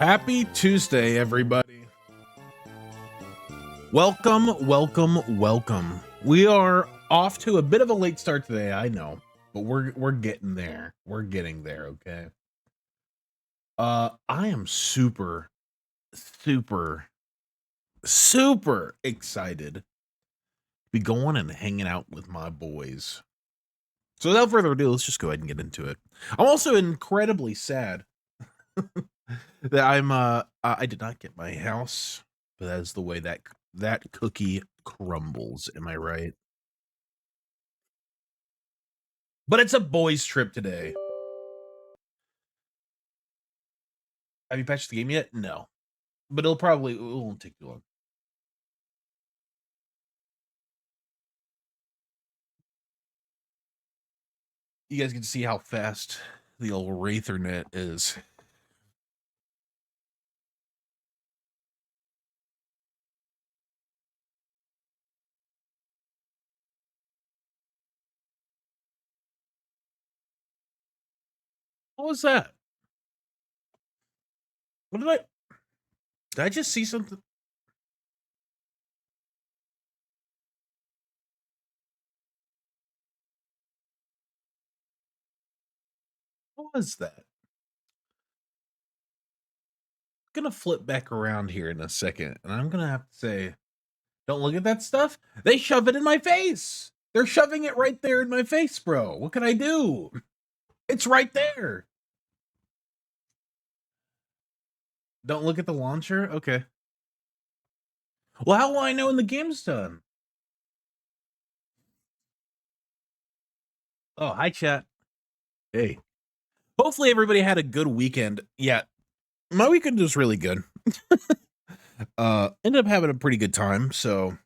Happy Tuesday, everybody. Welcome. We are off to a bit of a late start today, I know, but we're getting there. We're getting there, okay? I am super excited to be going and hanging out with my boys. So without further ado, let's just go ahead and get into it. I'm also incredibly sad that I did not get my house, but that is the way that cookie crumbles. Am I right? But it's a boys' trip today. Have you patched the game yet? No, but it won't take too long. You guys get to see how fast the old Wraithernet is. What was that? What did I just see something? What was that? I'm gonna flip back around here in a second, and I'm gonna have to say, don't look at that stuff. They shove it in my face. They're shoving it right there in my face, bro. What can I do? It's right there. Don't look at the launcher? Okay. Well, how will I know when the game's done? Oh, hi, chat. Hey. Hopefully everybody had a good weekend. Yeah, my weekend was really good. Ended up having a pretty good time. So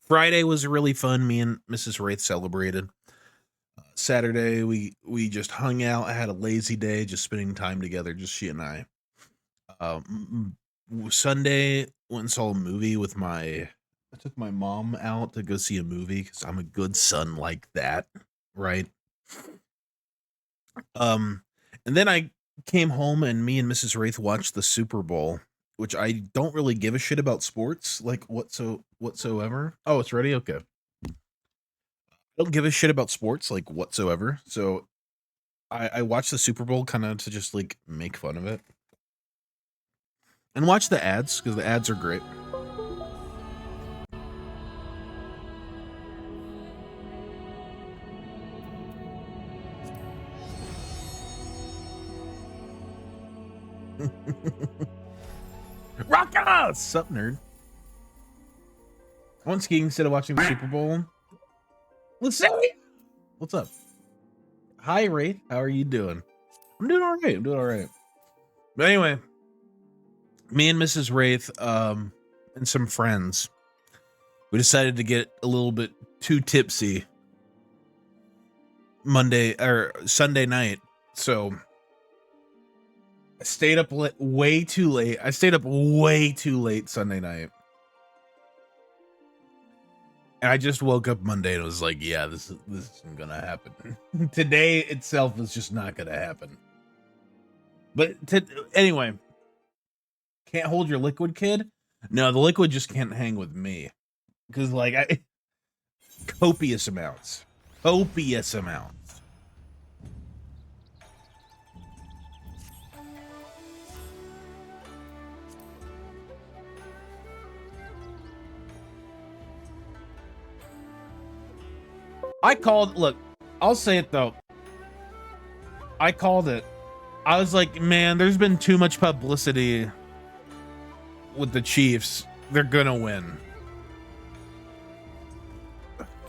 Friday was really fun. Me and Mrs. Wraith celebrated. Saturday we just hung out. I had a lazy day, just spending time together, just she and I. Sunday went and saw a movie with I took my mom out to go see a movie because I'm a good son like that, right? And then I came home and me and Mrs. Wraith watched the Super Bowl, which I don't really give a shit about sports, like whatsoever. Oh, it's ready? Okay. I don't give a shit about sports, like whatsoever. So I watched the Super Bowl kind of to just like make fun of it. And watch the ads, because the ads are great. Rock us! Sup, nerd? I went skiing instead of watching the Super Bowl. Let's see. What's up? Hi, Wraith. How are you doing? I'm doing all right. But anyway, me and Mrs. Wraith, and some friends, we decided to get a little bit too tipsy Sunday night. So I stayed up way too late. I stayed up way too late Sunday night. And I just woke up Monday and was like, yeah, this isn't gonna happen. Today itself is just not gonna happen. But anyway, can't hold your liquid, kid? No, the liquid just can't hang with me. Because, like, copious amounts. Look, I'll say it though. I called it. I was like, man, there's been too much publicity with the Chiefs. They're gonna win.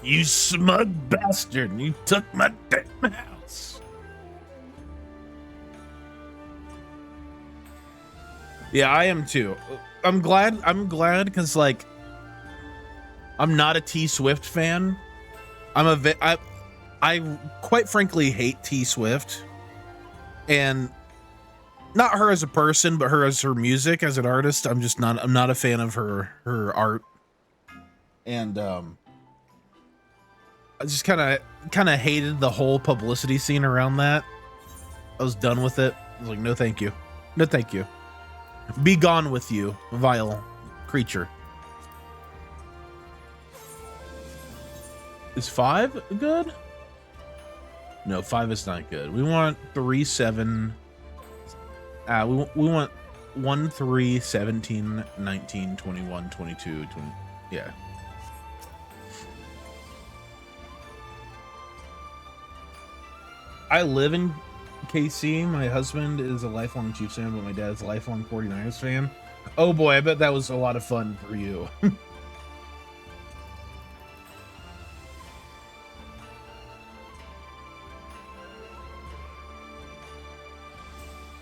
You smug bastard. You took my damn house. Yeah, I am too. I'm glad because, like, I'm not a T Swift fan. I quite frankly hate T Swift, and not her as a person, but her as her music as an artist. I'm not a fan of her art, and I just kind of hated the whole publicity scene around that. I was done with it. I was like, no, thank you. No, thank you. Be gone with you, vile creature. Is 5 good? No, 5 is not good. We want 3, 7. We want 1, 3, 17, 19, 21, 22, 20. Yeah. I live in KC. My husband is a lifelong Chiefs fan, but my dad's a lifelong 49ers fan. Oh boy, I bet that was a lot of fun for you.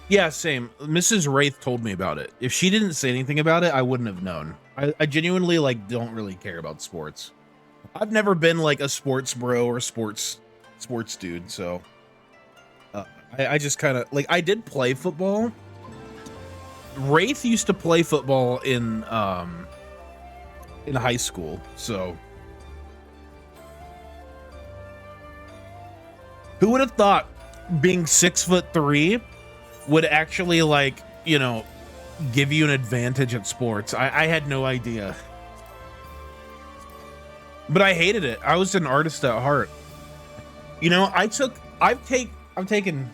Yeah, same. Mrs. Wraith told me about it. If she didn't say anything about it, I wouldn't have known. I genuinely like don't really care about sports. I've never been like a sports bro or sports dude, so I just kind of like I did play football. Wraith used to play football in high school, so who would have thought being 6'3" would actually, like, you know, give you an advantage at sports? I had no idea. But I hated it. I was an artist at heart. You know, I've taken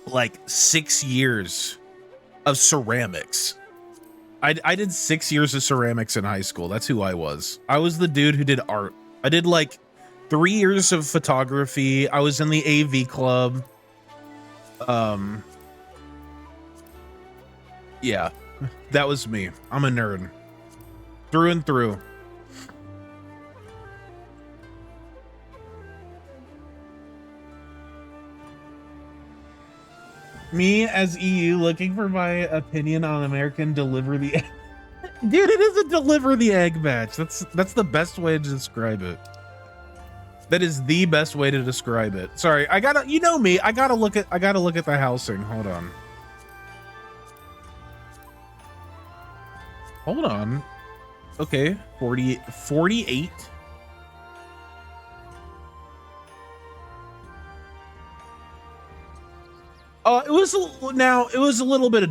like 6 years of ceramics. I did 6 years of ceramics in high school. That's who I was. I was the dude who did art. I did like 3 years of photography. I was in the AV club. Yeah, that was me. I'm a nerd through and through. Me as EU looking for my opinion on American deliver the egg. Dude, it is a deliver the egg match. That's the best way to describe it. That is the best way to describe it. Sorry, I gotta, you know me, I gotta look at the housing. Hold on. Hold on. Okay, 48. It was a little bit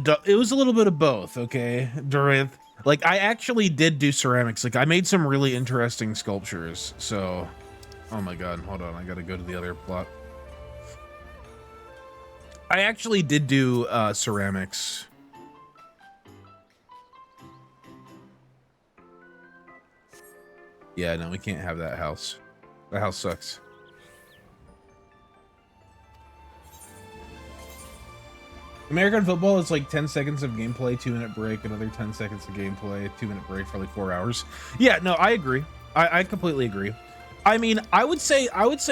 of both, okay? Durith. Like, I actually did do ceramics. Like, I made some really interesting sculptures. So, oh my god, hold on, I gotta go to the other plot. I actually did do ceramics. Yeah, no, we can't have that house. The house sucks. American football is like 10 seconds of gameplay, 2-minute break, another 10 seconds of gameplay, 2-minute break for like 4 hours. Yeah, no, I agree. I completely agree. I mean, I would say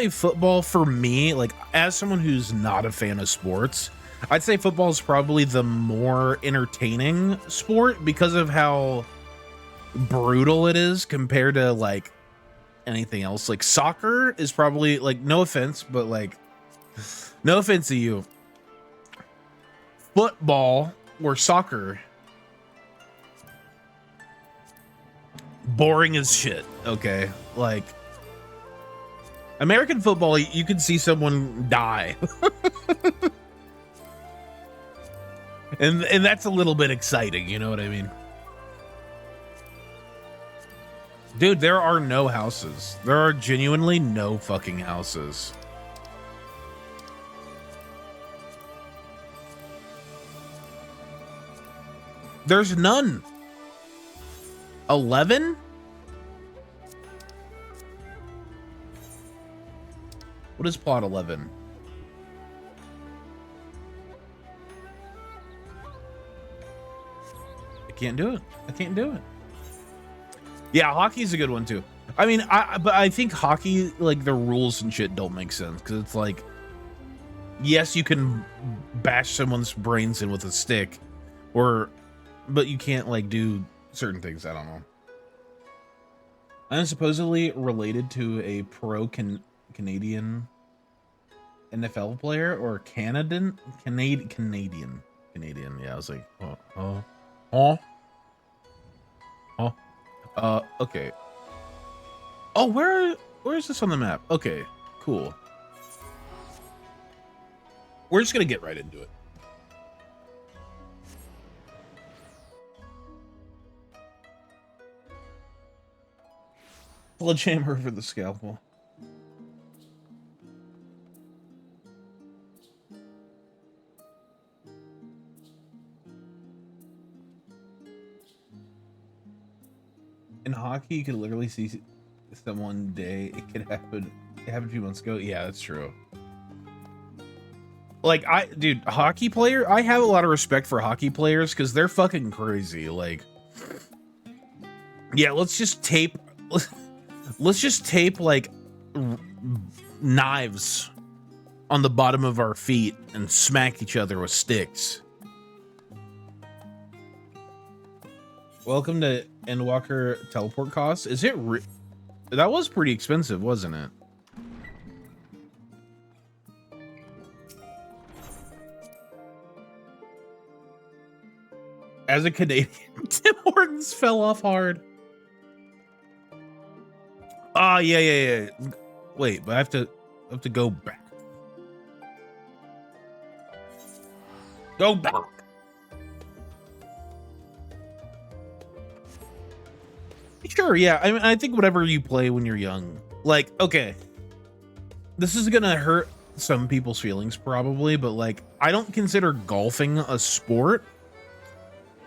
football for me, like as someone who's not a fan of sports, I'd say football is probably the more entertaining sport because of how brutal it is compared to like anything else. Like soccer is probably, like, no offense, but like no offense to you, football or soccer, boring as shit. Okay, like American football, you can see someone die. and that's a little bit exciting, you know what I mean? Dude, there are no houses. There are genuinely no fucking houses. There's none. 11? What is plot 11? I can't do it. I can't do it. Yeah, hockey's a good one too. I mean, but I think hockey, like the rules and shit don't make sense because it's like, yes, you can bash someone's brains in with a stick, but you can't like do certain things. I don't know. I'm supposedly related to a Canadian NFL player or Canadian. Yeah, I was like, okay. Oh, where is this on the map? Okay, cool. We're just gonna get right into it. Sledgehammer for the scalpel. In hockey, you could literally see someone day. It could happen. It happened a few months ago. Yeah, that's true. Like, dude, hockey player, I have a lot of respect for hockey players because they're fucking crazy. Like, yeah, let's just tape like knives on the bottom of our feet and smack each other with sticks. Welcome to ENDWALKER teleport costs. Is it that was pretty expensive, wasn't it? As a Canadian, Tim Hortons fell off hard. Ah, yeah. Wait, but I have to go back. Go back. Sure, yeah. I mean, I think whatever you play when you're young. Like, okay. This is gonna hurt some people's feelings probably, but like, I don't consider golfing a sport.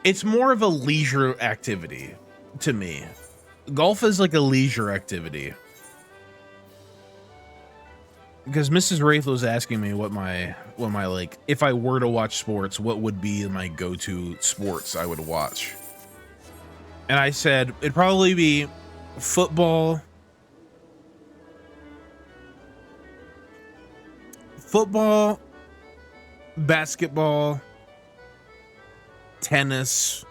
It's more of a leisure activity to me. Golf is like a leisure activity. Because Mrs. Wraith was asking me what my like, if I were to watch sports, what would be my go-to sports I would watch? And I said it'd probably be football, basketball, tennis,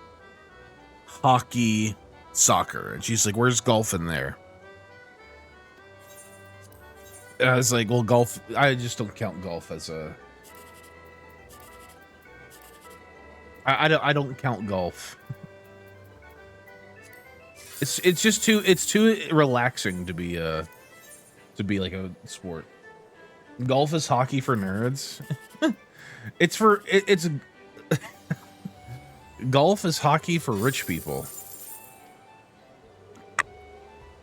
hockey, soccer. And she's like, where's golf in there? And I was like, well, golf, I just don't count golf as a, I don't count golf. It's just too relaxing to be like a sport. Golf is hockey for nerds. it's golf is hockey for rich people.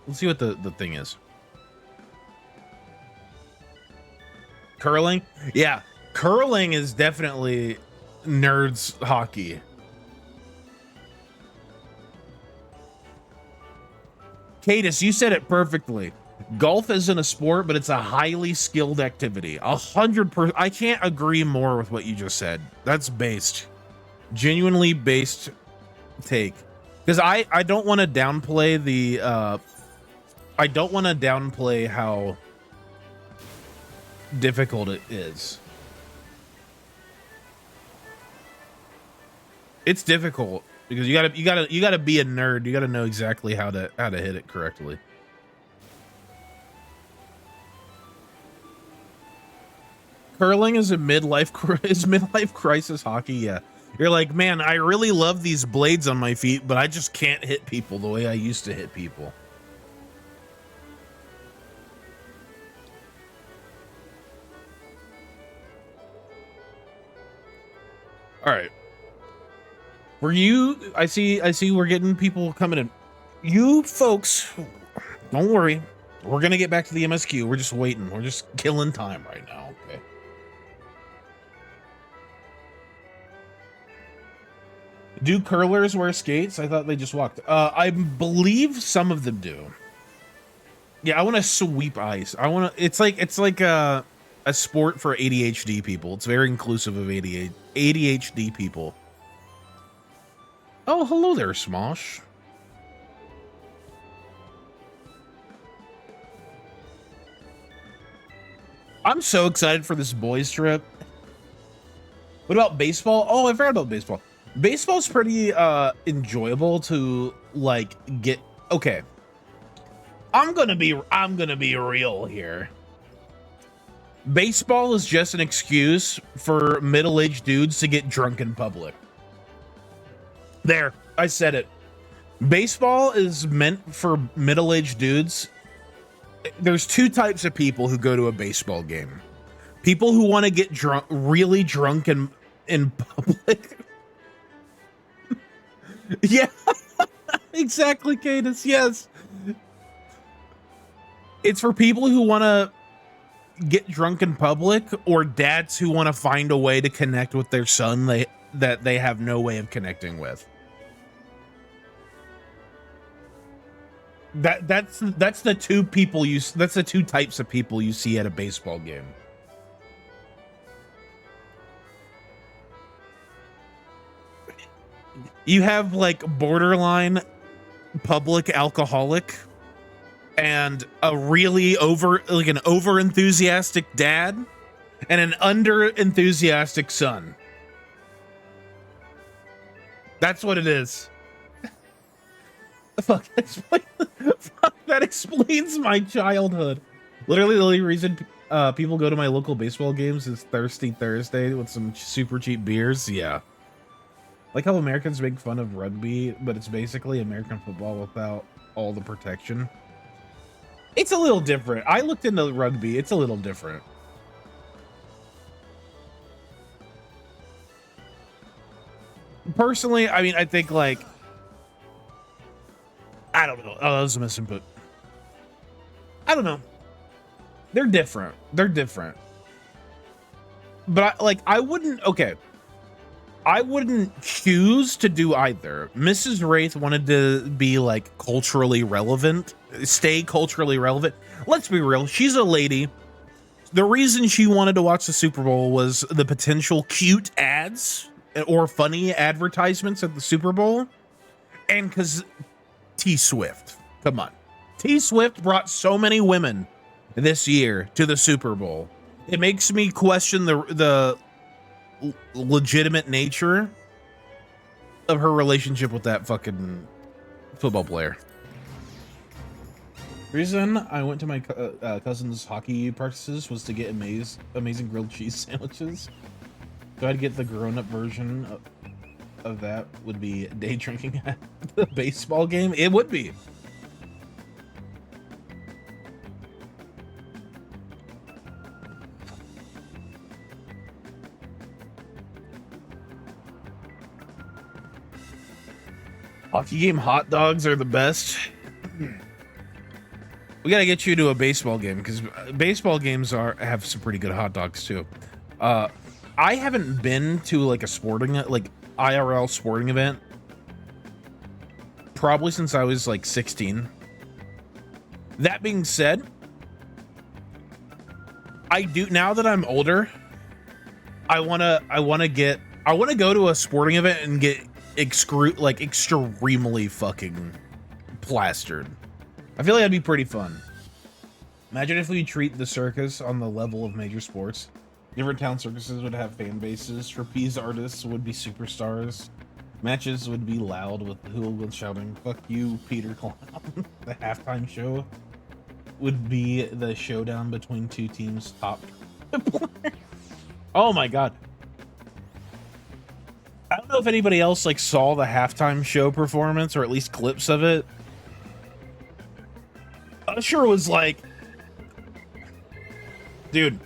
Let's see what the thing is. Curling? Yeah, curling is definitely nerds hockey. Cadis, you said it perfectly. Golf isn't a sport, but it's a highly skilled activity. 100%. I can't agree more with what you just said. That's based. Genuinely based take. Because I don't want to downplay the I don't want to downplay how difficult it is. It's difficult because you gotta be a nerd. You gotta know exactly how to hit it correctly. Curling is a midlife crisis hockey. Yeah, you're like, man, I really love these blades on my feet, but I just can't hit people the way I used to hit people. All right. Were you? I see. We're getting people coming in. You folks, don't worry. We're gonna get back to the MSQ. We're just waiting. We're just killing time right now. Okay. Do curlers wear skates? I thought they just walked. I believe some of them do. Yeah, I want to sweep ice. I want to. It's like a sport for ADHD people. It's very inclusive of ADHD people. Oh, hello there, Smosh. I'm so excited for this boys trip. What about baseball? Oh, I forgot about baseball. Baseball's pretty enjoyable to like get. Okay, I'm gonna be real here. Baseball is just an excuse for middle-aged dudes to get drunk in public. There, I said it. Baseball is meant for middle-aged dudes. There's two types of people who go to a baseball game. People who want to get drunk, really drunk in public. Yeah, exactly, Cadence. Yes. It's for people who want to get drunk in public, or dads who want to find a way to connect with their son that they have no way of connecting with. That's the two people that's the two types of people you see at a baseball game. You have like borderline public alcoholic and a really an over enthusiastic dad and an under enthusiastic son. That's what it is. Fuck, that explains my childhood. Literally the only reason people go to my local baseball games is Thirsty Thursday with some super cheap beers. Yeah. Like how Americans make fun of rugby, but it's basically American football without all the protection. It's a little different. I looked into rugby. It's a little different. Personally, I mean, I think like, I don't know. Oh, that was a misinput. I don't know. They're different. They're different. But I wouldn't, okay. I wouldn't choose to do either. Mrs. Wraith wanted to be like culturally relevant, stay culturally relevant. Let's be real. She's a lady. The reason she wanted to watch the Super Bowl was the potential cute ads or funny advertisements at the Super Bowl. And because T Swift, come on. T Swift brought so many women this year to the Super Bowl. It makes me question the legitimate nature of her relationship with that fucking football player. Reason I went to my cousin's hockey practices was to get amazing grilled cheese sandwiches. So I'd get the grown-up version of that. Would be day drinking at the baseball game. It would be. Hockey game hot dogs are the best. We gotta get you to a baseball game because baseball games have some pretty good hot dogs too. I haven't been to like a sporting, like IRL sporting event probably since I was like 16. That being said, I do, now that I'm older, I wanna go to a sporting event and get extremely fucking plastered. I feel like that'd be pretty fun. Imagine if we treat the circus on the level of major sports. Different town circuses would have fan bases. Trapeze artists would be superstars. Matches would be loud with hooligans shouting, "Fuck you, Peter Clown." The halftime show would be the showdown between two teams' top players. Oh my god. I don't know if anybody else like saw the halftime show performance or at least clips of it. Usher was like, dude,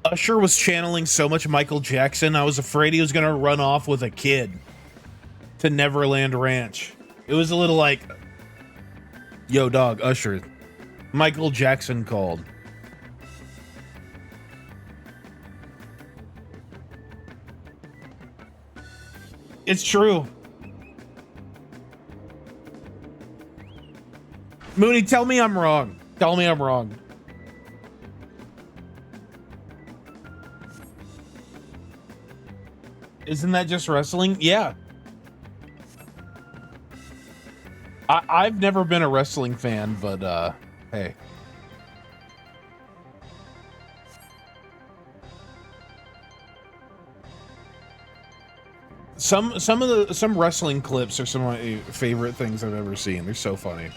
Usher was channeling so much Michael Jackson. I was afraid he was gonna run off with a kid to Neverland Ranch. It was a little like, yo dog, Usher, Michael Jackson called. It's true. Mooney, tell me I'm wrong. Tell me I'm wrong. Isn't that just wrestling? Yeah. I've never been a wrestling fan, but hey. Some wrestling clips are some of my favorite things I've ever seen. They're so funny.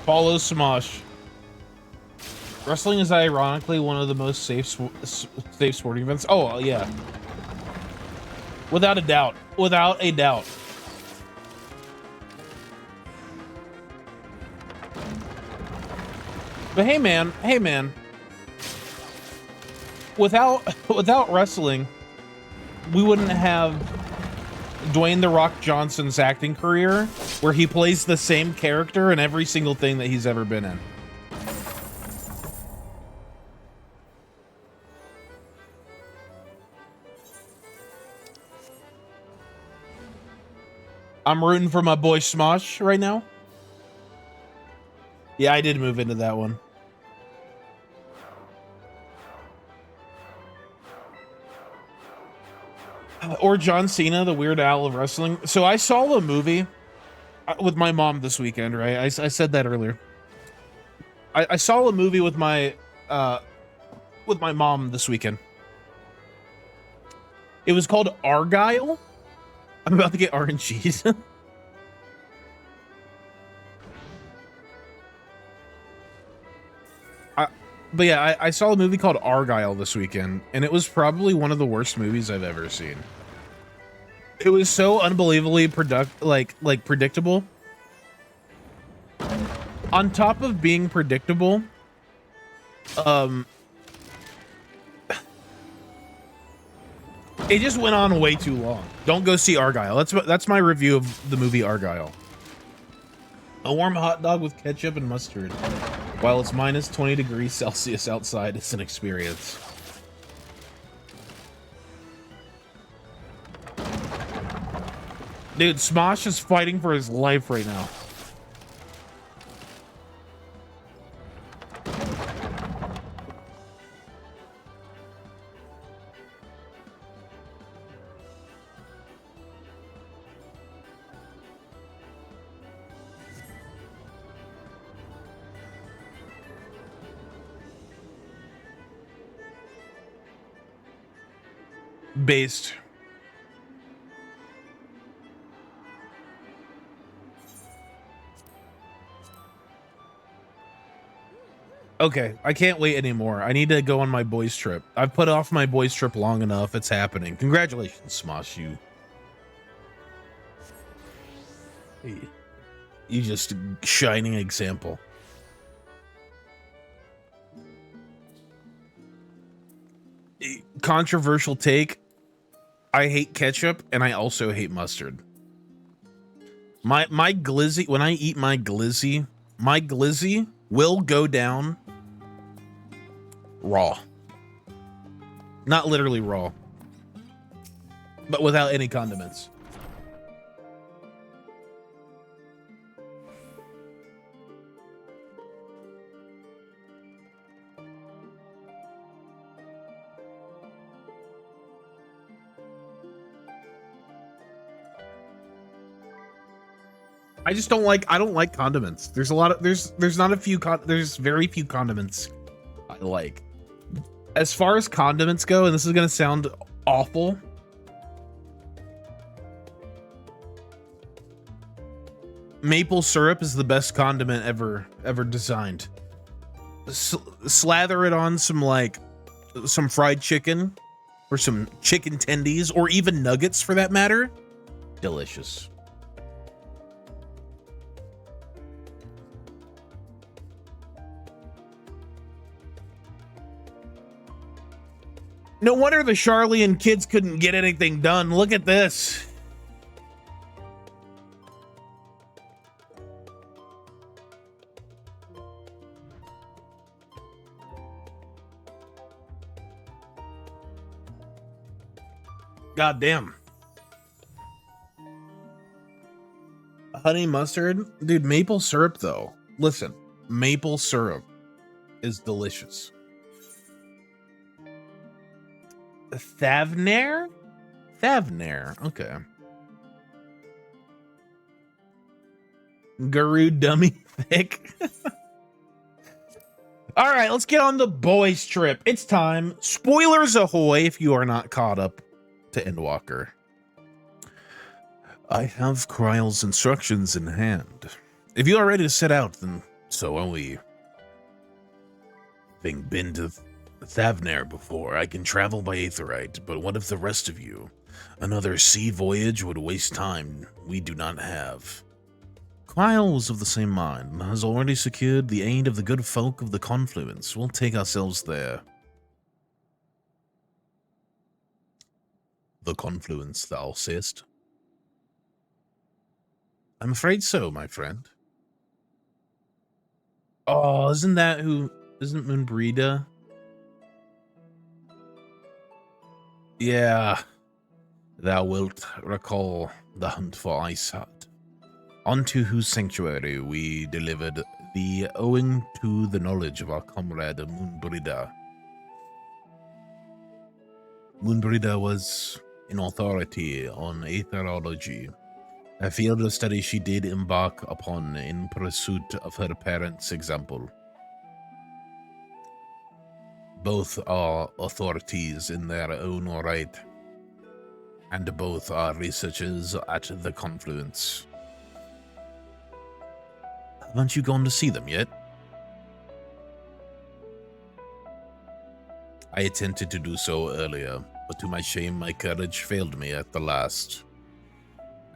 Follow Smosh. Wrestling is ironically one of the most safe sporting events. Oh, yeah. Without a doubt. Without a doubt. But hey, man. Hey, man. Without wrestling, we wouldn't have Dwayne "The Rock" Johnson's acting career, where he plays the same character in every single thing that he's ever been in. I'm rooting for my boy Smosh right now. Yeah, I did move into that one. Or John Cena, the Weird Al of wrestling. So I saw a movie with my mom this weekend, right? I said that earlier. I saw a movie with my mom this weekend. It was called Argyle. I'm about to get RNGs. But yeah, I saw a movie called Argyle this weekend, and it was probably one of the worst movies I've ever seen. It was so unbelievably predictable. On top of being predictable, it just went on way too long. Don't go see Argyle. That's my review of the movie Argyle. A warm hot dog with ketchup and mustard. While it's minus 20 degrees Celsius outside, it's an experience. Dude, Smosh is fighting for his life right now. Based. Okay, I can't wait anymore. I need to go on my boys trip. I've put off my boys trip long enough. It's happening. Congratulations, Smosh. You just shining example. Controversial take. I hate ketchup and I also hate mustard. My glizzy, when I eat my glizzy will go down raw. Not literally raw, but without any condiments. I just don't like, I don't like condiments. There's very few condiments I like. As far as condiments go, and this is going to sound awful, maple syrup is the best condiment ever designed. Slather it on some fried chicken or some chicken tendies or even nuggets for that matter. Delicious. No wonder the Charlian kids couldn't get anything done. Look at this. God damn. Honey mustard? Dude, maple syrup though. Listen, maple syrup is delicious. Thavnair? Okay. Guru dummy thick. All right, let's get on the boys trip. It's time. Spoilers ahoy if you are not caught up to Endwalker. I have Kryle's instructions in hand. If you are ready to set out, then So are we. Having been to Thavnair before, I can travel by Aetherite, but what of the rest of you? Another sea voyage would waste time we do not have. Kyle was of the same mind, and has already secured the aid of the good folk of the Confluence. We'll take ourselves there. The Confluence, thou sayest? I'm afraid so, my friend. Oh, isn't Moonbrida? Yeah. Thou wilt recall the hunt for Ice Heart, unto whose sanctuary we delivered thee owing to the knowledge of our comrade Moonbrida. Moonbrida was an authority on aetherology, a field of study she did embark upon in pursuit of her parents' example. Both are authorities in their own right, and both are researchers at the Confluence. Haven't you gone to see them yet? I attempted to do so earlier, but to my shame my courage failed me at the last.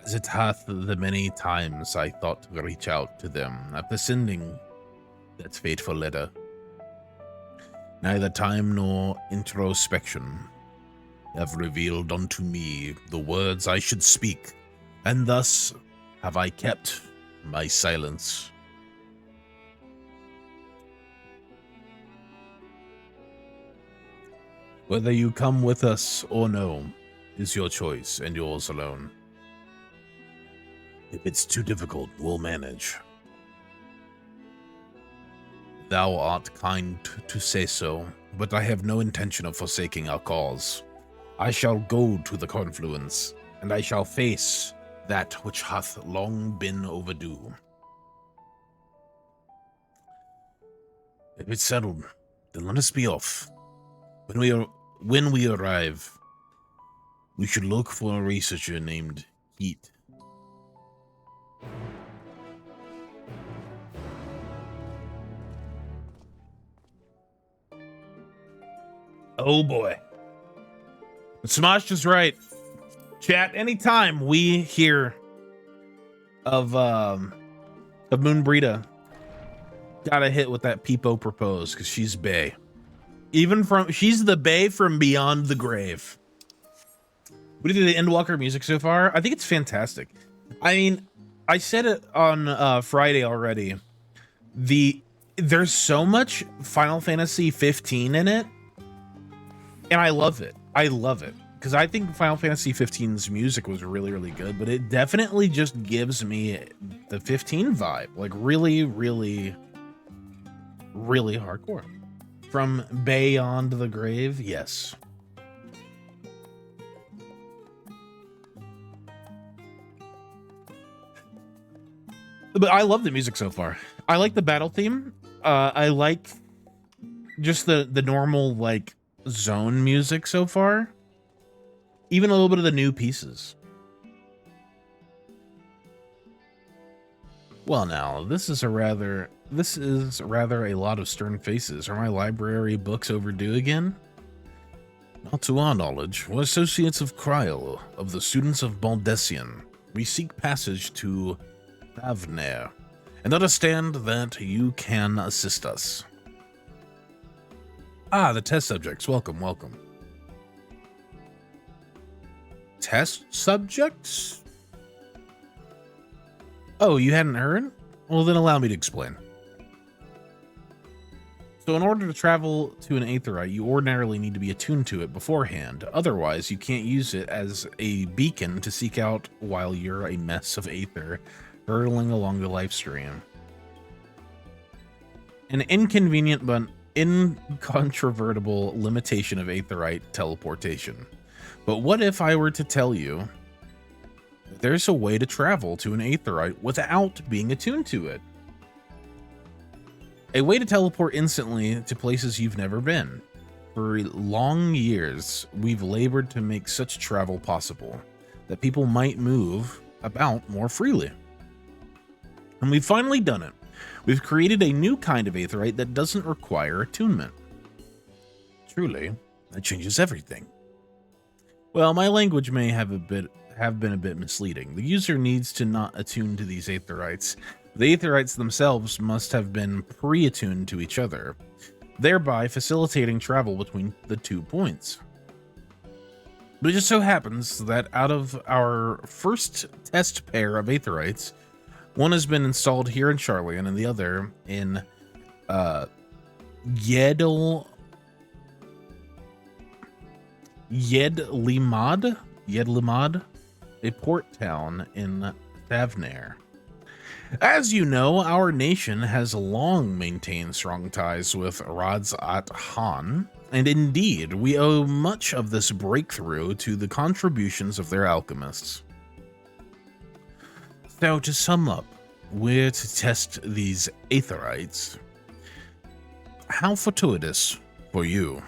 As it hath the many times I thought to reach out to them after sending that fateful letter. Neither time nor introspection have revealed unto me the words I should speak, and thus have I kept my silence. Whether you come with us or no is your choice and yours alone. If it's too difficult, we'll manage. Thou art kind to say so, but I have no intention of forsaking our cause. I shall go to the Confluence, and I shall face that which hath long been overdue. If it's settled, then let us be off. When we arrive, we should look for a researcher named Heat. Oh boy. Smosh is right. Chat, anytime we hear of Moonbrida, gotta hit with that Peepo propose, because she's bae. She's the bae from beyond the grave. What do you think of the Endwalker music so far? I think it's fantastic. I mean, I said it on Friday already. There's so much Final Fantasy 15 in it, and I love it. I love it because I think Final Fantasy 15's music was really, really good, but it definitely just gives me the 15 vibe, like really, really, really hardcore. From Beyond the Grave, yes. But I love the music so far. I like the battle theme. I like just the normal like zone music so far. Even a little bit of the new pieces. Well, now this is rather a lot of stern faces. Are my library books overdue again? Not to our knowledge. We're associates of Kryl, of the students of Baldessian. We seek passage to Thavnair, and understand that you can assist us. Ah, the test subjects. Welcome, welcome. Test subjects? Oh, you hadn't heard? Well, then allow me to explain. So in order to travel to an aetherite, you ordinarily need to be attuned to it beforehand. Otherwise, you can't use it as a beacon to seek out while you're a mess of aether hurtling along the life stream. An inconvenient but incontrovertible limitation of aetherite teleportation. But what if I were to tell you that there's a way to travel to an aetherite without being attuned to it? A way to teleport instantly to places you've never been. For long years, we've labored to make such travel possible that people might move about more freely. And we've finally done it. We've created a new kind of aetheryte that doesn't require attunement. Truly, that changes everything. Well, my language may have been a bit misleading. The user needs to not attune to these aetherites. The aetherites themselves must have been pre-attuned to each other, thereby facilitating travel between the 2 points. But it just so happens that out of our first test pair of aetherites, one has been installed here in Charlian and the other in Yedlimad, a port town in Thavnair. As you know, our nation has long maintained strong ties with Radzat-Han, and indeed, we owe much of this breakthrough to the contributions of their alchemists. So, to sum up, we're to test these aetherites. How fortuitous for you.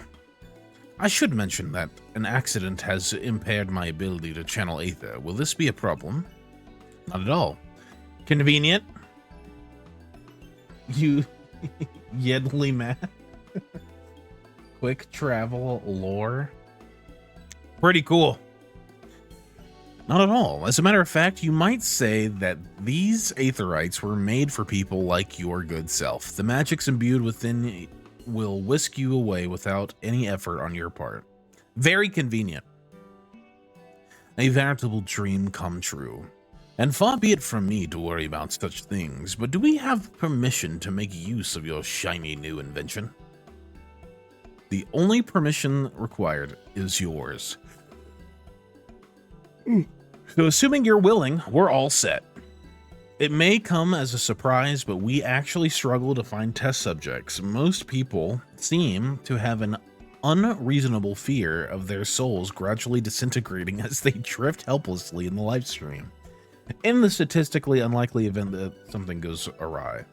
I should mention that an accident has impaired my ability to channel aether. Will this be a problem? Not at all. Convenient. You Yedly man. Quick travel lore. Pretty cool. Not at all. As a matter of fact, you might say that these aetherites were made for people like your good self. The magics imbued within will whisk you away without any effort on your part. Very convenient. A veritable dream come true. And far be it from me to worry about such things, but do we have permission to make use of your shiny new invention? The only permission required is yours. So assuming you're willing, we're all set. It may come as a surprise, but we actually struggle to find test subjects. Most people seem to have an unreasonable fear of their souls gradually disintegrating as they drift helplessly in the live stream, in the statistically unlikely event that something goes awry.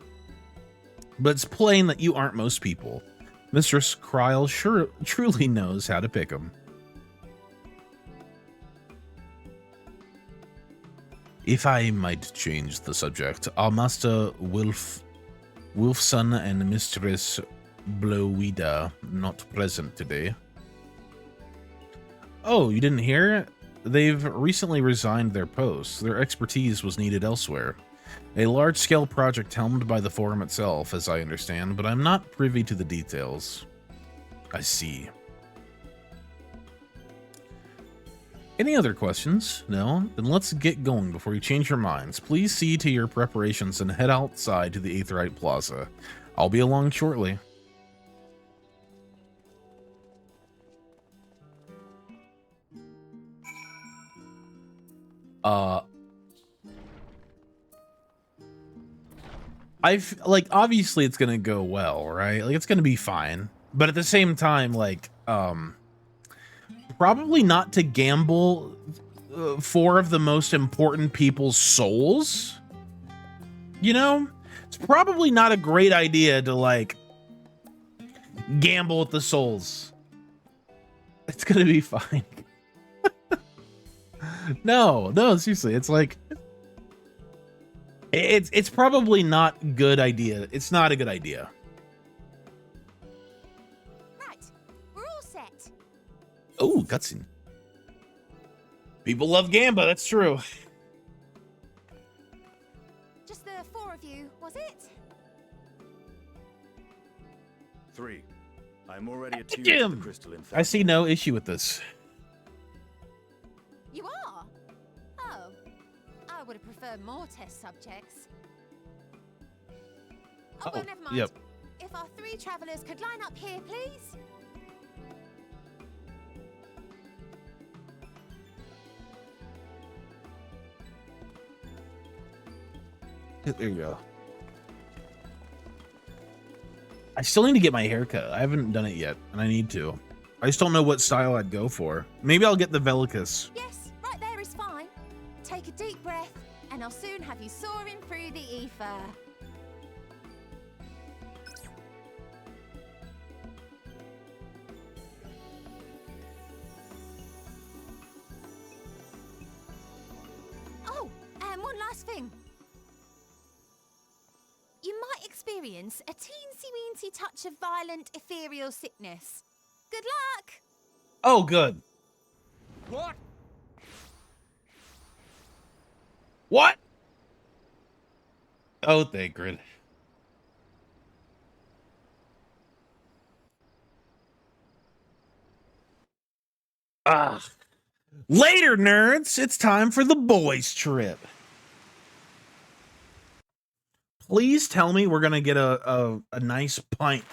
But it's plain that you aren't most people. Mistress Kryl truly knows how to pick them. If I might change the subject, our Master Wolfson and Mistress Blowida not present today. Oh, you didn't hear? They've recently resigned their posts. Their expertise was needed elsewhere. A large-scale project helmed by the Forum itself, as I understand, but I'm not privy to the details. I see. Any other questions? No? Then let's get going before you change your minds. Please see to your preparations and head outside to the Aetherite Plaza. I'll be along shortly. Obviously it's gonna go well, right? Like, it's gonna be fine. But at the same time, like, probably not to gamble 4 of the most important people's souls. You know? It's probably not a great idea to, like, gamble with the souls. It's gonna be fine. No, seriously, it's like... It's probably not good idea. It's not a good idea. Right, we're all set. Oh, cutscene. People love Gamba, that's true. Just the 4 of you, was it? 3. I'm already attuned to the crystal infection. I see no issue with this. You are? Oh, I would have preferred more test subjects. Oh, well, never mind. Yep. If our 3 travelers could line up here, please. There you go. I still need to get my hair cut. I haven't done it yet, and I need to. I just don't know what style I'd go for. Maybe I'll get the Velicus. Yes, right there is fine. Take a deep breath, and I'll soon have you soaring through the ether. Oh, and one last thing. You experience a teensy-weensy touch of violent ethereal sickness. Good luck! Oh, good. What? What? Oh, Thancred. Ah. Later, nerds. It's time for the boys' trip. Please tell me we're gonna get a nice pint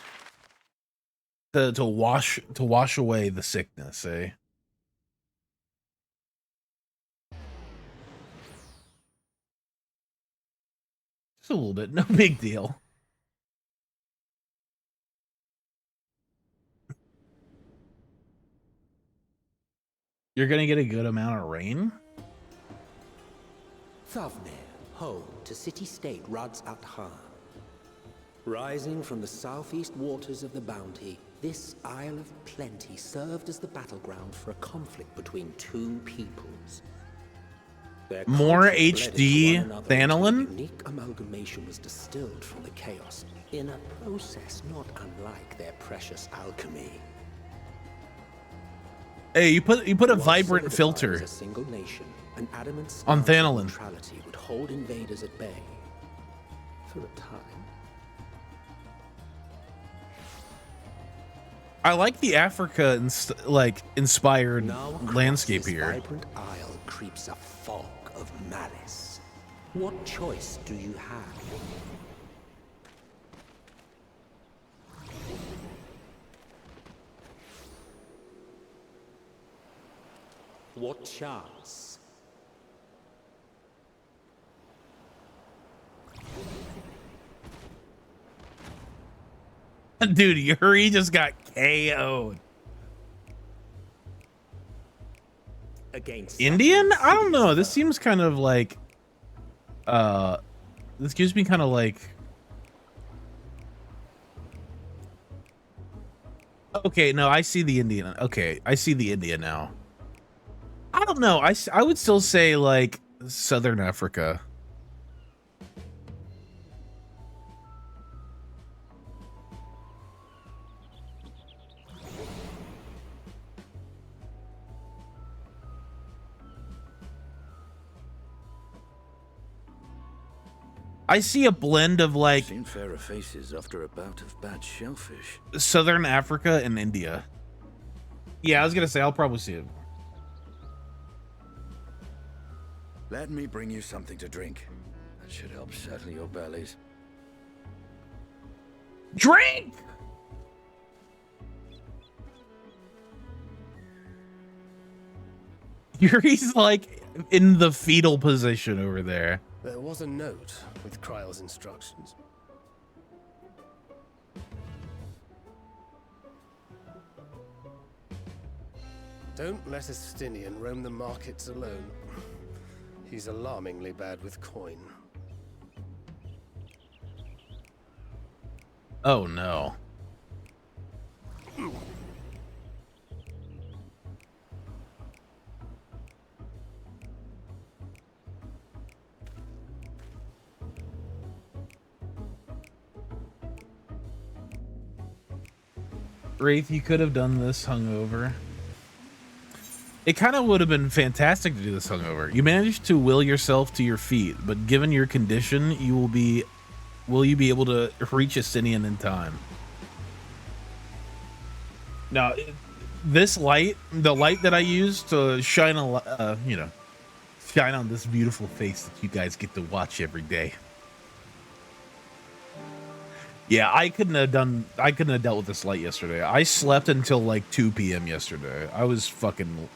to wash away the sickness, eh? Just a little bit, no big deal. You're gonna get a good amount of rain? Thavnir, home to city-state Rads at Han. Rising from the southeast waters of the Bounty, this Isle of Plenty served as the battleground for a conflict between two peoples. Their More conflict bled HD into one another until a Thanolin? unique amalgamation was distilled from the chaos, in a process not unlike their precious alchemy. Hey, you put a Once vibrant solidified filter as a single nation, an adamant on stance of Thanolin. neutrality would hold invaders at bay for a time. I like the Africa inspired Now across landscape this here. vibrant isle creeps a fog of malice. What choice do you have? What chance? Dude, Yuri just got KO'd. Against Indian? such I don't know. insidious This seems kind of like this gives me kind of like, okay, no, I see the Indian. Okay, I see the Indian now. I don't know. I would still say like Southern Africa. I see a blend of like Seen fairer faces after a bout of bad shellfish. Southern Africa and India. Yeah, I was gonna say I'll probably see it. Let me bring you something to drink. That should help settle your bellies. Drink! Yuri's like in the fetal position over there. There was a note with Kryle's instructions. Don't let a Stinian roam the markets alone. He's alarmingly bad with coin. Oh no. Wraith, you could have done this hungover. It kind of would have been fantastic to do this hungover. You managed to will yourself to your feet, but given your condition, will you be able to reach Justinian in time? Now, this light, the light that I use to shine shine on this beautiful face that you guys get to watch every day. Yeah, I couldn't have dealt with this light yesterday. I slept until like 2 p.m. yesterday. I was fucking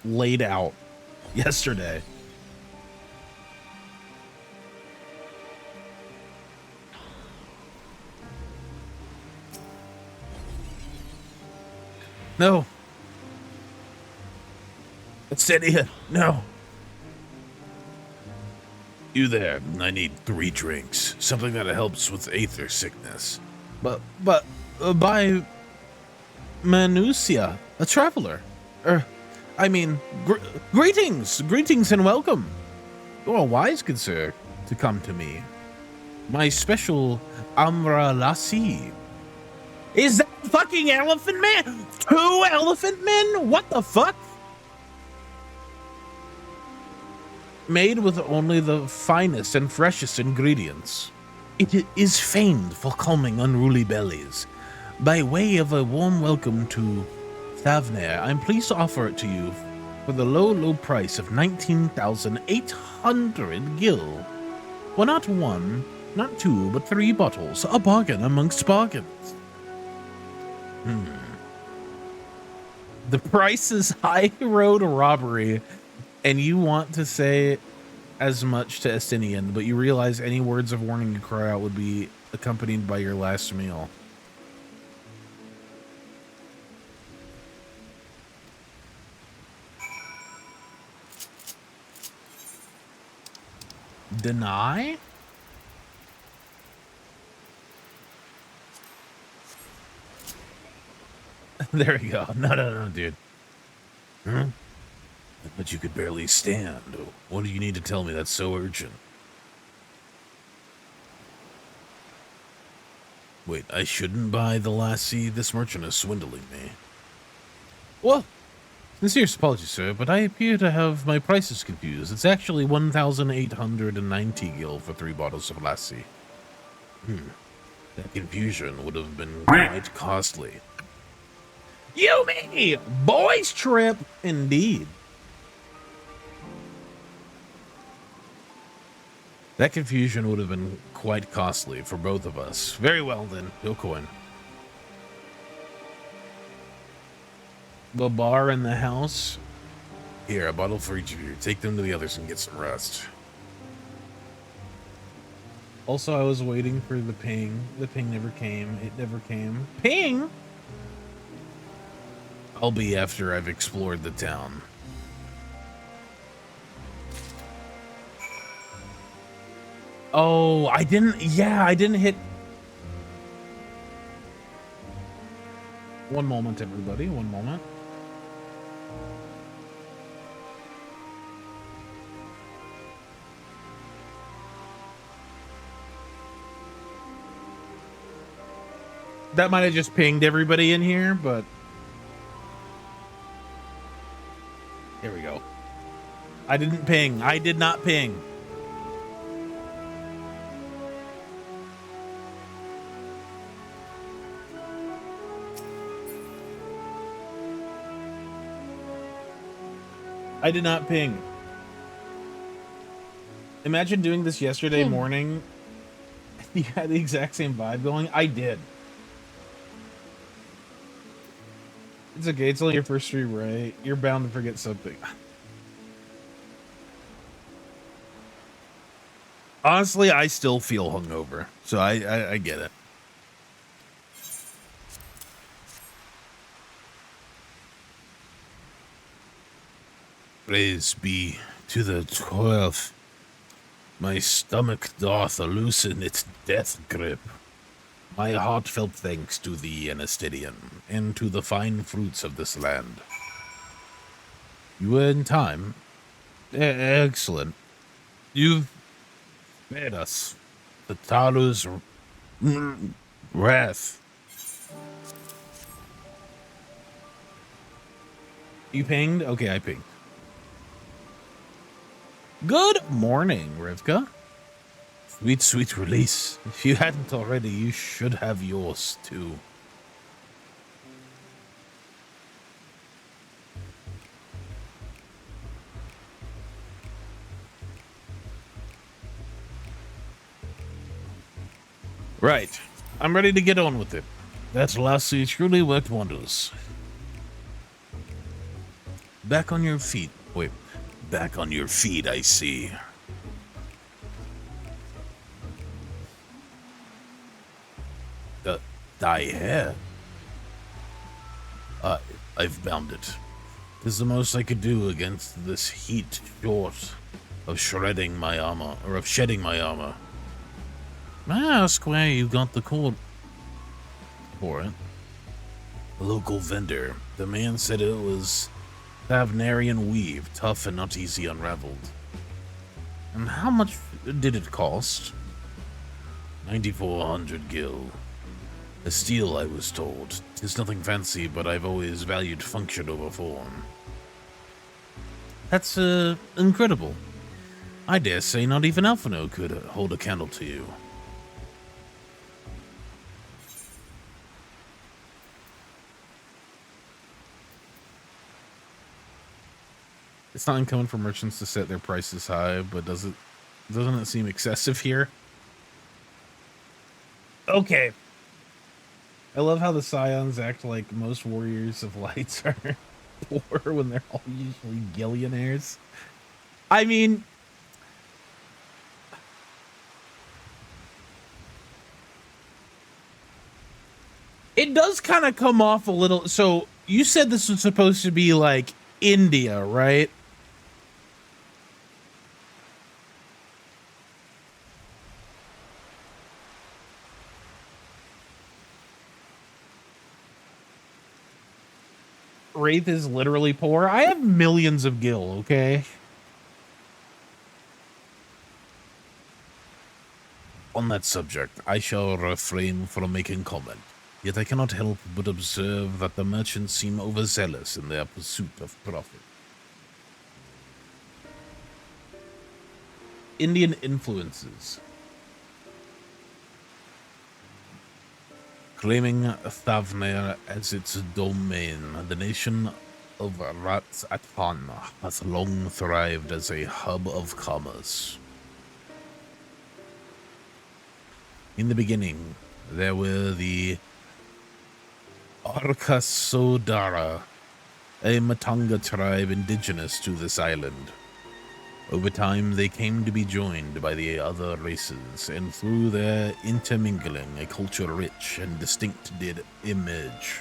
laid out yesterday. No. Obsidian, no. You there, I need 3 drinks. Something that helps with aether sickness. But by Manusia, a traveler. Greetings and welcome. You are wise, good sir, to come to me. My special Amra Lassi. Is that fucking Elephant Man? 2 Elephant Men? What the fuck? Made with only the finest and freshest ingredients. It is famed for calming unruly bellies. By way of a warm welcome to Thavnair, I'm pleased to offer it to you for the low price of 19,800 gil. Well, not 1, not 2, but 3 bottles. A bargain amongst bargains. The price is high road robbery, and you want to say as much to Estinian, but you realize any words of warning you cry out would be accompanied by your last meal. Deny? There we go. No, dude. Huh? But you could barely stand. What do you need to tell me that's so urgent? Wait, I shouldn't buy the lassie? This merchant is swindling me. Well, sincere apologies, sir, but I appear to have my prices confused. It's actually 1,890 gil for 3 bottles of lassie. That confusion would have been quite costly. You me! Boys trip, indeed. That confusion would have been quite costly for both of us. Very well then, no coin. The bar in the house. Here, a bottle for each of you. Take them to the others and get some rest. Also, I was waiting for the ping. The ping never came. It never came. Ping! I'll be after I've explored the town. Oh, I didn't hit. One moment, everybody. One moment. That might have just pinged everybody in here, but here we go. I didn't ping. I did not ping. I did not ping. Imagine doing this yesterday morning. You had the exact same vibe going. I did. It's okay. It's only your first stream, right? You're bound to forget something. Honestly, I still feel hungover, so I get it. Praise be to the 12th. My stomach doth loosen its death grip. My heartfelt thanks to thee, Anastidian, and to the fine fruits of this land. You were in time. Excellent. You've spared us. The Talu's wrath. You pinged? Okay, I pinged. Good morning, Rivka. Sweet, sweet release. If you hadn't already, you should have yours, too. Right. I'm ready to get on with it. That lassie truly worked wonders. Back on your feet. Wait. Back on your feet, I see. Thy hair. I've bound it. This is the most I could do against this heat short of shredding my armor, or of shedding my armor. May I ask where you got the cord for it? A local vendor. The man said it was Thavnarian weave, tough and not easy unraveled. And how much did it cost? 9,400 gil. A steal, I was told. 'Tis nothing fancy, but I've always valued function over form. That's, incredible. I dare say not even Alphino could hold a candle to you. It's not uncommon for merchants to set their prices high, but doesn't it seem excessive here? Okay. I love how the Scions act like most warriors of lights are poor when they're all usually gillionaires. I mean, it does kind of come off a little. So you said this was supposed to be like India, right? Wraith is literally poor. I have millions of gil, okay? On that subject, I shall refrain from making comment. Yet I cannot help but observe that the merchants seem overzealous in their pursuit of profit. Indian influences. Claiming Thavner as its domain, the nation of Rat-Atan has long thrived as a hub of commerce. In the beginning, there were the Arkasodara, a Matanga tribe indigenous to this island. Over time, they came to be joined by the other races, and through their intermingling, a culture rich and distinct did emerge.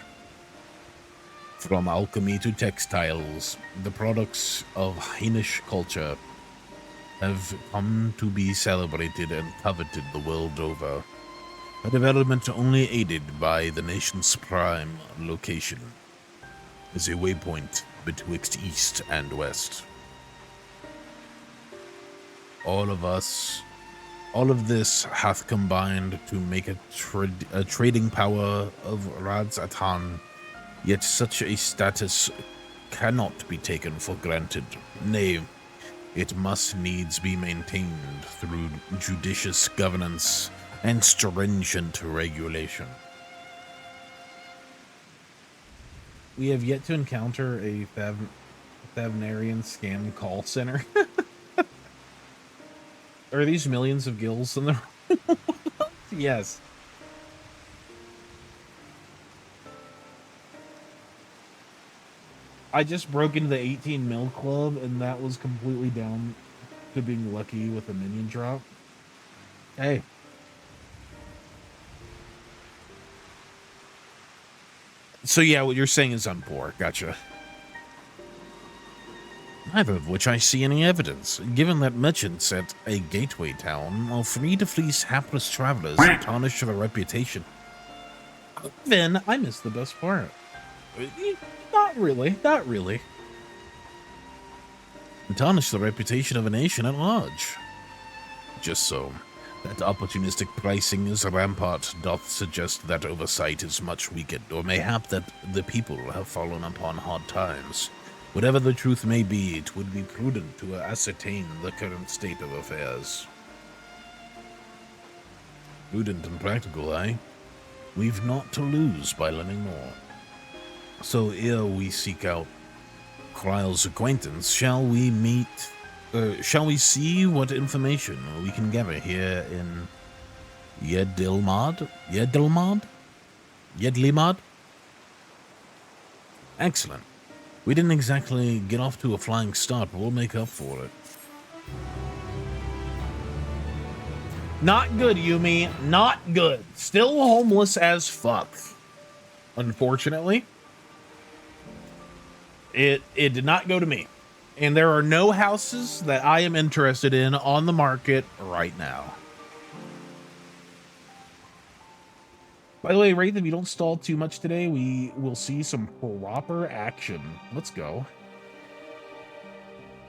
From alchemy to textiles, the products of Hainish culture have come to be celebrated and coveted the world over, a development only aided by the nation's prime location as a waypoint betwixt east and west. All of this hath combined to make a trading power of Raz-Atan, yet such a status cannot be taken for granted. Nay, it must needs be maintained through judicious governance and stringent regulation. We have yet to encounter a Thavnarian scam call center. Are these millions of gills in the Yes. I just broke into the 18 mil club, and that was completely down to being lucky with a minion drop. Hey. So yeah, what you're saying is I'm poor. Gotcha. Neither of which I see any evidence, given that merchants at a gateway town are free to fleece hapless travelers and tarnish their reputation. Then I missed the best part. Not really, not really. And tarnish the reputation of a nation at large. Just so. That opportunistic pricing as a rampart doth suggest that oversight is much weakened, or mayhap that the people have fallen upon hard times. Whatever the truth may be, it would be prudent to ascertain the current state of affairs. Prudent and practical, eh? We've naught to lose by learning more. So ere we seek out Kryle's acquaintance, shall we see what information we can gather here in Yedlimad? Excellent. We didn't exactly get off to a flying start, but we'll make up for it. Not good, Yumi. Not good. Still homeless as fuck. Unfortunately. It did not go to me. And there are no houses that I am interested in on the market right now. By the way, Wraith, if you don't stall too much today, we will see some proper action. Let's go.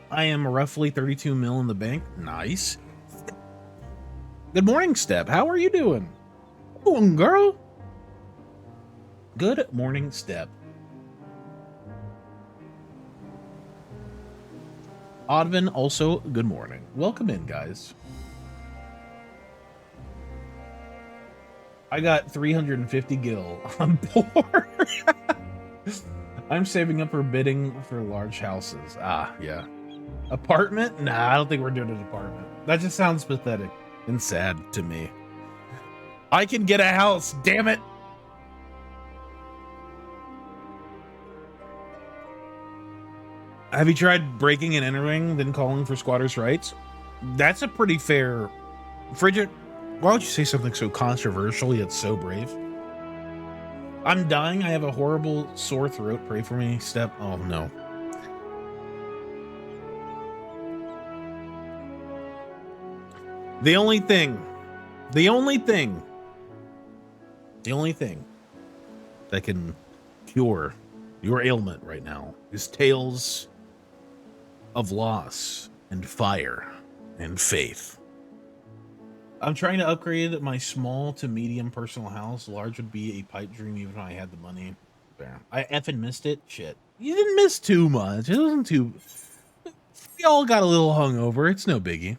I am roughly 32 mil in the bank. Nice. Good morning, Step. How are you doing? Doing, girl. Good morning, Step. Odvin, also, good morning. Welcome in, guys. I got 350 gil. I'm poor. I'm saving up for bidding for large houses. Ah, yeah. Apartment? Nah, I don't think we're doing an apartment. That just sounds pathetic and sad to me. I can get a house, damn it. Have you tried breaking and entering, then calling for squatters' rights? That's a pretty fair... Frigid, why would you say something so controversial yet so brave? I'm dying. I have a horrible sore throat. Pray for me, Step. Oh, no. The only thing that can cure your ailment right now is tales of loss and fire and faith. I'm trying to upgrade my small to medium personal house. Large would be a pipe dream even if I had the money. There. I effing missed it. Shit. You didn't miss too much. It wasn't too... We all got a little hungover. It's no biggie.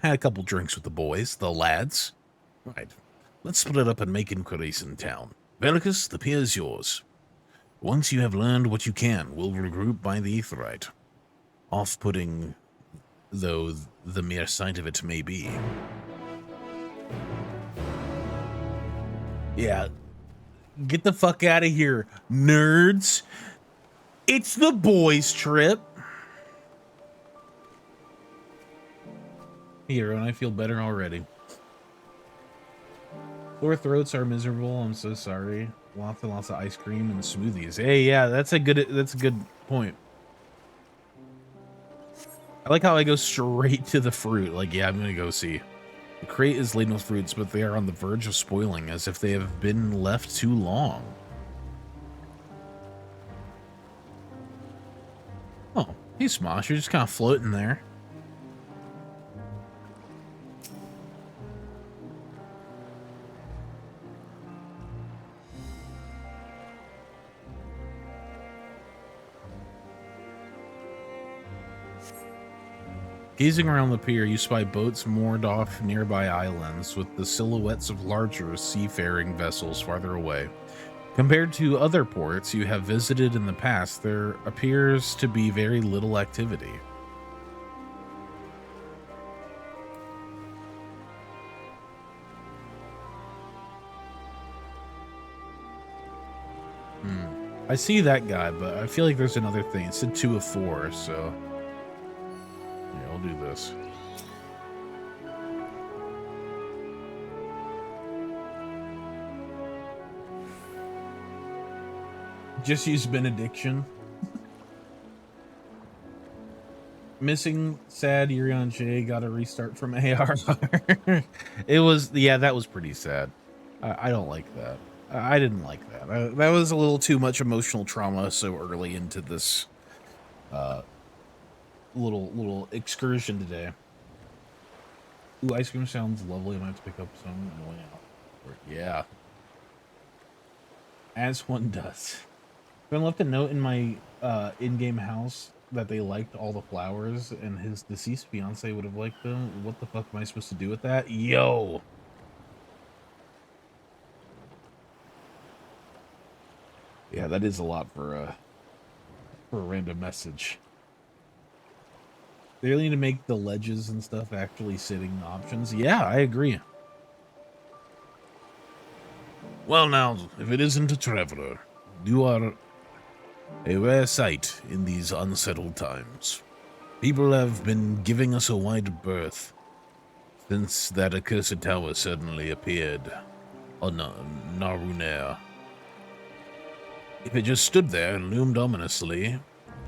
Had a couple drinks with the boys, the lads. Right. Let's split it up and make inquiries in town. Velicus, the pier is yours. Once you have learned what you can, we'll regroup by the aetheryte. Off-putting, though the mere sight of it may be. Yeah. Get the fuck out of here, nerds. It's the boys' trip. Here, and I feel better already. Sore throats are miserable. I'm so sorry. Lots and lots of ice cream and smoothies. Hey, yeah, that's a good point. I like how I go straight to the fruit. Like, yeah, I'm gonna go see. The crate is laden with fruits, but they are on the verge of spoiling, as if they have been left too long. Oh, hey Smosh, you're just kind of floating there. Gazing around the pier, you spy boats moored off nearby islands with the silhouettes of larger seafaring vessels farther away. Compared to other ports you have visited in the past, there appears to be very little activity. I see that guy, but I feel like there's another thing. It said 2 of 4, so... yeah, I'll do this. Just use benediction. Missing sad Urion J got a restart from AR. It was, yeah, that was pretty sad. I don't like that. I didn't like that. That was a little too much emotional trauma so early into this little excursion today. Ooh, ice cream sounds lovely. I might have to pick up some and going out. Yeah. As one does. I left a note in my in-game house that they liked all the flowers and his deceased fiance would have liked them. What the fuck am I supposed to do with that? Yo! Yeah, that is a lot for a random message. They really need to make the ledges and stuff actually sitting options. Yeah, I agree. Well now, if it isn't a traveler, you are a rare sight in these unsettled times. People have been giving us a wide berth since that accursed tower suddenly appeared on Narunair. If it just stood there and loomed ominously,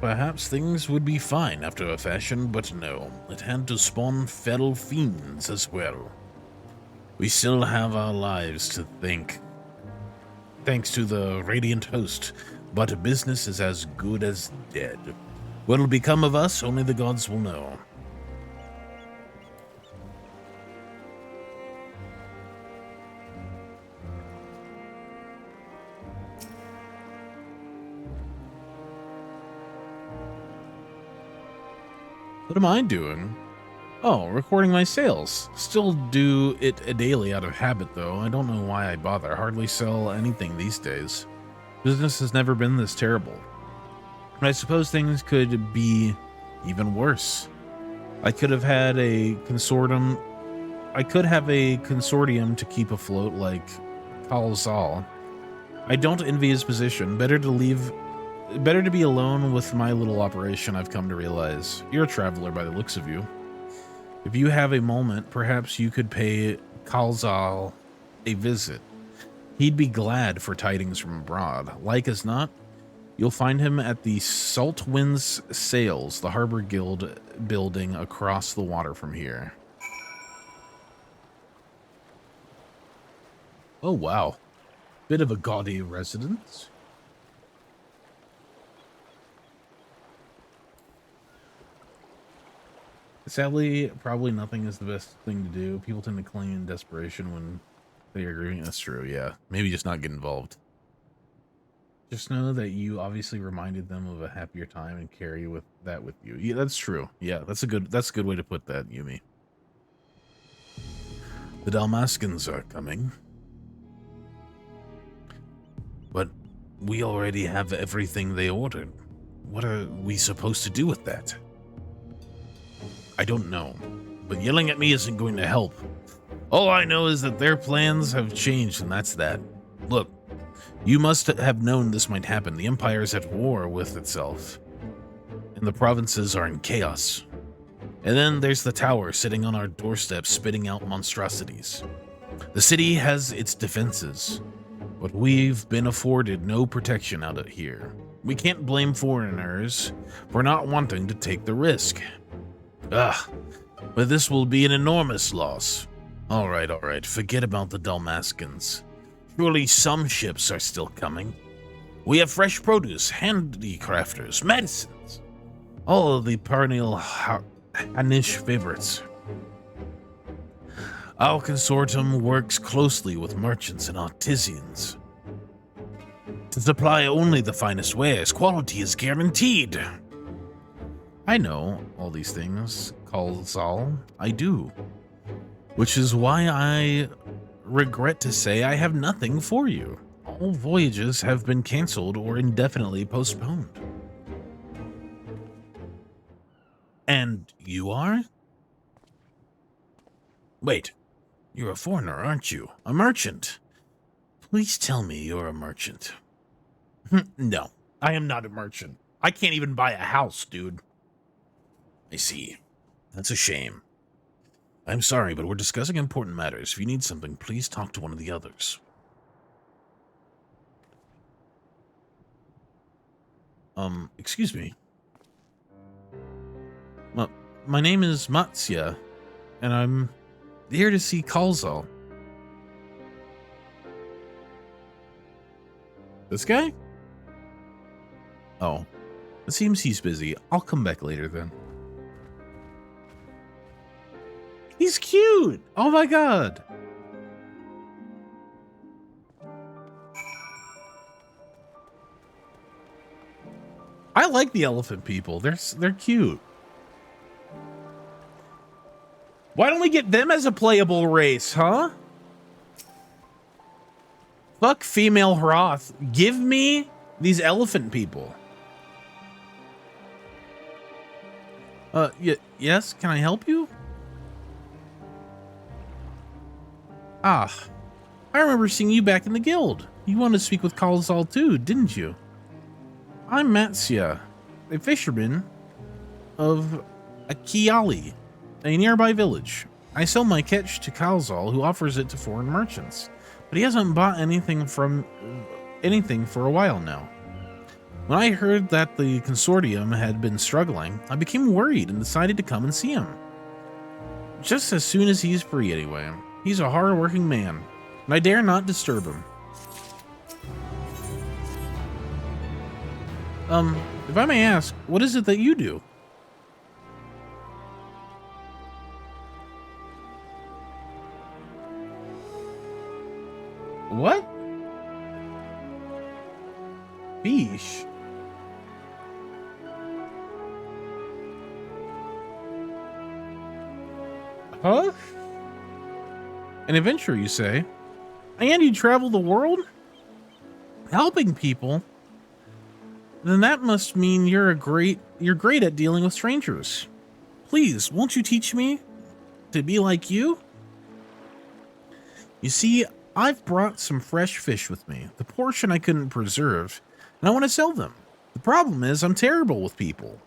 perhaps things would be fine after a fashion, but no, it had to spawn feral fiends as well. We still have our lives to thank, thanks to the Radiant Host, but business is as good as dead. What'll become of us, only the gods will know. What am I doing? Oh, recording my sales. Still do it daily out of habit, though. I don't know why I bother. Hardly sell anything these days. Business has never been this terrible. But I suppose things could be even worse. I could have had a consortium. I could have a consortium to keep afloat like Kalsal. I don't envy his position. Better to be alone with my little operation, I've come to realize. You're a traveler by the looks of you. If you have a moment, perhaps you could pay Kalsal a visit. He'd be glad for tidings from abroad. Like as not, you'll find him at the Salt Winds Sails, the Harbor Guild building across the water from here. Oh, wow. Bit of a gaudy residence. Sadly, probably nothing is the best thing to do. People tend to cling in desperation when they are grieving. That's true, yeah. Maybe just not get involved. Just know that you obviously reminded them of a happier time and carry that with you. Yeah, that's true. Yeah, that's a good way to put that, Yumi. The Dalmaskins are coming. But we already have everything they ordered. What are we supposed to do with that? I don't know, but yelling at me isn't going to help. All I know is that their plans have changed, and that's that. Look, you must have known this might happen. The Empire is at war with itself, and the provinces are in chaos. And then there's the tower sitting on our doorstep spitting out monstrosities. The city has its defenses, but we've been afforded no protection out of here. We can't blame foreigners for not wanting to take the risk. But this will be an enormous loss. All right, forget about the Dalmaskins. Surely some ships are still coming. We have fresh produce, handicrafters, medicines. All of the perennial Hanish favorites. Our consortium works closely with merchants and artisans to supply only the finest wares. Quality is guaranteed. I know all these things, Kalsal. I do. Which is why I regret to say I have nothing for you. All voyages have been canceled or indefinitely postponed. And you are? Wait, you're a foreigner, aren't you? A merchant. Please tell me you're a merchant. No, I am not a merchant. I can't even buy a house, dude. I see. That's a shame. I'm sorry, but we're discussing important matters. If you need something, please talk to one of the others. Excuse me. My name is Matsya, and I'm here to see Kalsal. This guy? Oh. It seems he's busy. I'll come back later then. He's cute! Oh my god! I like the elephant people. They're cute. Why don't we get them as a playable race, huh? Fuck female Hroth. Give me these elephant people. Yes? Can I help you? Ah, I remember seeing you back in the guild. You wanted to speak with Kalsal too, didn't you? I'm Matsya, a fisherman of Akiali, a nearby village. I sell my catch to Kalsal, who offers it to foreign merchants, but he hasn't bought anything for a while now. When I heard that the consortium had been struggling, I became worried and decided to come and see him. Just as soon as he's free anyway. He's a hard-working man, and I dare not disturb him. If I may ask, what is it that you do? What? Fish? Huh? An adventure, you say? And you travel the world? Helping people? Then that must mean you're great at dealing with strangers. Please, won't you teach me to be like you? You see, I've brought some fresh fish with me, the portion I couldn't preserve, and I want to sell them. The problem is I'm terrible with people.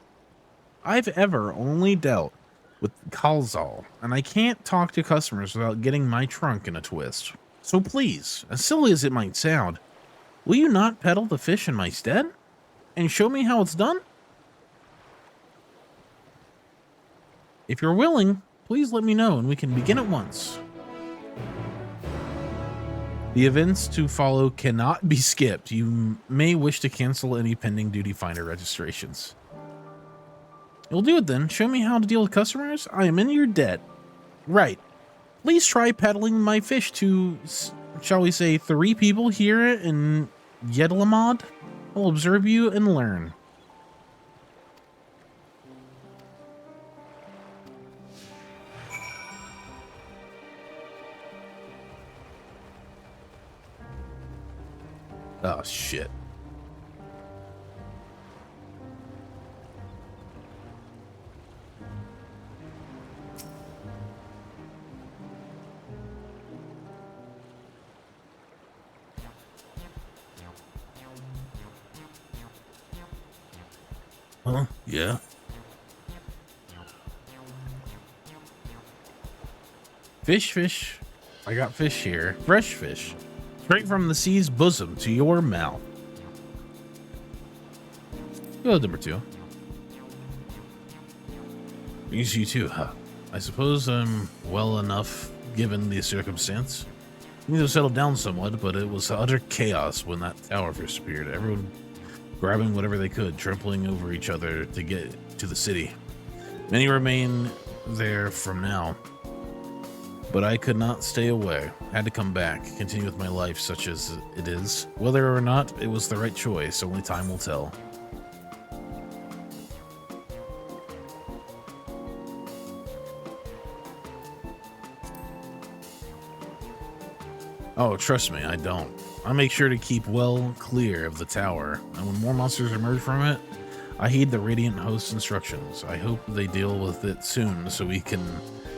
I've ever only dealt with Kalzal, and I can't talk to customers without getting my trunk in a twist. So please, as silly as it might sound, will you not peddle the fish in my stead? And show me how it's done? If you're willing, please let me know and we can begin at once. The events to follow cannot be skipped. You may wish to cancel any pending duty finder registrations. You'll do it then. Show me how to deal with customers. I am in your debt. Right. Please try peddling my fish to, shall we say, 3 people here in Yedlamad. I'll observe you and learn. Oh, shit. Huh? Yeah. Fish. I got fish here. Fresh fish. Straight from the sea's bosom to your mouth. Go number 2. Use you too, huh? I suppose I'm well enough given the circumstance. Things have settled down somewhat, but it was utter chaos when that tower first appeared. Everyone grabbing whatever they could, trampling over each other to get to the city. Many remain there from now. But I could not stay away. I had to come back, continue with my life such as it is. Whether or not it was the right choice, only time will tell. Oh, trust me, I don't. I make sure to keep well clear of the tower, and when more monsters emerge from it, I heed the Radiant Host's instructions. I hope they deal with it soon so we can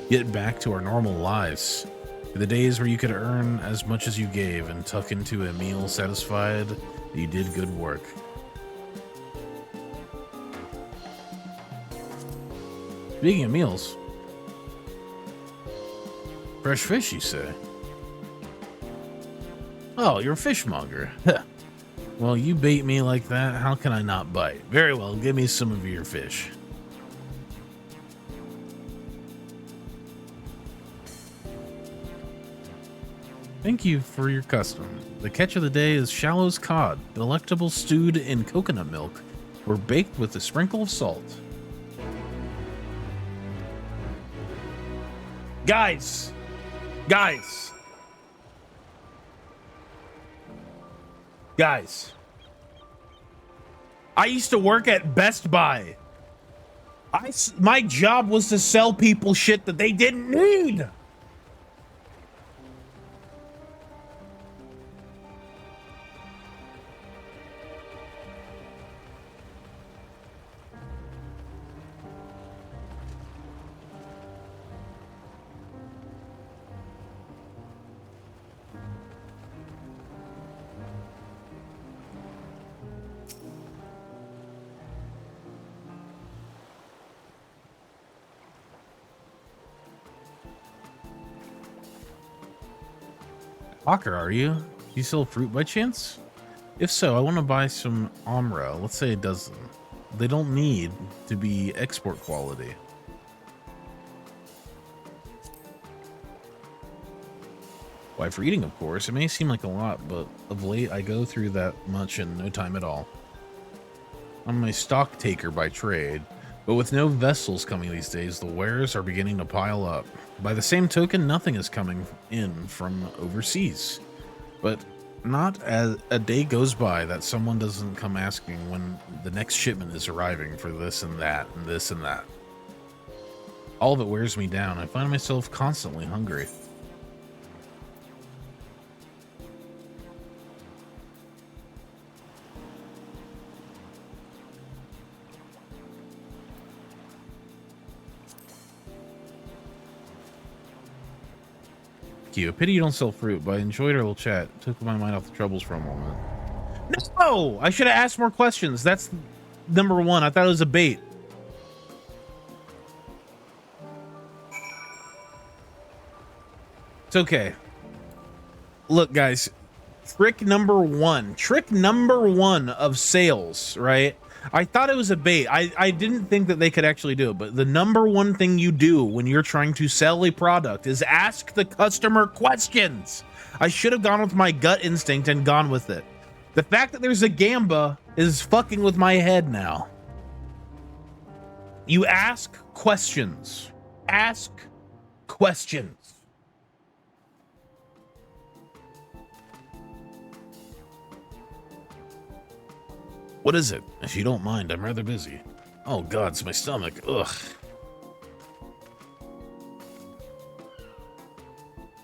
get back to our normal lives. The days where you could earn as much as you gave and tuck into a meal satisfied that you did good work. Speaking of meals, fresh fish, you say? Oh, you're a fishmonger. Well, you bait me like that, how can I not bite? Very well, give me some of your fish. Thank you for your custom. The catch of the day is Shallow's cod, delectable stewed in coconut milk, or baked with a sprinkle of salt. Guys! I used to work at Best Buy. My job was to sell people shit that they didn't need. Hawker, are you? Do you sell fruit by chance? If so, I want to buy some Omra. Let's say a dozen. They don't need to be export quality. Why, for eating, of course. It may seem like a lot, but of late I go through that much in no time at all. I'm a stock taker by trade, but with no vessels coming these days, the wares are beginning to pile up. By the same token, nothing is coming in from overseas. But not as a day goes by that someone doesn't come asking when the next shipment is arriving for this and that and this and that. All of it wears me down. I find myself constantly hungry. You. Pity you don't sell fruit, but I enjoyed our little chat. Took my mind off the troubles for a moment. No! I should have asked more questions. That's number one. I thought it was a bait. It's okay. Look, guys. Trick number one of sales, right? I thought it was a bait. I didn't think that they could actually do it, but the number one thing you do when you're trying to sell a product is ask the customer questions. I should have gone with my gut instinct and gone with it. The fact that there's a gamba is fucking with my head now. You ask questions. Ask questions. What is it? If you don't mind, I'm rather busy. Oh God, it's my stomach. Ugh.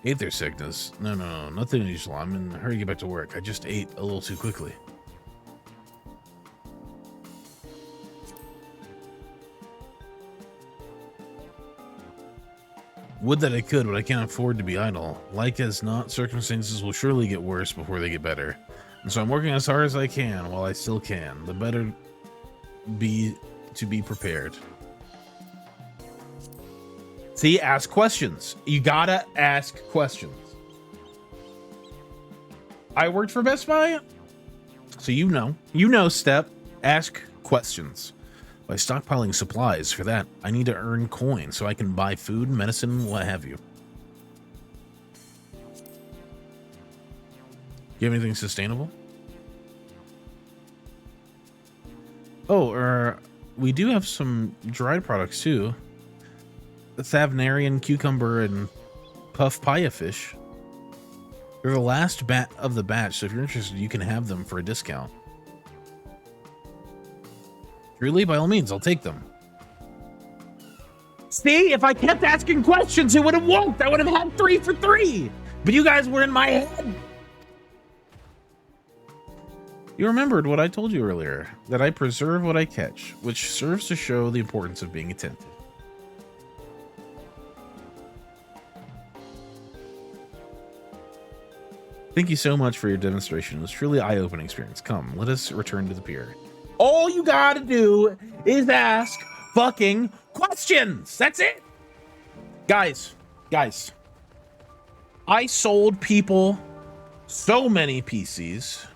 Ate their sickness. No, nothing unusual. I'm in a hurry to get back to work. I just ate a little too quickly. Would that I could, but I can't afford to be idle. Like as not, circumstances will surely get worse before they get better. And so I'm working as hard as I can while I still can. The better be to be prepared. See, ask questions. You gotta ask questions. I worked for Best Buy, so you know step, ask questions. By stockpiling supplies for that, I need to earn coins so I can buy food, medicine, what have you. You have anything sustainable? Oh, we do have some dried products too. The Thavnarian cucumber and puff paya fish. They're the last bat of the batch, so if you're interested, you can have them for a discount. Truly, by all means, I'll take them. See, if I kept asking questions, it would have worked. I would have had 3 for 3. But you guys were in my head. You remembered what I told you earlier, that I preserve what I catch, which serves to show the importance of being attentive. Thank you so much for your demonstration. It was truly an eye-opening experience. Come, let us return to the pier. All you gotta do is ask fucking questions. That's it. Guys, I sold people so many PCs.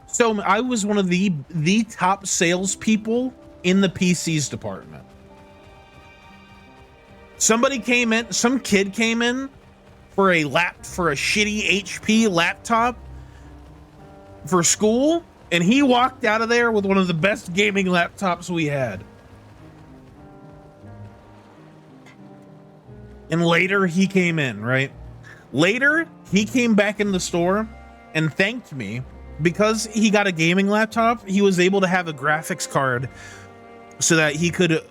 So I was one of the top salespeople in the PCs department. Somebody came in, some kid came in for a shitty HP laptop for school, and he walked out of there with one of the best gaming laptops we had. And later he came in, right? Later he came back in the store and thanked me because he got a gaming laptop. He was able to have a graphics card so that he could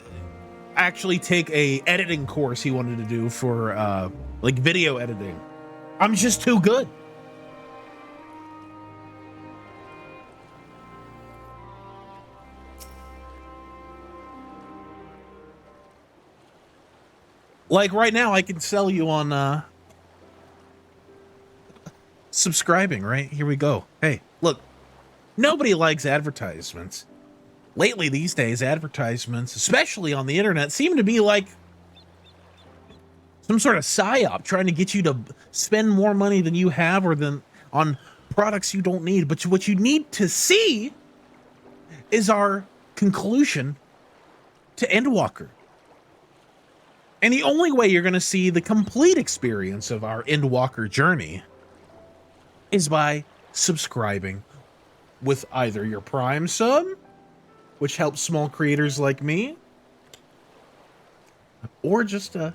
actually take a editing course he wanted to do for like video editing. I'm just too good. Like right now, I can sell you on subscribing, right? Here we go. Hey, look, nobody likes advertisements. Lately, these days, advertisements, especially on the internet, seem to be like some sort of psyop trying to get you to spend more money than you have or than on products you don't need. But what you need to see is our conclusion to Endwalker. And the only way you're going to see the complete experience of our Endwalker journey is by subscribing with either your Prime sub, which helps small creators like me, or just a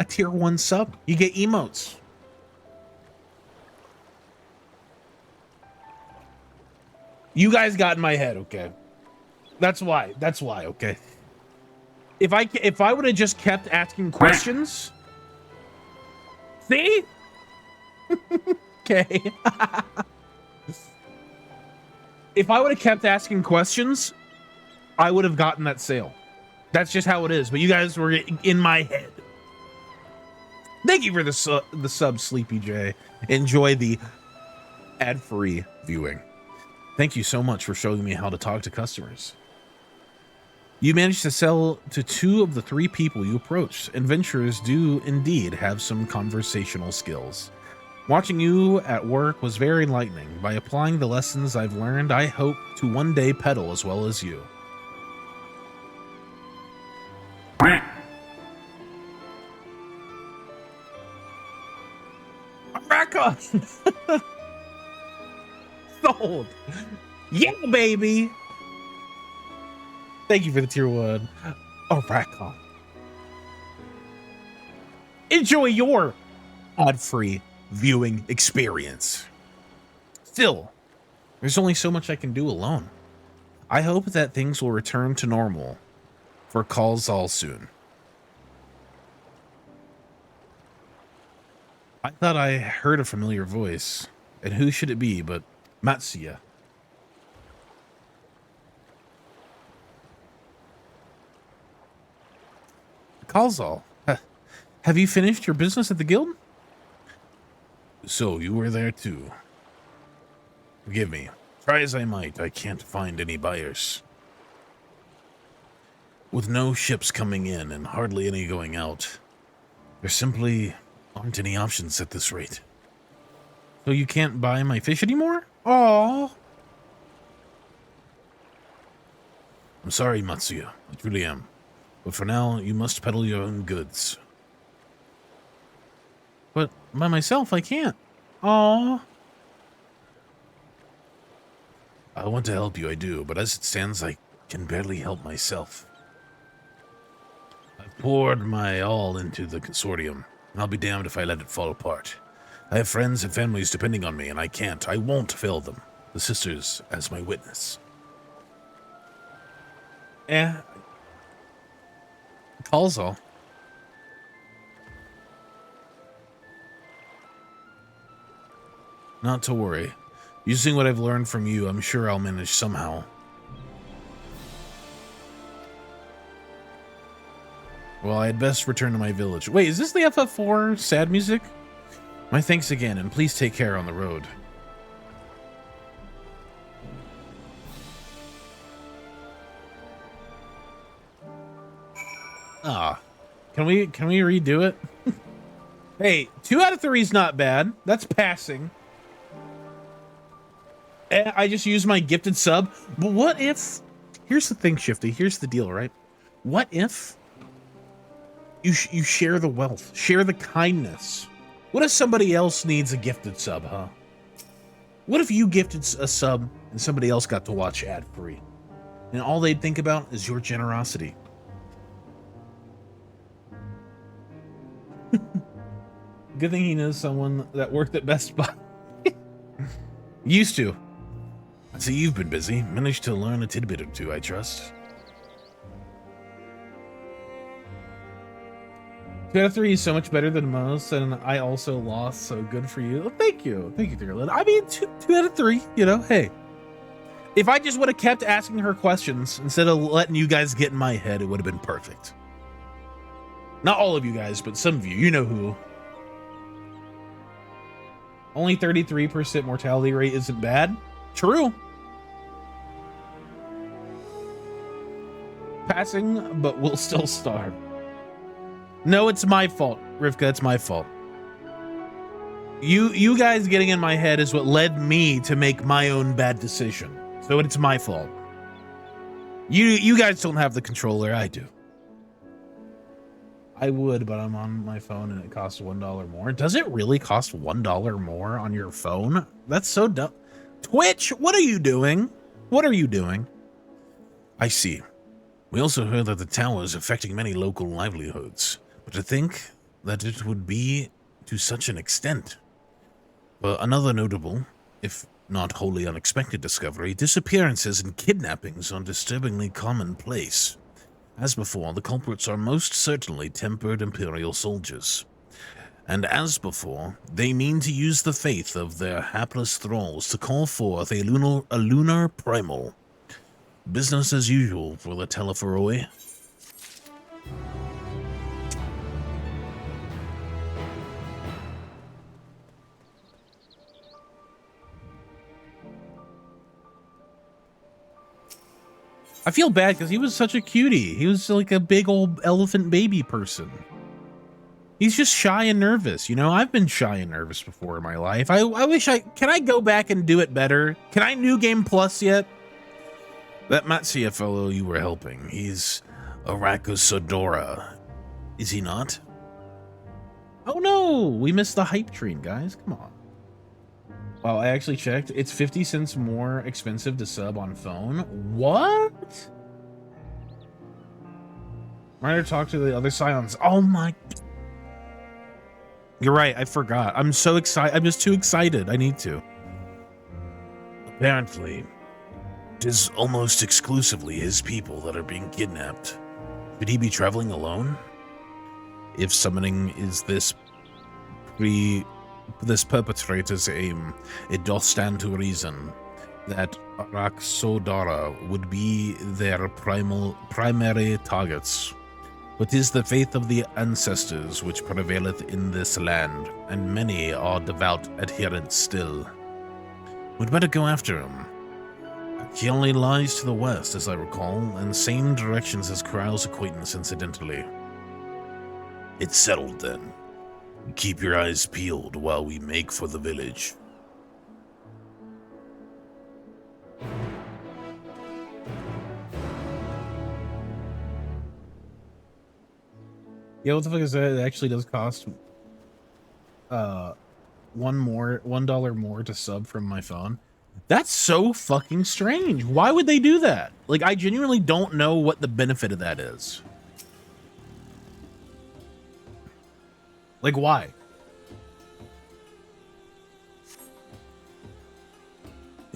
tier 1 sub. You get emotes. You guys got in my head, okay? That's why, okay? If I would have just kept asking questions, see? Okay. If I would have kept asking questions, I would have gotten that sale. That's just how it is. But you guys were in my head. Thank you for the sub, Sleepy J. Enjoy the ad-free viewing. Thank you so much for showing me how to talk to customers. You managed to sell to 2 of the 3 people you approached. Adventurers do indeed have some conversational skills. Watching you at work was very enlightening. By applying the lessons I've learned, I hope to one day peddle as well as you. America! Sold! Yeah, baby! Thank you for the tier 1. America. Enjoy your ad-free viewing experience. Still, there's only so much I can do alone. I hope that things will return to normal for calls all soon. I thought I heard a familiar voice, and who should it be but Matsuya? Kalzal, have you finished your business at the guild? So you were there too. Forgive me. Try as I might, I can't find any buyers. With no ships coming in and hardly any going out, there simply aren't any options at this rate. So you can't buy my fish anymore? Aww. I'm sorry, Matsuya. I truly am. But for now, you must peddle your own goods. But by myself, I can't. Aww. I want to help you, I do, but as it stands, I can barely help myself. I've poured my all into the consortium, and I'll be damned if I let it fall apart. I have friends and families depending on me, and I won't fail them. The sisters as my witness. Calls all. Not to worry. Using what I've learned from you, I'm sure I'll manage somehow. Well, I had best return to my village. Wait, is this the FF4 sad music? My thanks again, and please take care on the road. Can we redo it? Hey, 2 out of 3 is not bad. That's passing. I just used my gifted sub. But what if... Here's the thing, Shifty. Here's the deal, right? What if you share the wealth? Share the kindness? What if somebody else needs a gifted sub, huh? What if you gifted a sub and somebody else got to watch ad-free? And all they'd think about is your generosity. Good thing he knows someone that worked at Best Buy. Used to. I see you've been busy. Managed to learn a tidbit or 2, I trust. 2 out of 3 is so much better than most, and I also lost, so good for you. Well, thank you. Thank you, Thirlin. I mean, 2 out of 3, you know, hey. If I just would have kept asking her questions instead of letting you guys get in my head, it would have been perfect. Not all of you guys, but some of you. You know who. Only 33% mortality rate isn't bad. True. Passing, but we'll still starve. No, it's my fault, Rivka. It's my fault. You guys getting in my head is what led me to make my own bad decision. So it's my fault. You guys don't have the controller. I do. I would, but I'm on my phone and it costs $1 more. Does it really cost $1 more on your phone? That's so dumb. Twitch, what are you doing? What are you doing? I see. We also heard that the tower is affecting many local livelihoods, but to think that it would be to such an extent. Well, another notable, if not wholly unexpected discovery, disappearances and kidnappings are disturbingly commonplace. As before, the culprits are most certainly tempered Imperial soldiers. And as before, they mean to use the faith of their hapless thralls to call forth a lunar primal. Business as usual for the Telephoroi. I feel bad because he was such a cutie. He was like a big old elephant baby person. He's just shy and nervous. You know, I've been shy and nervous before in my life. I wish can I go back and do it better? Can I New Game Plus yet? That Matsuya fellow you were helping, he's Arakusodora, is he not? Oh no, we missed the hype train, guys. Come on. Wow, I actually checked. It's 50 cents more expensive to sub on phone. What? Ryder talk to the other Scions. Oh my. You're right, I forgot. I'm so excited. I'm just too excited. I need to. Apparently, it is almost exclusively his people that are being kidnapped. Could he be traveling alone? If summoning is this perpetrator's aim, it doth stand to reason that Araksodara would be their primary targets. But 'tis the faith of the ancestors which prevaileth in this land, and many are devout adherents still. We'd better go after him. He only lies to the west, as I recall, and same directions as Corral's acquaintance, incidentally. It's settled, then. Keep your eyes peeled while we make for the village. Yeah, what the fuck is that? It actually does cost $1 more to sub from my phone. That's so fucking strange. Why would they do that? Like, I genuinely don't know what the benefit of that is. Like, why?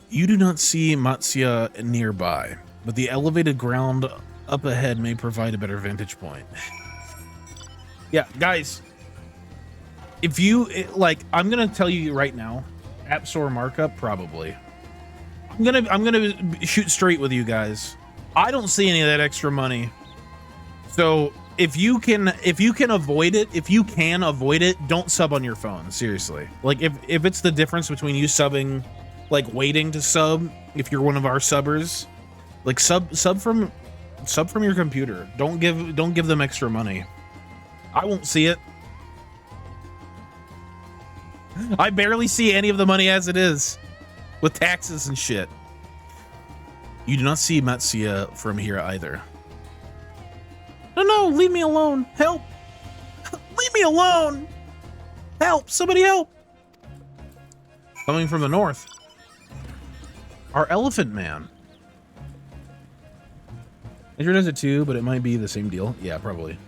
You do not see Matsuya nearby, but the elevated ground up ahead may provide a better vantage point. Yeah, guys, if you like, I'm gonna tell you right now, App Store markup probably. I'm gonna shoot straight with you guys. I don't see any of that extra money. So if you can avoid it, don't sub on your phone. Seriously, like if it's the difference between you subbing, like waiting to sub, if you're one of our subbers, like sub from your computer. Don't give them extra money. I won't see it. I barely see any of the money as it is, with taxes and shit. You do not see Matsuya from here either. No, leave me alone. Help. Leave me alone. Help, somebody help. Coming from the north. Our elephant man. Andrew does it too, but it might be the same deal. Yeah, probably.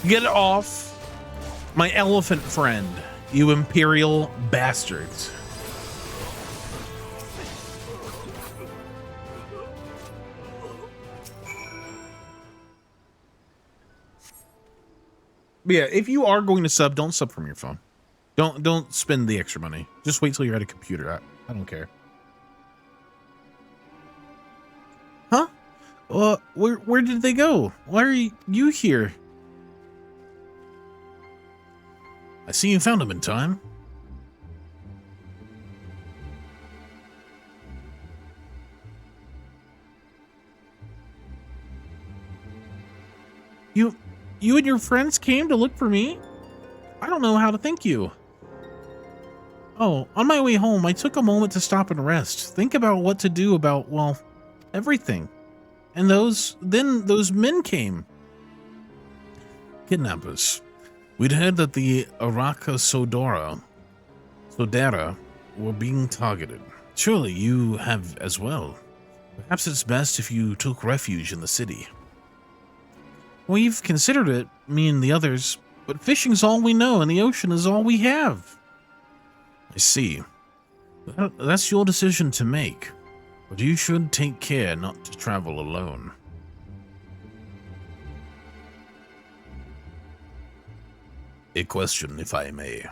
Get off my elephant friend, you Imperial bastards. But yeah, if you are going to sub, don't sub from your phone. Don't spend the extra money. Just wait till you're at a computer. I don't care. Huh? Where did they go? Why are you here? I see you found him in time. You and your friends came to look for me? I don't know how to thank you. Oh, on my way home, I took a moment to stop and rest. Think about what to do about, well, everything. and then those men came. Kidnappers. We'd heard that the Araka Sodara were being targeted. Surely you have as well. Perhaps it's best if you took refuge in the city. We've considered it, me and the others, but fishing's all we know and the ocean is all we have. I see. That's your decision to make, but you should take care not to travel alone. A question, if I may.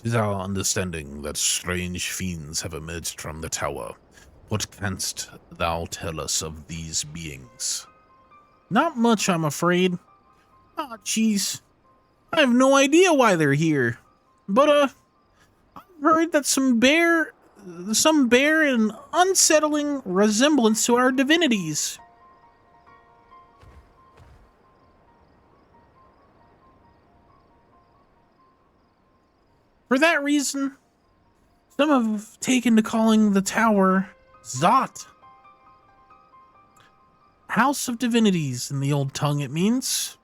Tis our understanding that strange fiends have emerged from the tower. What canst thou tell us of these beings? Not much, I'm afraid. Ah, jeez. I have no idea why they're here. But, I've heard that some bear an unsettling resemblance to our divinities. For that reason, some have taken to calling the tower Zot. House of Divinities in the old tongue, it means.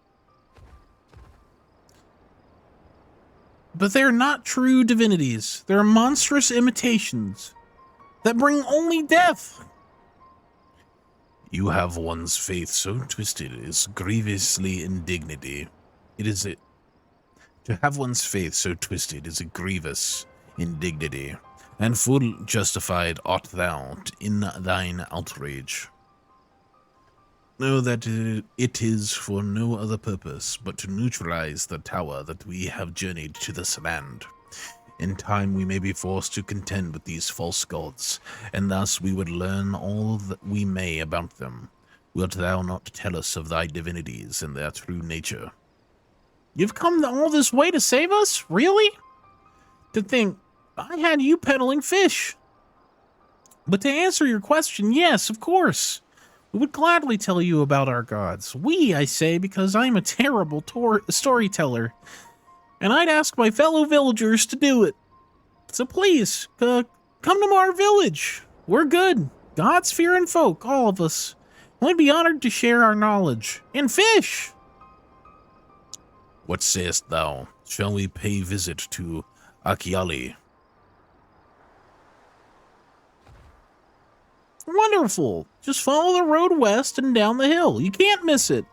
But they're not true divinities. They're monstrous imitations that bring only death. You have one's faith so twisted is grievously indignity. To have one's faith so twisted is a grievous indignity, and full justified art thou in thine outrage. Know that it is for no other purpose but to neutralize the tower that we have journeyed to this land. In time we may be forced to contend with these false gods, and thus we would learn all that we may about them. Wilt thou not tell us of thy divinities and their true nature? You've come all this way to save us? Really? To think I had you peddling fish. But to answer your question, yes, of course. We would gladly tell you about our gods. We, I say, because I'm a terrible storyteller. And I'd ask my fellow villagers to do it. So please, come to our village. We're good. Gods-fearing folk, all of us. We'd be honored to share our knowledge. And fish! What sayest thou? Shall we pay visit to Akiali? Wonderful! Just follow the road west and down the hill. You can't miss it.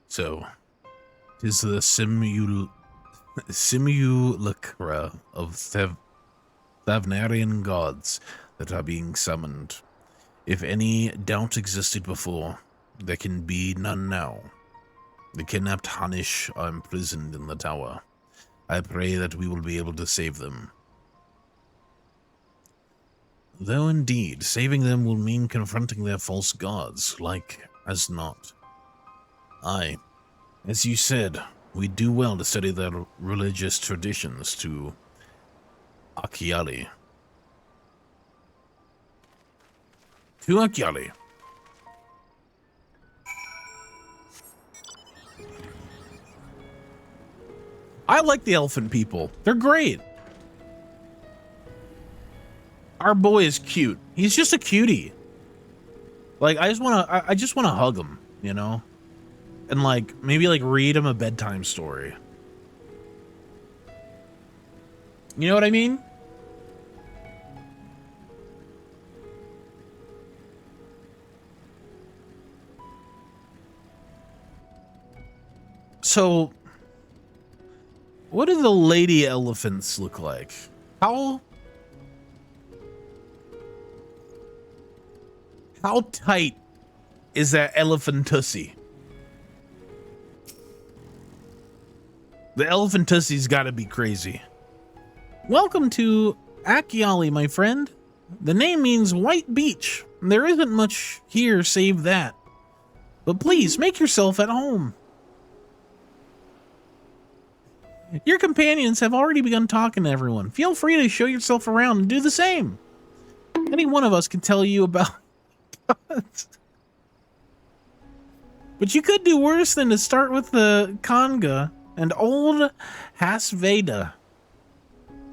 So, 'tis the simulacra of Thavnarian gods that are being summoned. If any doubt existed before, there can be none now. The kidnapped Hanish are imprisoned in the tower. I pray that we will be able to save them. Though indeed, saving them will mean confronting their false gods, like as not. Aye, as you said, we do well to study their religious traditions to Akiali. To Akiali. I like the elephant people. They're great. Our boy is cute. He's just a cutie. Like, I just want to hug him, you know? And like maybe like read him a bedtime story. You know what I mean? So, what do the lady elephants look like? How tight is that elephantussy? The elephantussy's gotta be crazy. Welcome to Akiali, my friend. The name means white beach. There isn't much here save that. But please, make yourself at home. Your companions have already begun talking to everyone. Feel free to show yourself around and do the same. Any one of us can tell you about... But you could do worse than to start with the Kanga and old Hasveda.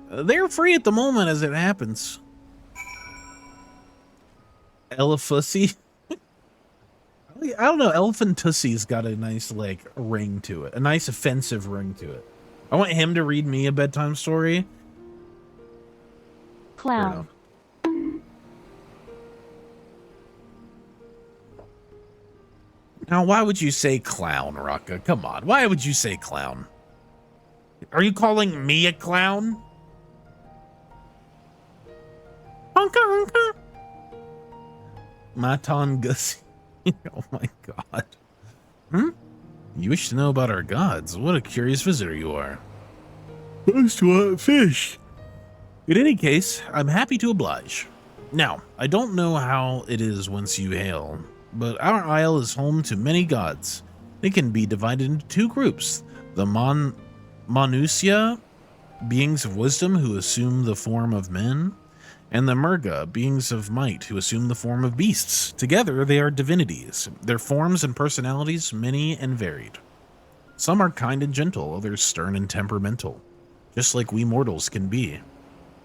They're free at the moment as it happens. Elefussy. I don't know. Elephantussy's got a nice, like, ring to it. A nice offensive ring to it. I want him to read me a bedtime story. Clown. Now, why would you say clown, Raka? Come on. Why would you say clown? Are you calling me a clown? Honka, honka. Matan Gussie. Oh my god. You wish to know about our gods. What a curious visitor you are. Most want fish. In any case, I'm happy to oblige. Now, I don't know how it is whence you hail, but our isle is home to many gods. They can be divided into two groups. The Manusia, beings of wisdom who assume the form of men, and the Murga, beings of might who assume the form of beasts. Together, they are divinities, their forms and personalities many and varied. Some are kind and gentle, others stern and temperamental, just like we mortals can be.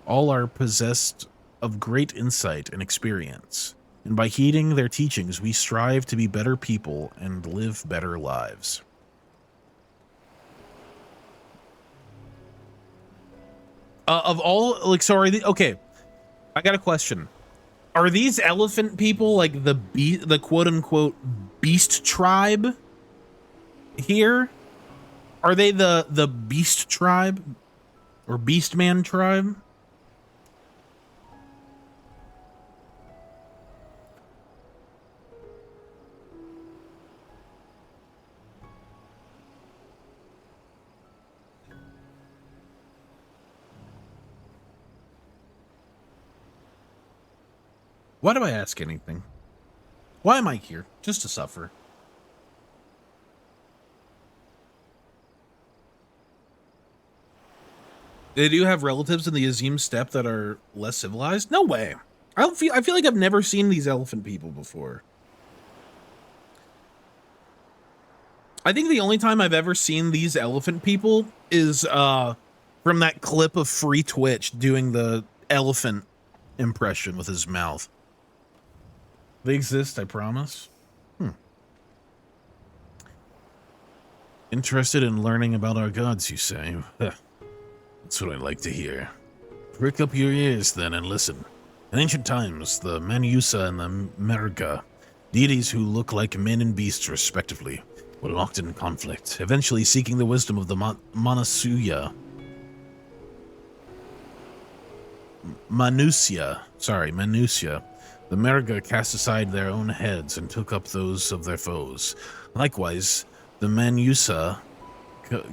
All are possessed of great insight and experience, and by heeding their teachings, we strive to be better people and live better lives. Of all, like, sorry, okay. I got a question. Are these elephant people like the quote-unquote beast tribe here? Are they the beast tribe or beast man tribe? Why do I ask anything? Why am I here? Just to suffer. They do have relatives in the Azim steppe that are less civilized? No way. I feel like I've never seen these elephant people before. I think the only time I've ever seen these elephant people is from that clip of Free Twitch doing the elephant impression with his mouth. They exist, I promise. Interested in learning about our gods, you say? That's what I like to hear. Prick up your ears, then, and listen. In ancient times, the Manusa and the Merga, deities who look like men and beasts respectively, were locked in conflict, eventually seeking the wisdom of the Manusia. The Merga cast aside their own heads and took up those of their foes. Likewise, the Manusa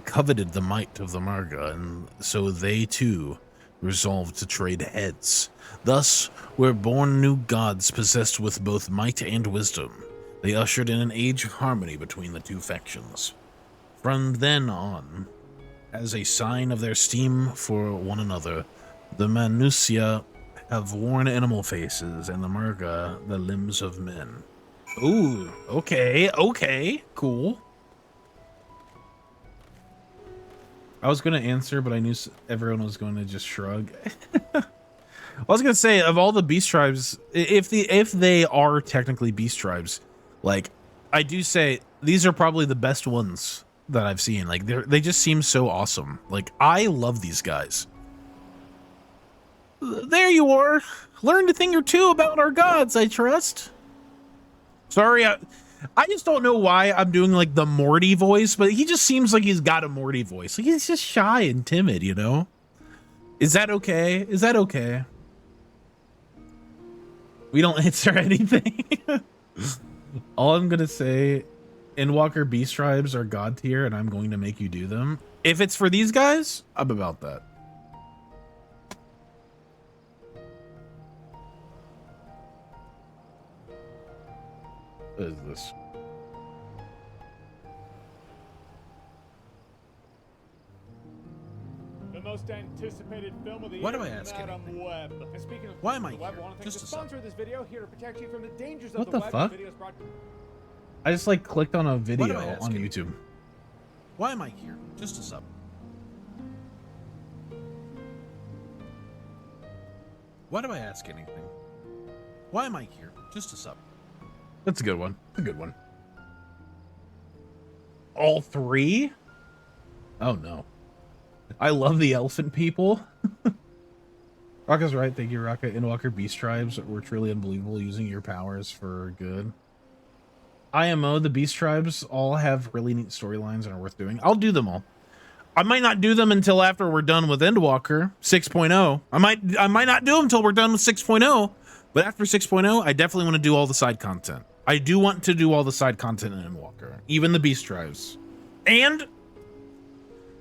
coveted the might of the Merga, and so they too resolved to trade heads. Thus were born new gods possessed with both might and wisdom. They ushered in an age of harmony between the two factions. From then on, as a sign of their esteem for one another, the Manusia have worn animal faces, and the Merga the limbs of men. Ooh, okay, cool. I was going to answer, but I knew everyone was going to just shrug. I was going to say, of all the beast tribes, if they are technically beast tribes, like, I do say these are probably the best ones that I've seen. Like, they just seem so awesome. Like, I love these guys. There you are. Learned a thing or two about our gods, I trust. Sorry, I just don't know why I'm doing, like, the Morty voice, but he just seems like he's got a Morty voice. Like, he's just shy and timid, you know? Is that okay? Is that okay? We don't answer anything. All I'm going to say, Endwalker Beast Tribes are god tier, and I'm going to make you do them. If it's for these guys, I'm about that. What is this? The most anticipated film of the Why year do I ask Madam anything? Web. And speaking of Why am I the web, here? I want to thank Just the a sponsor of this video here to protect you from the dangers What of the the web. fuck? Videos brought I just like clicked on a What video am I on asking? YouTube. Why am I here? Just a sub. Why do I ask anything? Why am I here? Just a sub. That's a good one. A good one. All three? Oh no. I love the elephant people. Rocka's right. Thank you, Rocka. Endwalker Beast Tribes were truly unbelievable using your powers for good. IMO, the Beast Tribes all have really neat storylines and are worth doing. I'll do them all. I might not do them until after we're done with Endwalker 6.0. I might not do them until we're done with 6.0, but after 6.0, I definitely want to do all the side content. I do want to do all the side content in Endwalker, even the Beast Tribes. And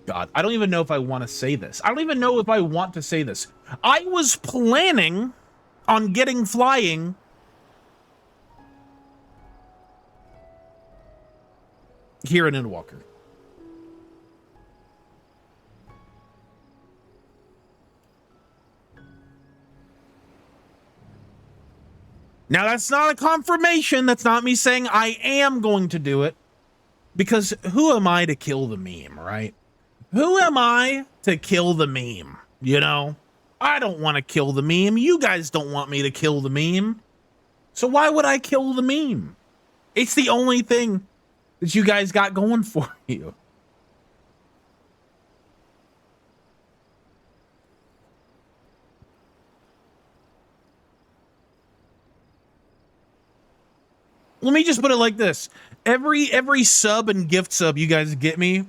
God, I don't even know if I want to say this. I don't even know if I want to say this. I was planning on getting flying here in Endwalker. Now, that's not a confirmation. That's not me saying I am going to do it. Because who am I to kill the meme, right? Who am I to kill the meme? You know? I don't want to kill the meme. You guys don't want me to kill the meme. So why would I kill the meme? It's the only thing that you guys got going for you. Let me just put it like this. Every sub and gift sub you guys get me,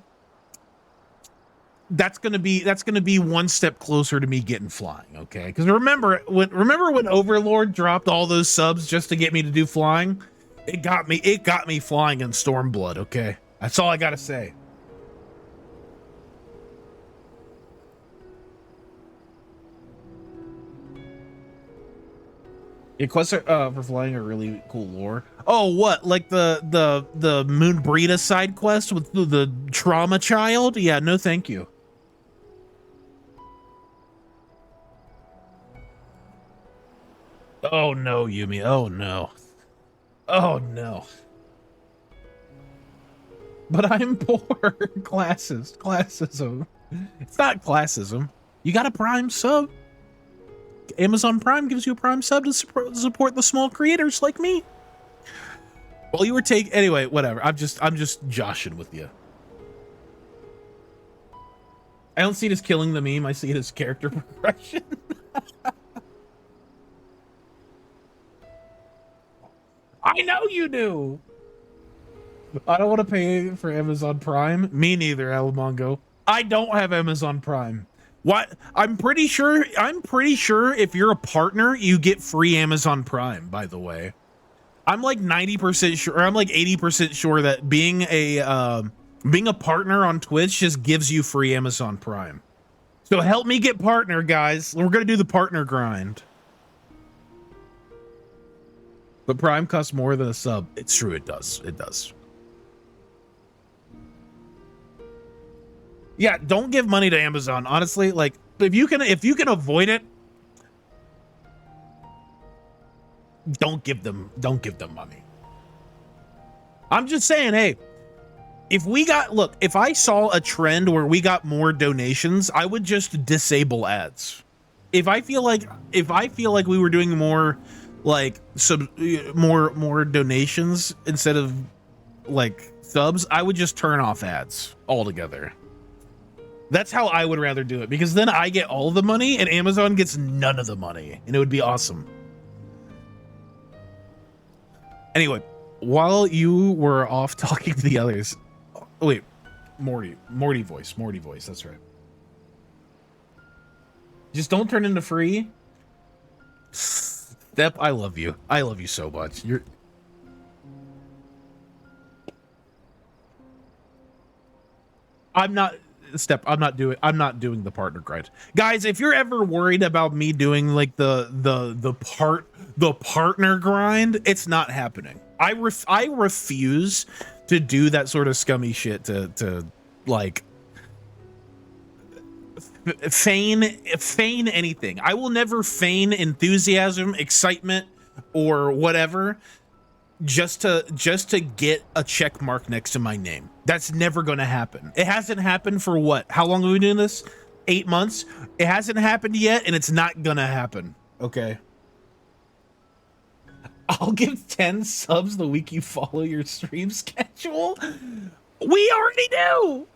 that's gonna be one step closer to me getting flying, okay? Because remember when Overlord dropped all those subs just to get me to do flying? It got me flying in Stormblood, okay? That's all I gotta say. Yeah, quests for flying are really cool lore. Oh, what? Like the Moonbrita side quest with the trauma child? Yeah, no thank you. Oh no, Yumi. Oh no. Oh no. But I'm poor. Classism. It's not classism. You got a Prime sub. Amazon Prime gives you a Prime sub to support the small creators like me. Well, you were anyway, whatever. I'm just joshing with you. I don't see it as killing the meme. I see it as character progression. I know you do. I don't want to pay for Amazon Prime. Me neither, Alamongo. I don't have Amazon Prime. What? I'm pretty sure if you're a partner, you get free Amazon Prime, by the way. I'm like 90% sure, or I'm like 80% sure that being a partner on Twitch just gives you free Amazon Prime. So help me get partner, guys. We're going to do the partner grind. But Prime costs more than a sub. It's true, it does. It does. Yeah, don't give money to Amazon. Honestly, like if you can avoid it, don't give them money. I'm just saying, hey, if I saw a trend where we got more donations, I would just disable ads. If I feel like we were doing more like more donations instead of like subs, I would just turn off ads altogether. That's how I would rather do it, because then I get all the money and Amazon gets none of the money, and it would be awesome. Anyway, while you were off talking to the others, oh, wait, Morty voice, that's right. Just don't turn into free. Step, I love you so much. I'm not doing the partner grind. Guys, if you're ever worried about me doing like the partner grind, it's not happening. I refuse to do that sort of scummy shit to like feign anything. I will never feign enthusiasm, excitement, or whatever just to get a check mark next to my name. That's never going to happen. It hasn't happened for what? How long have we been doing this? 8 months? It hasn't happened yet, and it's not going to happen. Okay. I'll give 10 subs the week you follow your stream schedule. We already do.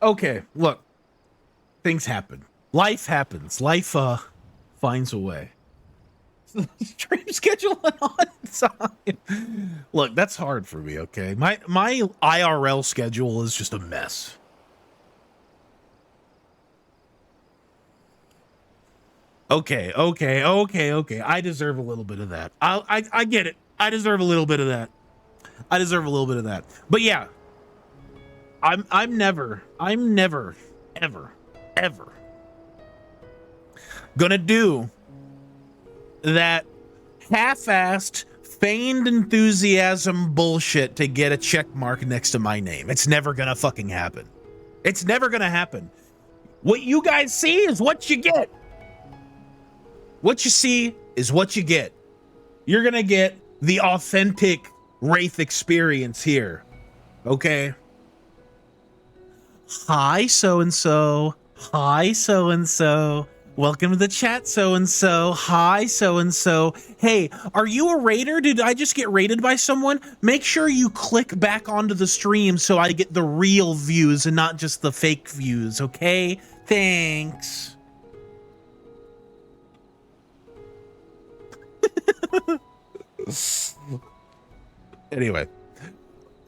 Okay, look. Things happen. Life happens. Life finds a way. Stream schedule on time. Look, that's hard for me, okay? My IRL schedule is just a mess. Okay. I deserve a little bit of that. I get it. I deserve a little bit of that. But yeah, I'm never, ever gonna do that half-assed, feigned enthusiasm bullshit to get a check mark next to my name. It's never gonna fucking happen. It's never gonna happen. What you guys see is what you get. What you see is what you get. You're gonna get the authentic Wraith experience here. Okay? Hi, so-and-so. Hi, so-and-so. Welcome to the chat, so-and-so. Hi, so-and-so. Hey, are you a raider? Did I just get raided by someone? Make sure you click back onto the stream so I get the real views and not just the fake views, okay? Thanks. Anyway.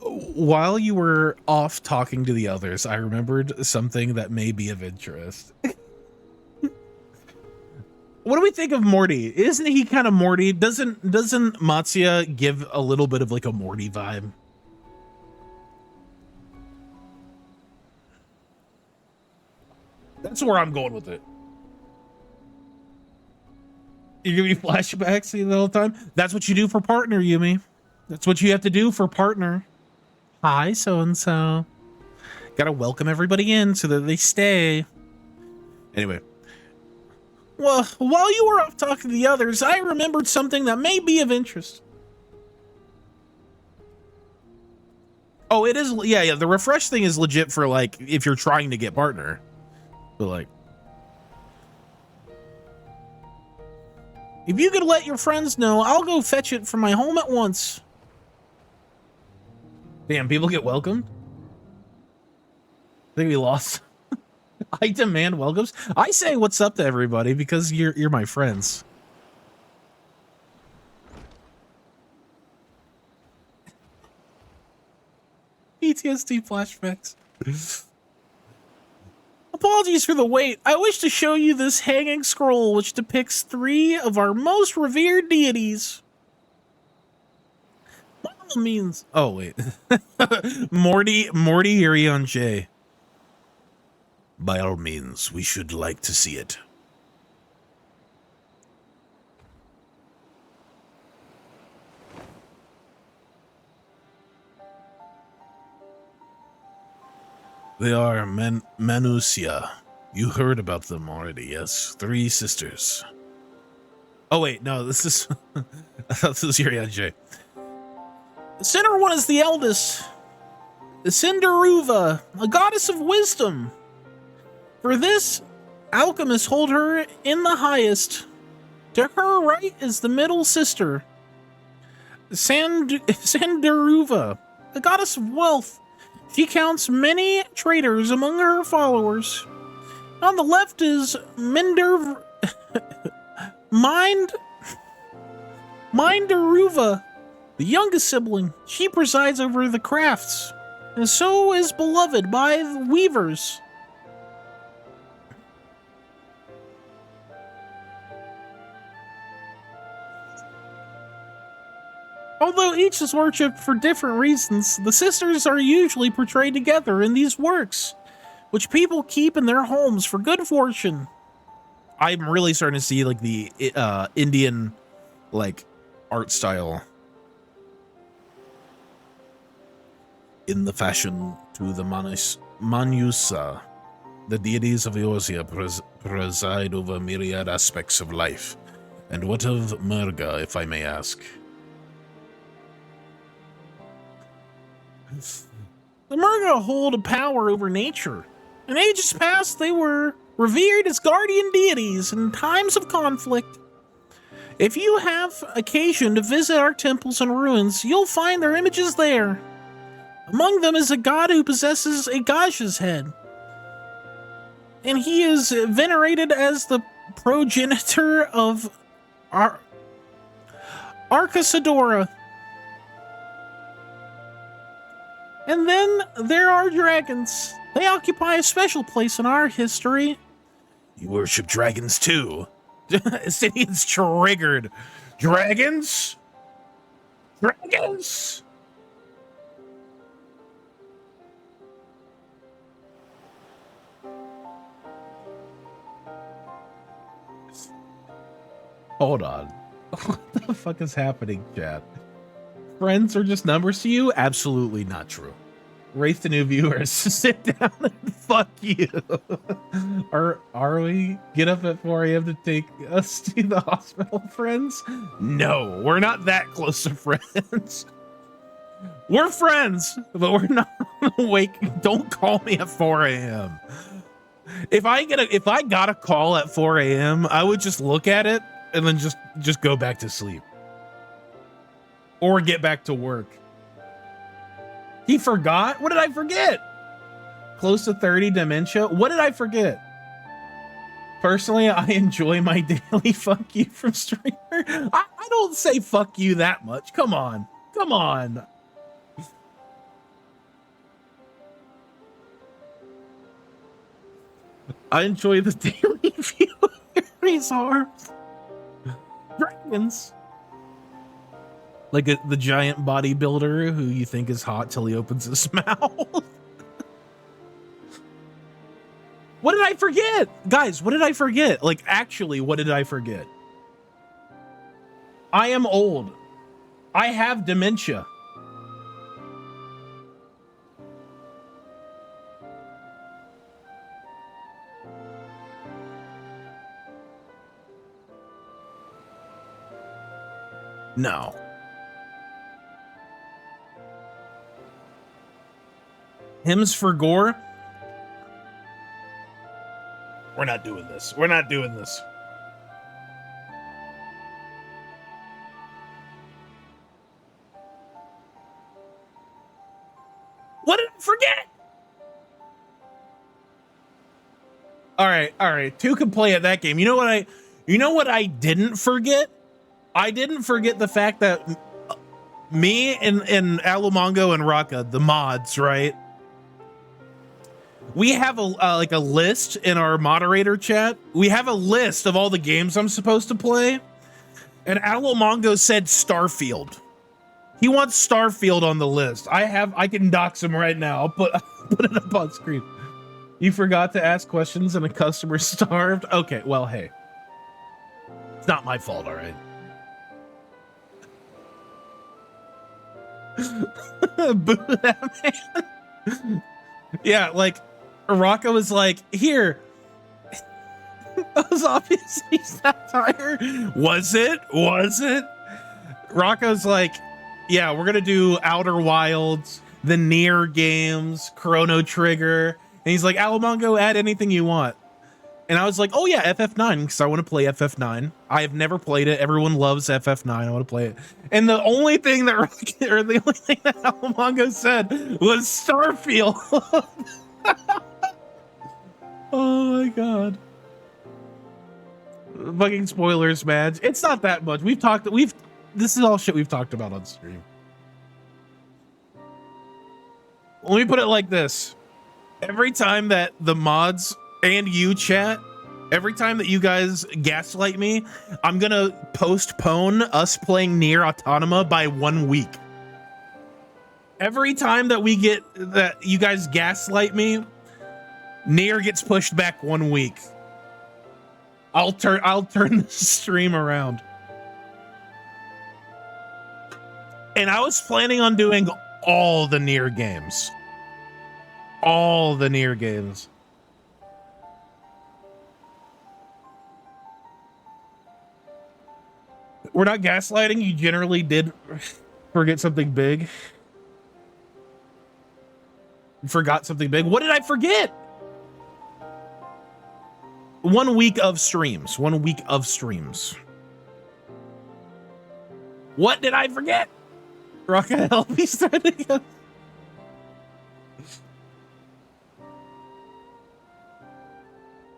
While you were off talking to the others, I remembered something that may be of interest. What do we think of Morty? Isn't he kind of Morty? Doesn't Matsuya give a little bit of like a Morty vibe? That's where I'm going with it. You give me flashbacks the whole time? That's what you do for partner, Yumi. That's what you have to do for partner. Hi, so-and-so. Gotta welcome everybody in so that they stay. Anyway. Well, while you were off talking to the others, I remembered something that may be of interest. Oh, it is, yeah, the refresh thing is legit for, like, if you're trying to get partner. But, like, if you could let your friends know, I'll go fetch it from my home at once. Damn, people get welcomed? I think we lost. I demand welcomes. I say what's up to everybody because you're my friends. PTSD flashbacks. Apologies for the wait. I wish to show you this hanging scroll which depicts 3 of our most revered deities. Means oh wait. Morty Irion J. By all means, we should like to see it. They are Manusia. You heard about them already, yes? 3 sisters. Oh wait, no, this is I thought this was Irion J. The center one is the eldest, Cinderuva, a goddess of wisdom. For this, alchemists hold her in the highest. To her right is the middle sister, Cinderuva, a goddess of wealth. She counts many traders among her followers. On the left is Minderuva, the youngest sibling. She presides over the crafts, and so is beloved by the weavers. Although each is worshipped for different reasons, the sisters are usually portrayed together in these works, which people keep in their homes for good fortune. I'm really starting to see like the Indian like art style. in the fashion to the Manusa. The deities of Eorzea preside over myriad aspects of life. And what of Murga, if I may ask? The Murga hold a power over nature. In ages past, they were revered as guardian deities in times of conflict. If you have occasion to visit our temples and ruins, you'll find their images there. Among them is a god who possesses a Gaja's head, and he is venerated as the progenitor of Arcasadora. And then there are dragons. They occupy a special place in our history. You worship dragons too? Sidian's triggered. Dragons? Dragons? Hold on. What the fuck is happening, chat? Friends are just numbers to you? Absolutely not true. Race the new viewers. Sit down and fuck you. Are we? Get up at 4 a.m. to take us to the hospital, friends? No, we're not that close to friends. We're friends, but we're not awake. Don't call me at 4 a.m. If I got a call at 4 a.m., I would just look at it and then just go back to sleep. Or get back to work. He forgot? What did I forget? Close to 30 dementia? What did I forget? Personally, I enjoy my daily fuck you from streamer. I don't say fuck you that much. Come on. Come on. I enjoy the daily viewers arms. Dragons. Like the giant bodybuilder who you think is hot till he opens his mouth. What did I forget? Guys, what did I forget? Like, actually, what did I forget? I am old. I have dementia. No. Hymns for gore? We're not doing this. We're not doing this. What did I forget? All right. Two can play at that game. You know what I didn't forget? I didn't forget the fact that me and Alumongo and Raka, the mods, right? We have a list in our moderator chat. We have a list of all the games I'm supposed to play. And Alumongo said Starfield. He wants Starfield on the list. I can dox him right now. I'll put it up on screen. You forgot to ask questions and a customer starved. Okay, well, hey. It's not my fault, all right? Boo that man. Yeah, like Rocco was like, here. That was obviously satire. Was it? Rocco's like, yeah, we're gonna do Outer Wilds, the Nier games, Chrono Trigger. And he's like, Alumongo, add anything you want. And I was like, oh yeah, FF9, because I want to play FF9. I have never played it. Everyone loves FF9. I want to play it. And the only thing that Alumongo said was Starfield. Oh my god. Fucking spoilers, man. It's not that much. This is all shit we've talked about on stream. Let me put it like this. Every time that the mods and you chat, every time that you guys gaslight me, I'm gonna postpone us playing Nier Automata by 1 week. Every time that you guys gaslight me, Nier gets pushed back 1 week. I'll turn the stream around. And I was planning on doing all the near games. All the near games. We're not gaslighting. You generally did forget something big. Forgot something big. What did I forget? 1 week of streams. 1 week of streams. What did I forget? Rocket help me start again.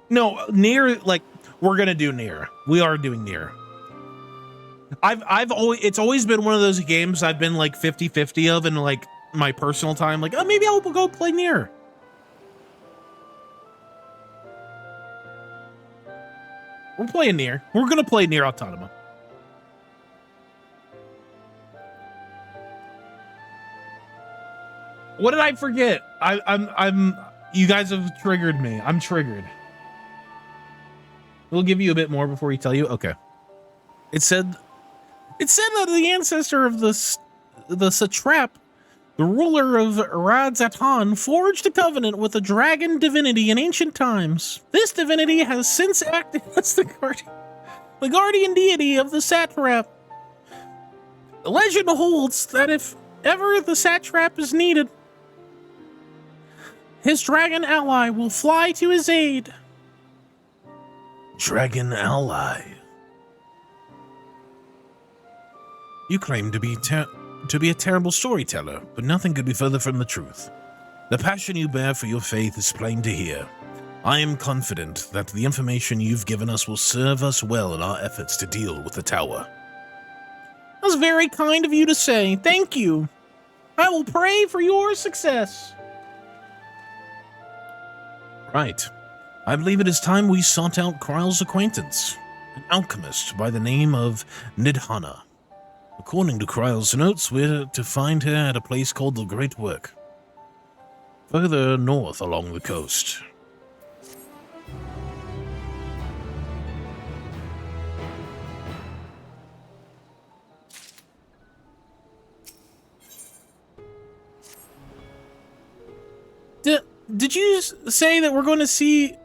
No, near, like, we're gonna do near. We are doing near. I've always, it's always been one of those games I've been like 50-50 of in like my personal time. Like, oh, maybe I'll go play near. We're playing near. We're gonna play near Autonoma. What did I forget? I'm. You guys have triggered me. I'm triggered. We'll give you a bit more before we tell you. Okay. It said that the ancestor of the satrap, the ruler of Radzatan, forged a covenant with a dragon divinity in ancient times. This divinity has since acted as the guardian deity of the satrap. The legend holds that if ever the satrap is needed, his dragon ally will fly to his aid. Dragon ally. You claim to be a terrible storyteller, but nothing could be further from the truth. The passion you bear for your faith is plain to hear. I am confident that the information you've given us will serve us well in our efforts to deal with the tower. That's very kind of you to say. Thank you. I will pray for your success. Right. I believe it is time we sought out Kryle's acquaintance, an alchemist by the name of Nidhana. According to Kryle's notes, we're to find her at a place called the Great Work, further north along the coast. Did you say that we're going to see,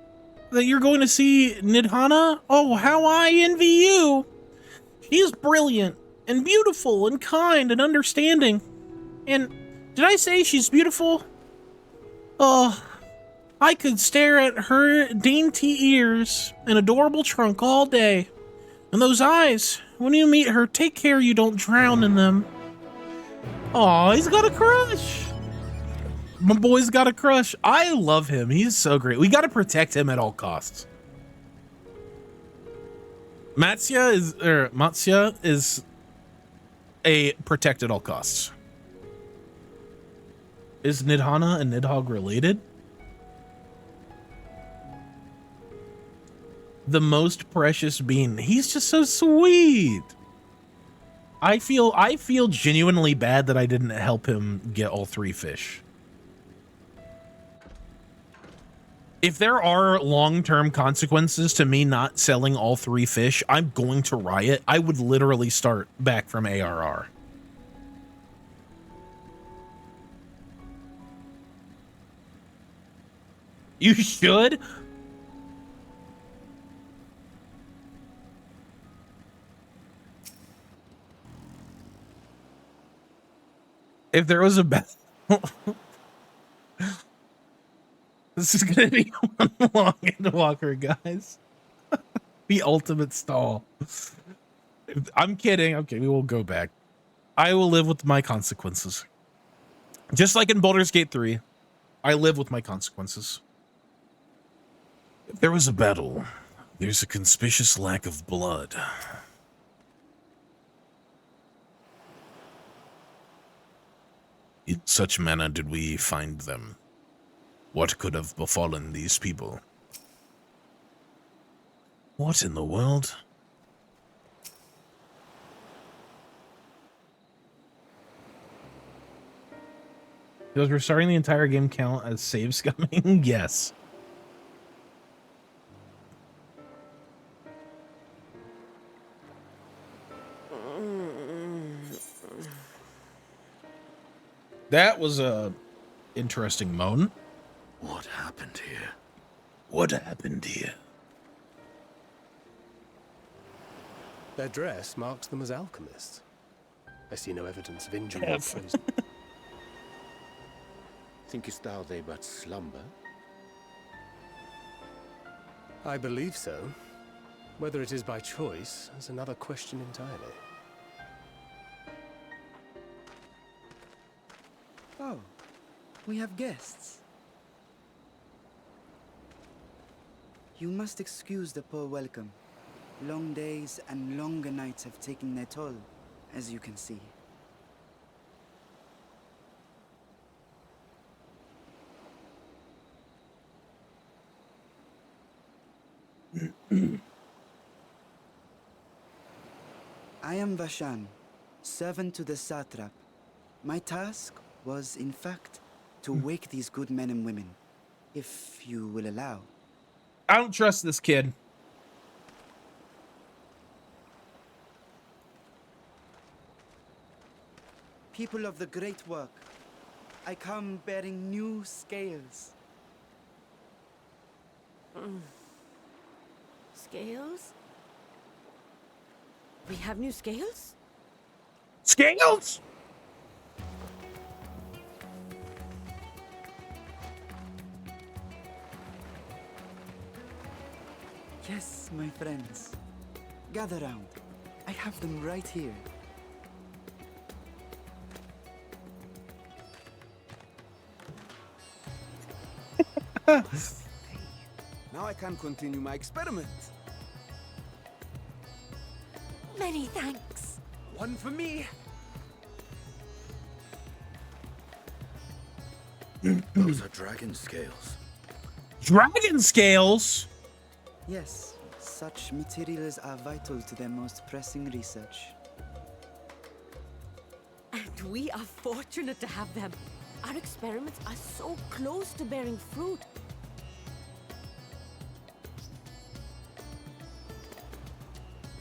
that you're going to see Nidhana? Oh, how I envy you. She is brilliant and beautiful and kind and understanding. And did I say she's beautiful? Oh, I could stare at her dainty ears and adorable trunk all day. And those eyes, when you meet her, take care you don't drown in them. Aw, he's got a crush. My boy's got a crush. I love him. He's so great. We got to protect him at all costs. Matsya is a protect at all costs. Is Nidhana and Nidhogg related? The most precious being. He's just so sweet. I feel genuinely bad that I didn't help him get all 3 fish. If there are long-term consequences to me not selling all 3 fish, I'm going to riot. I would literally start back from ARR. You should? If there was a battle... This is gonna be one long Endwalker, guys. The ultimate stall. I'm kidding. Okay, we will go back. I will live with my consequences. Just like in Baldur's Gate 3, I live with my consequences. If there was a battle, there's a conspicuous lack of blood. In such manner did we find them. What could have befallen these people? What in the world? Does restarting the entire game count as save scumming? Yes. That was a interesting moan. What happened here? What happened here? Their dress marks them as alchemists. I see no evidence of injury or poison. Thinkest thou they but slumber? I believe so. Whether it is by choice is another question entirely. Oh, we have guests. You must excuse the poor welcome. Long days and longer nights have taken their toll, as you can see. I am Vashan, servant to the satrap. My task was, in fact, to wake these good men and women, if you will allow. I don't trust this kid. People of the great work, I come bearing new scales. Scales? We have new scales? Scales? Yes, my friends. Gather round. I have them right here. Now I can continue my experiment. Many thanks. One for me. Those are dragon scales. Dragon scales? Yes, such materials are vital to their most pressing research. And we are fortunate to have them. Our experiments are so close to bearing fruit.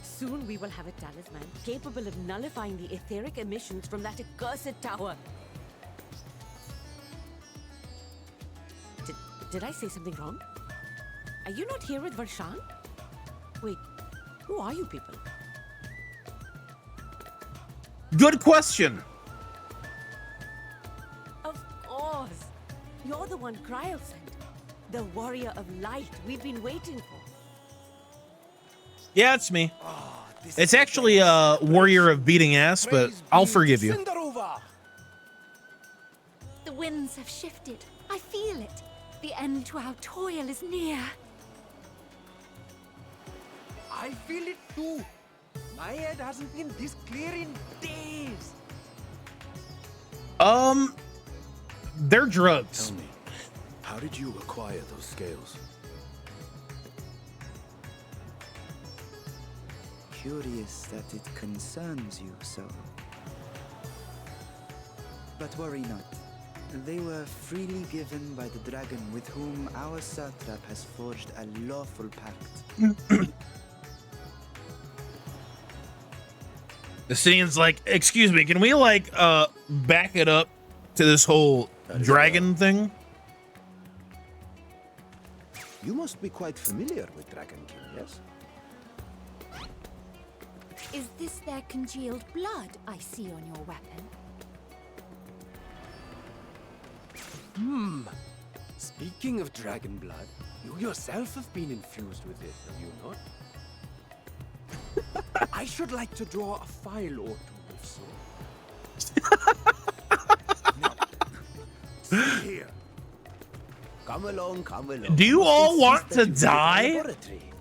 Soon we will have a talisman capable of nullifying the etheric emissions from that accursed tower. Did I say something wrong? Are you not here with Varshan? Wait, who are you people? Good question. Of course. You're the one Cryo sent. The warrior of light we've been waiting for. Yeah, it's me. It's actually a warrior of beating ass, but I'll forgive you. The winds have shifted. I feel it. The end to our toil is near. I feel it too. My head hasn't been this clear in days. They're drugs. Tell me, how did you acquire those scales? Curious that it concerns you so. But worry not. They were freely given by the dragon with whom our satrap has forged a lawful pact. The scene's like, excuse me, can we like back it up to this whole dragon thing? You must be quite familiar with Dragon King, yes? Is this their congealed blood I see on your weapon? Speaking of dragon blood, you yourself have been infused with it, have you not? I should like to draw a file or two, if so. Now, see here. Come along, come along. Do you all Insist want that to you visit the die? laboratory.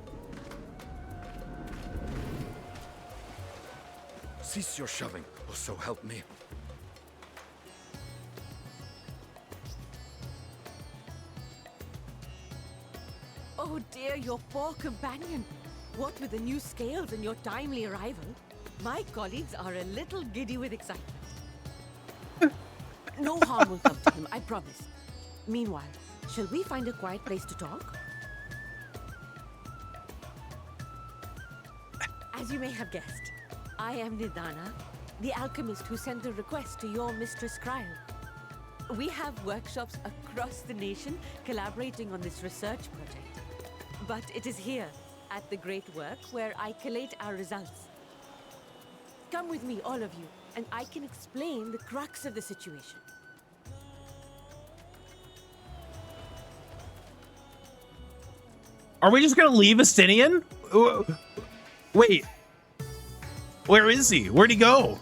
Cease your shoving, or so help me. Oh dear, your poor companion. What with the new scales and your timely arrival, my colleagues are a little giddy with excitement. No harm will come to him, I promise. Meanwhile, shall we find a quiet place to talk? As you may have guessed, I am Nidana, the alchemist who sent the request to your Mistress Cryo. We have workshops across the nation collaborating on this research project. But it is here, at the Great Work, where I collate our results. Come with me, all of you, and I can explain the crux of the situation. Are we just gonna leave Estinian? Wait. Where is he? Where'd he go?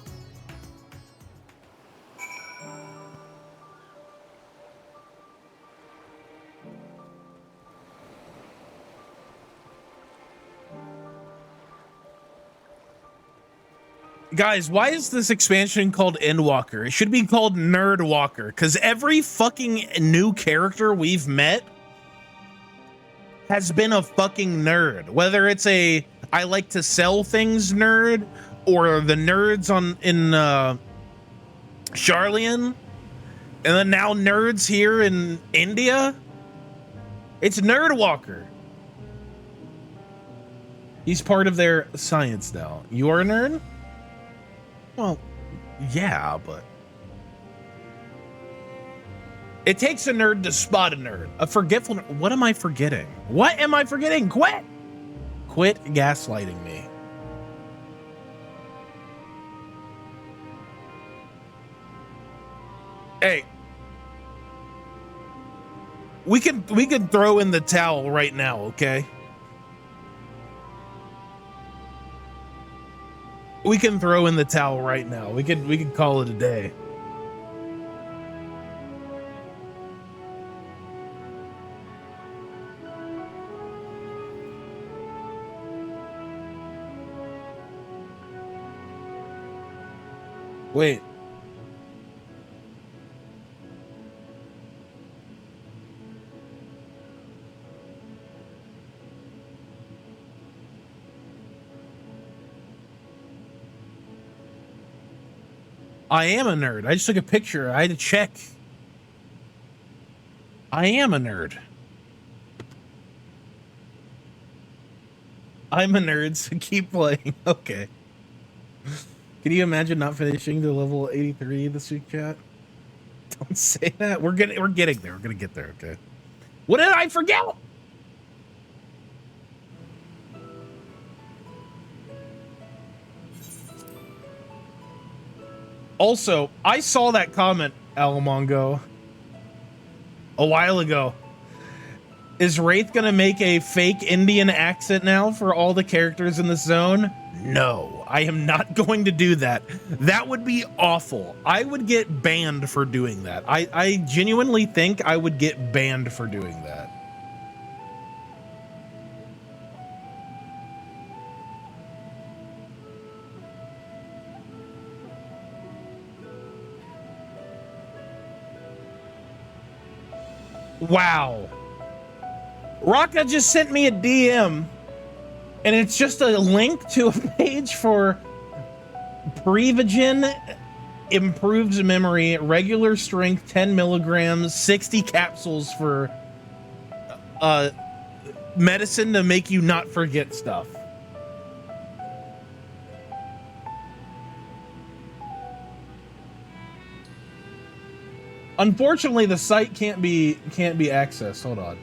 Guys, why is this expansion called Endwalker? It should be called Nerdwalker, because every fucking new character we've met has been a fucking nerd. Whether it's a I like to sell things nerd, or the nerds in Charlian, and then now nerds here in India. It's Nerdwalker. He's part of their science now. You are a nerd? Well, yeah, but it takes a nerd to spot a nerd. A forgetful nerd. What am I forgetting? What am I forgetting? Quit gaslighting me. Hey, we can throw in the towel right now, okay? We can throw in the towel right now. We can call it a day. Wait. I am a nerd. I just took a picture. I had to check. I am a nerd. I'm a nerd, so keep playing. Okay. Can you imagine not finishing the level 83 this week, chat? Don't say that. We're getting there. We're gonna get there, okay? What did I forget? Also, I saw that comment, Alamongo, a while ago. Is Wraith gonna make a fake Indian accent now for all the characters in the zone? No, I am not going to do that. That would be awful. I would get banned for doing that. I genuinely think I would get banned for doing that. Wow. Raka just sent me a DM, and it's just a link to a page for Prevagen improves memory, regular strength 10 milligrams, 60 capsules for medicine to make you not forget stuff. Unfortunately, the site can't be accessed. Hold on.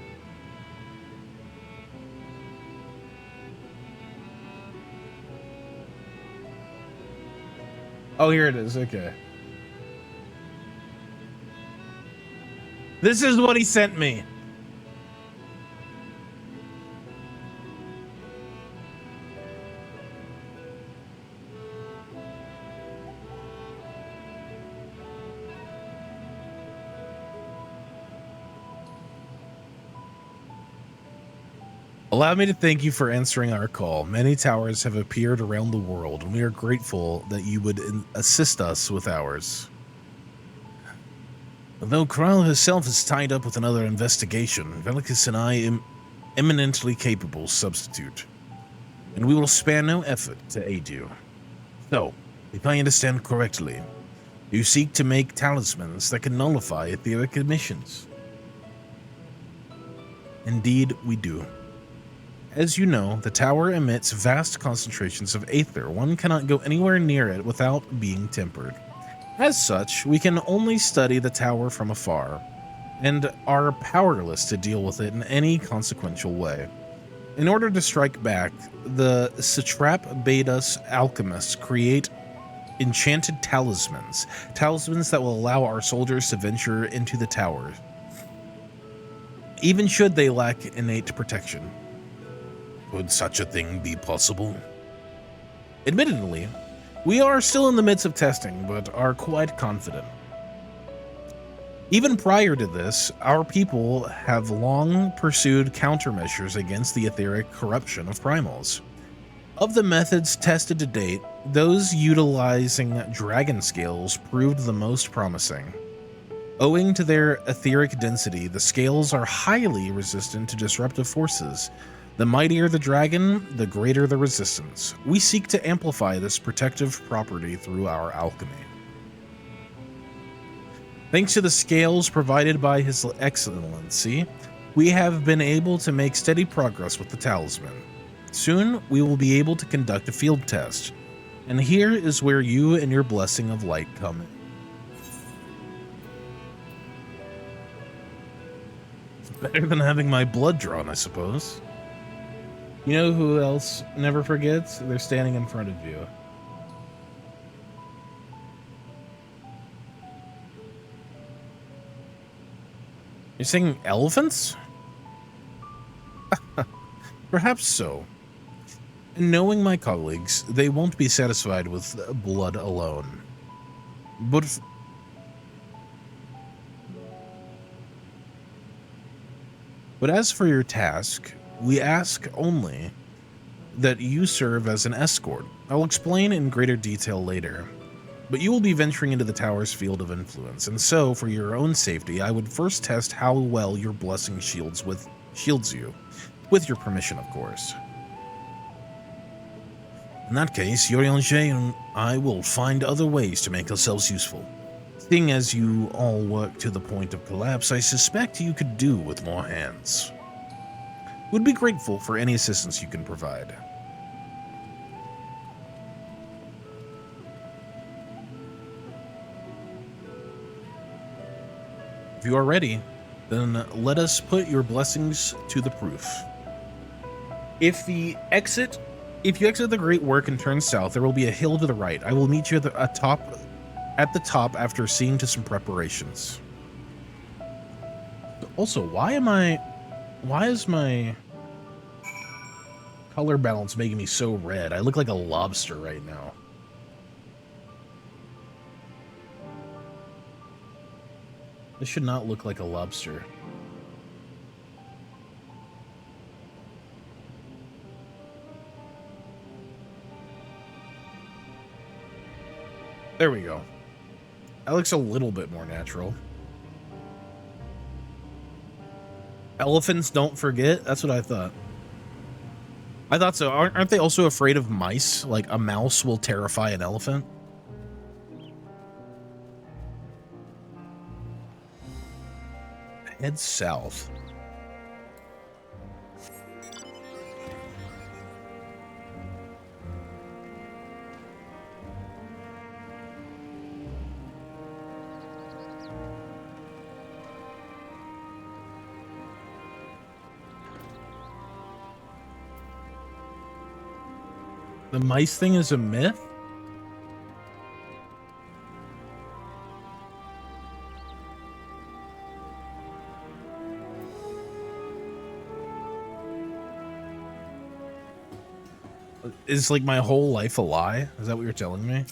Oh, here it is. Okay. This is what he sent me. Allow me to thank you for answering our call. Many towers have appeared around the world, and we are grateful that you would assist us with ours. Although Kral herself is tied up with another investigation, Velicus and I am eminently capable substitute, and we will spare no effort to aid you. So, if I understand correctly, you seek to make talismans that can nullify etheric emissions. Indeed, we do. As you know, the tower emits vast concentrations of aether. One cannot go anywhere near it without being tempered. As such, we can only study the tower from afar, and are powerless to deal with it in any consequential way. In order to strike back, the satrap bade us alchemists create enchanted talismans that will allow our soldiers to venture into the tower, even should they lack innate protection. Could such a thing be possible? Admittedly, we are still in the midst of testing, but are quite confident. Even prior to this, our people have long pursued countermeasures against the etheric corruption of primals. Of the methods tested to date, those utilizing dragon scales proved the most promising. Owing to their etheric density, the scales are highly resistant to disruptive forces. The mightier the dragon, the greater the resistance. We seek to amplify this protective property through our alchemy. Thanks to the scales provided by His Excellency, we have been able to make steady progress with the talisman. Soon, we will be able to conduct a field test, and here is where you and your blessing of light come in. It's better than having my blood drawn, I suppose. You know who else never forgets? They're standing in front of you. You're saying elephants? Perhaps so. Knowing my colleagues, they won't be satisfied with blood alone. But as for your task, we ask only that you serve as an escort. I'll explain in greater detail later. But you will be venturing into the tower's field of influence, and so, for your own safety, I would first test how well your blessing shields you. With your permission, of course. In that case, Yoriange and I will find other ways to make ourselves useful. Seeing as you all work to the point of collapse, I suspect you could do with more hands. Would be grateful for any assistance you can provide. If you are ready, then let us put your blessings to the proof. If you exit the Great Work and turn south, there will be a hill to the right. I will meet you at the top after seeing to some preparations. Also, why is my color balance making me so red? I look like a lobster right now. This should not look like a lobster. There we go. That looks a little bit more natural. Elephants don't forget? That's what I thought. I thought so. Aren't they also afraid of mice? Like a mouse will terrify an elephant? Head south. The mice thing is a myth? Is like my whole life a lie? Is that what you're telling me?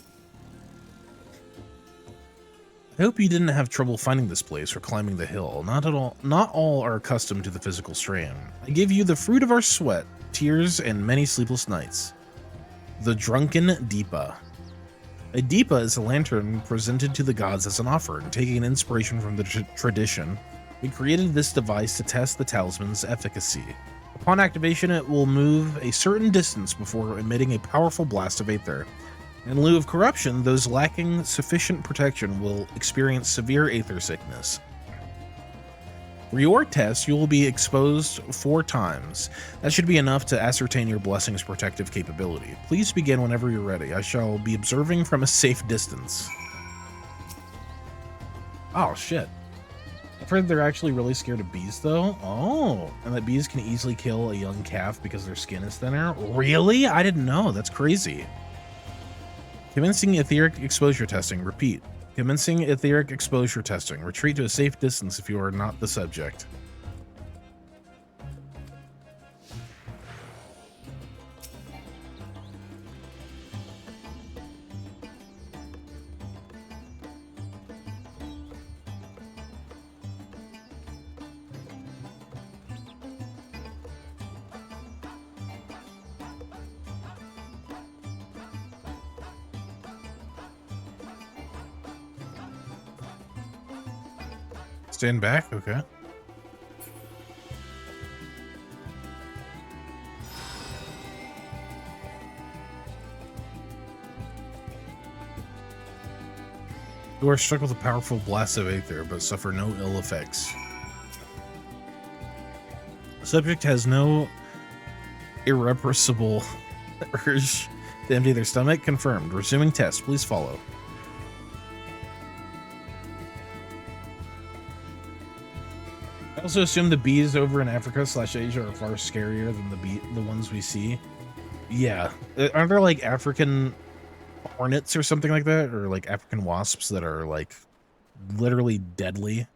I hope you didn't have trouble finding this place or climbing the hill. Not at all. Not all are accustomed to the physical strain. I give you the fruit of our sweat, tears, and many sleepless nights. The Drunken Deepa. A Deepa is a lantern presented to the gods as an offering. Taking an inspiration from the tradition, we created this device to test the talisman's efficacy. Upon activation, it will move a certain distance before emitting a powerful blast of aether. In lieu of corruption, those lacking sufficient protection will experience severe aether sickness. For your test, you will be exposed 4 times. That should be enough to ascertain your blessing's protective capability. Please begin whenever you're ready. I shall be observing from a safe distance. Oh, shit. I've heard they're actually really scared of bees, though. Oh, and that bees can easily kill a young calf because their skin is thinner. Really? I didn't know. That's crazy. Commencing etheric exposure testing. Repeat. Commencing etheric exposure testing. Retreat to a safe distance if you are not the subject. Stand back? Okay. You are struck with a powerful blast of aether, but suffer no ill effects. The subject has no irrepressible urge to empty their stomach. Confirmed. Resuming test. Please follow. I also assume the bees over in Africa/Asia are far scarier than the ones we see. Yeah. Aren't there like African hornets or something like that? Or like African wasps that are like literally deadly?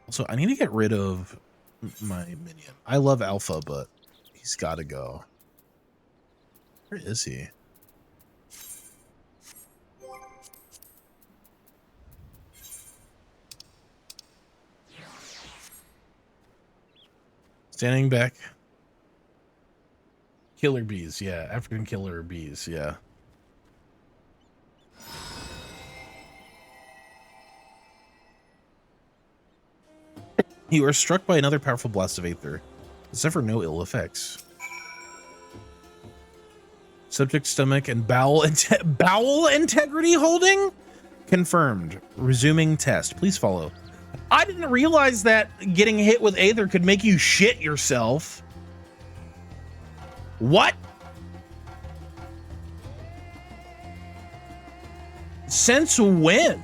Also, I need to get rid of my minion. I love Alpha, but he's got to go. Where is he? Standing back. Killer bees, yeah. African killer bees, yeah. You are struck by another powerful blast of aether. Suffer no ill effects. Subject stomach and bowel integrity holding? Confirmed. Resuming test. Please follow. I didn't realize that getting hit with aether could make you shit yourself. What? Since when?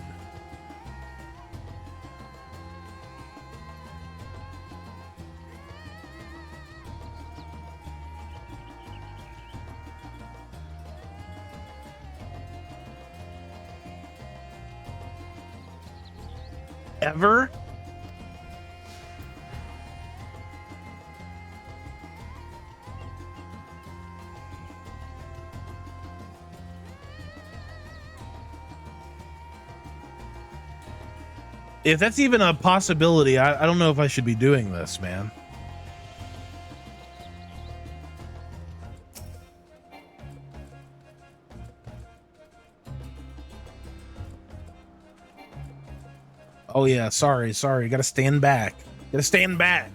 Ever? If that's even a possibility, I don't know if I should be doing this, man. Oh yeah, sorry. Gotta stand back. Gotta stand back.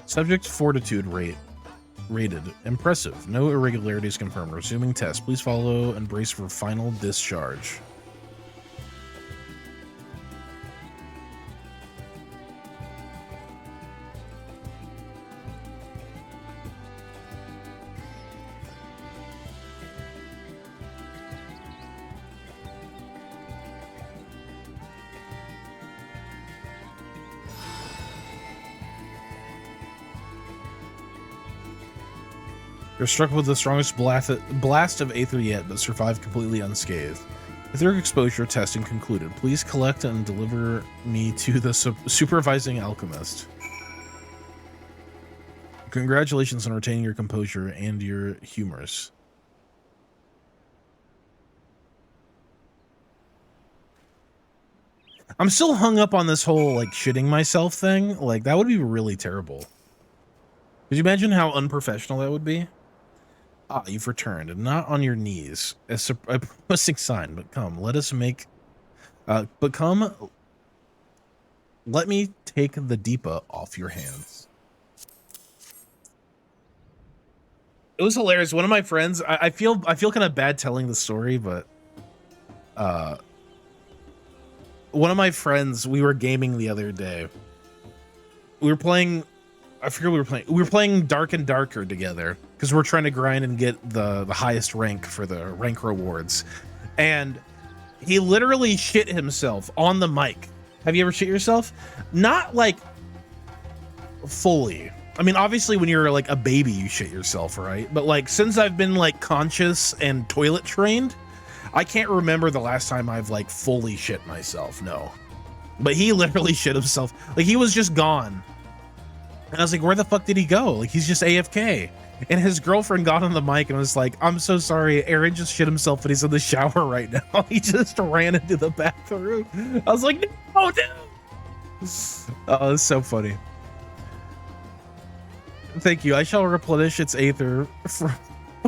Subject fortitude rated. Impressive. No irregularities confirmed. Resuming test. Please follow and brace for final discharge. You're struck with the strongest blast of aether yet, but survived completely unscathed. Etheric exposure testing concluded. Please collect and deliver me to the supervising alchemist. Congratulations on retaining your composure and your humors. I'm still hung up on this whole, like, shitting myself thing. Like, that would be really terrible. Could you imagine how unprofessional that would be? Ah, you've returned, not on your knees. A promising sign, but come, let us make... let me take the Deepa off your hands. It was hilarious. One of my friends, I feel kind of bad telling the story, but... one of my friends, we were gaming the other day. We were playing, I forget what we were playing. We were playing Dark and Darker together because we're trying to grind and get the highest rank for the rank rewards. And he literally shit himself on the mic. Have you ever shit yourself? Not like fully. I mean, obviously when you're like a baby, you shit yourself, right? But like since I've been like conscious and toilet trained, I can't remember the last time I've like fully shit myself. No. But he literally shit himself. Like he was just gone. And I was like, where the fuck did he go? Like he's just AFK. And his girlfriend got on the mic and was like, I'm so sorry, Aaron just shit himself and he's in the shower right now. He just ran into the bathroom. I was like, no, dude. Oh, it's so funny. Thank you. I shall replenish its aether for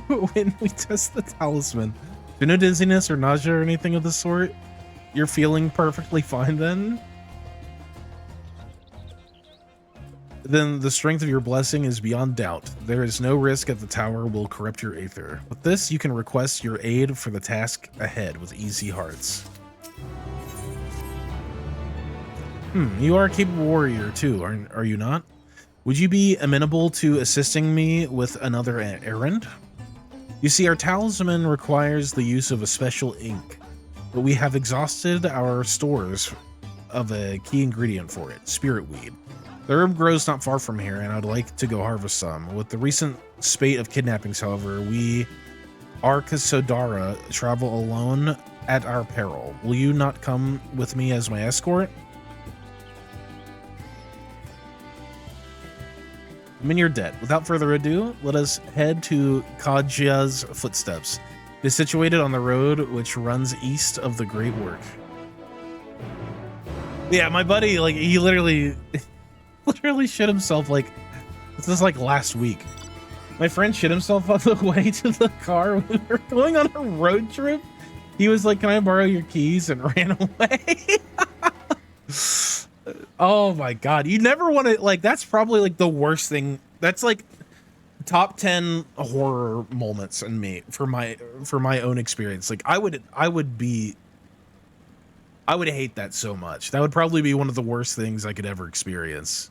when we test the talisman. Do no dizziness or nausea or anything of the sort? You're feeling perfectly fine then? Then the strength of your blessing is beyond doubt. There is no risk that the tower will corrupt your aether. With this, you can request your aid for the task ahead with easy hearts. You are a capable warrior too, are you not? Would you be amenable to assisting me with another errand? You see, our talisman requires the use of a special ink, but we have exhausted our stores of a key ingredient for it, spirit weed. The herb grows not far from here, and I'd like to go harvest some. With the recent spate of kidnappings, however, we, Arkasodara, travel alone at our peril. Will you not come with me as my escort? I'm in your debt. Without further ado, let us head to Kajia's footsteps. It is situated on the road which runs east of the Great Work. Yeah, my buddy, like, he literally shit himself, like, this is like last week. My friend shit himself on the way to the car. We were going on a road trip. He was like, can I borrow your keys? And ran away. Oh my God. You never want to, like, that's probably like the worst thing. That's like top 10 horror moments in me for my own experience. Like I would hate that so much. That would probably be one of the worst things I could ever experience.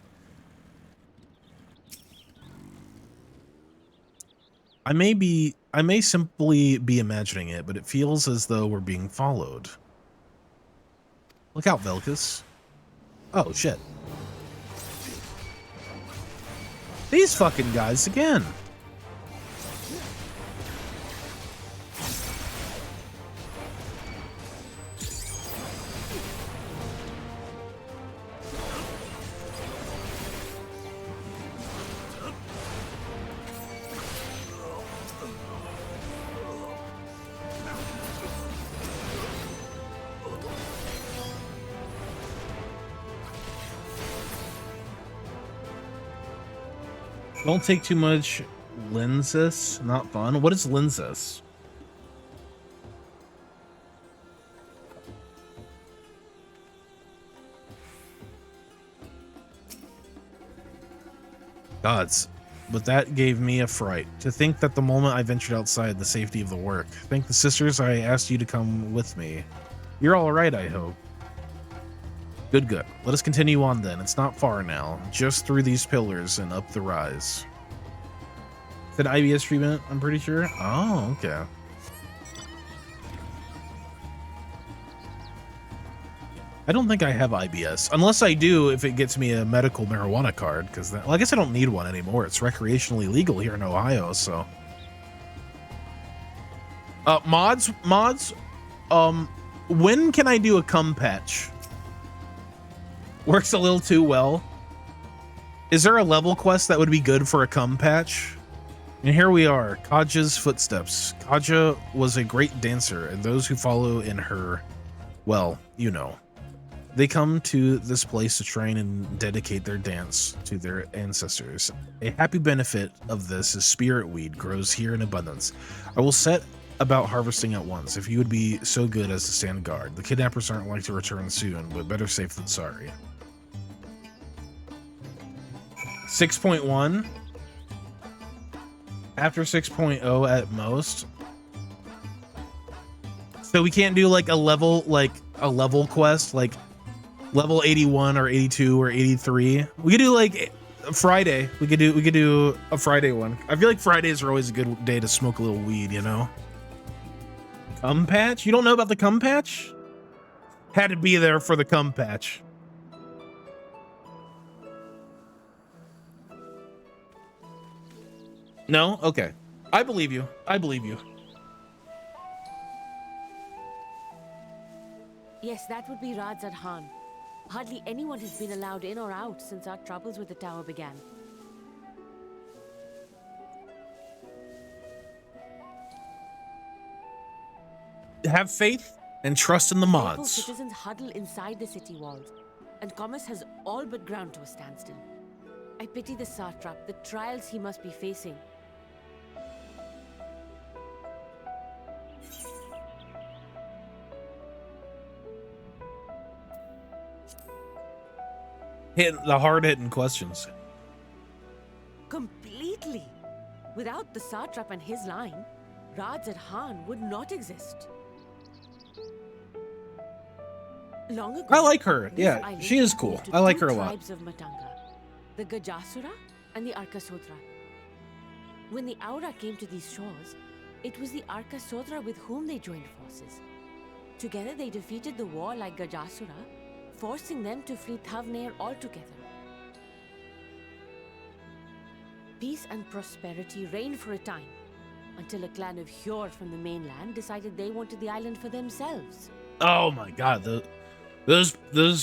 I may simply be imagining it, but it feels as though we're being followed. Look out, Velkus. Oh, shit. These fucking guys again. Don't take too much lenses. Not fun. What is lenses? Gods, but that gave me a fright. To think that the moment I ventured outside the safety of the work. Thank the sisters I asked you to come with me. You're all right, I hope. Good, good. Let us continue on then. It's not far now. Just through these pillars and up the rise. It's an IBS treatment, I'm pretty sure. Oh, okay. I don't think I have IBS. Unless I do, if it gets me a medical marijuana card. Because, well, I guess I don't need one anymore. It's recreationally legal here in Ohio, so. Mods, when can I do a cum patch? Works a little too well. Is there a level quest that would be good for a cum patch? And here we are, Kaja's footsteps. Kaja was a great dancer, and those who follow in her, well, you know. They come to this place to train and dedicate their dance to their ancestors. A happy benefit of this is spirit weed grows here in abundance. I will set about harvesting at once, if you would be so good as to stand guard. The kidnappers aren't like to return soon, but better safe than sorry. 6.1 after 6.0 at most. So we can't do like a level quest, like level 81 or 82 or 83. We could do like Friday. We could do a Friday one. I feel like Fridays are always a good day to smoke a little weed, you know? Cum patch? You don't know about the cum patch? Had to be there for the cum patch. No? Okay. I believe you. I believe you. Yes, that would be Radz at Han. Hardly anyone has been allowed in or out since our troubles with the tower began. Have faith and trust in the Faithful mods. citizens huddle inside the city walls, and commerce has all but ground to a standstill. I pity the satrap, the trials he must be facing. Hit the hard-hitting questions. Completely. Without the satrap and his line, Radz at Han would not exist. Long ago, I like her. this Yeah, island she is was cool. home to I like two her a lot. tribes of Matanga, the Gajasura and the Arkasodra. When the Aura came to these shores, it was the Arkasodra with whom they joined forces. Together they defeated the war like Gajasura, forcing them to flee Thavnair altogether. Peace and prosperity reigned for a time, until a clan of Hjor from the mainland decided they wanted the island for themselves. Oh my god, those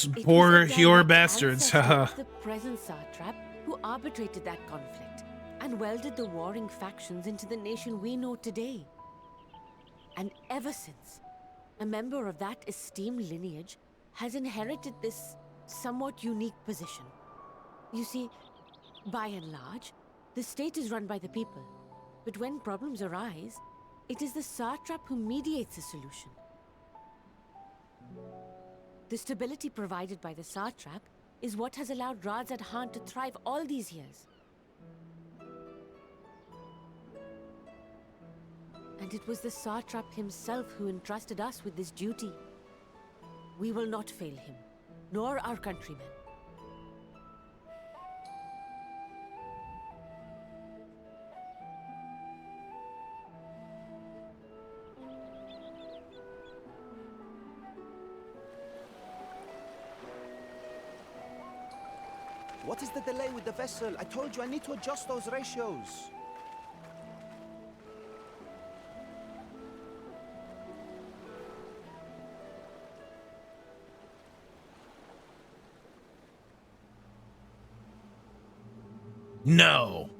It poor was a Hjor direct bastards. ancestor of the present satrap who arbitrated that conflict and welded the warring factions into the nation we know today. And ever since, a member of that esteemed lineage has inherited this somewhat unique position. You see, by and large, the state is run by the people, but when problems arise, it is the satrap who mediates a solution. The stability provided by the satrap is what has allowed Radz at Han to thrive all these years. And it was the satrap himself who entrusted us with this duty. We will not fail him, nor our countrymen. What is the delay with the vessel? I told you I need to adjust those ratios. No.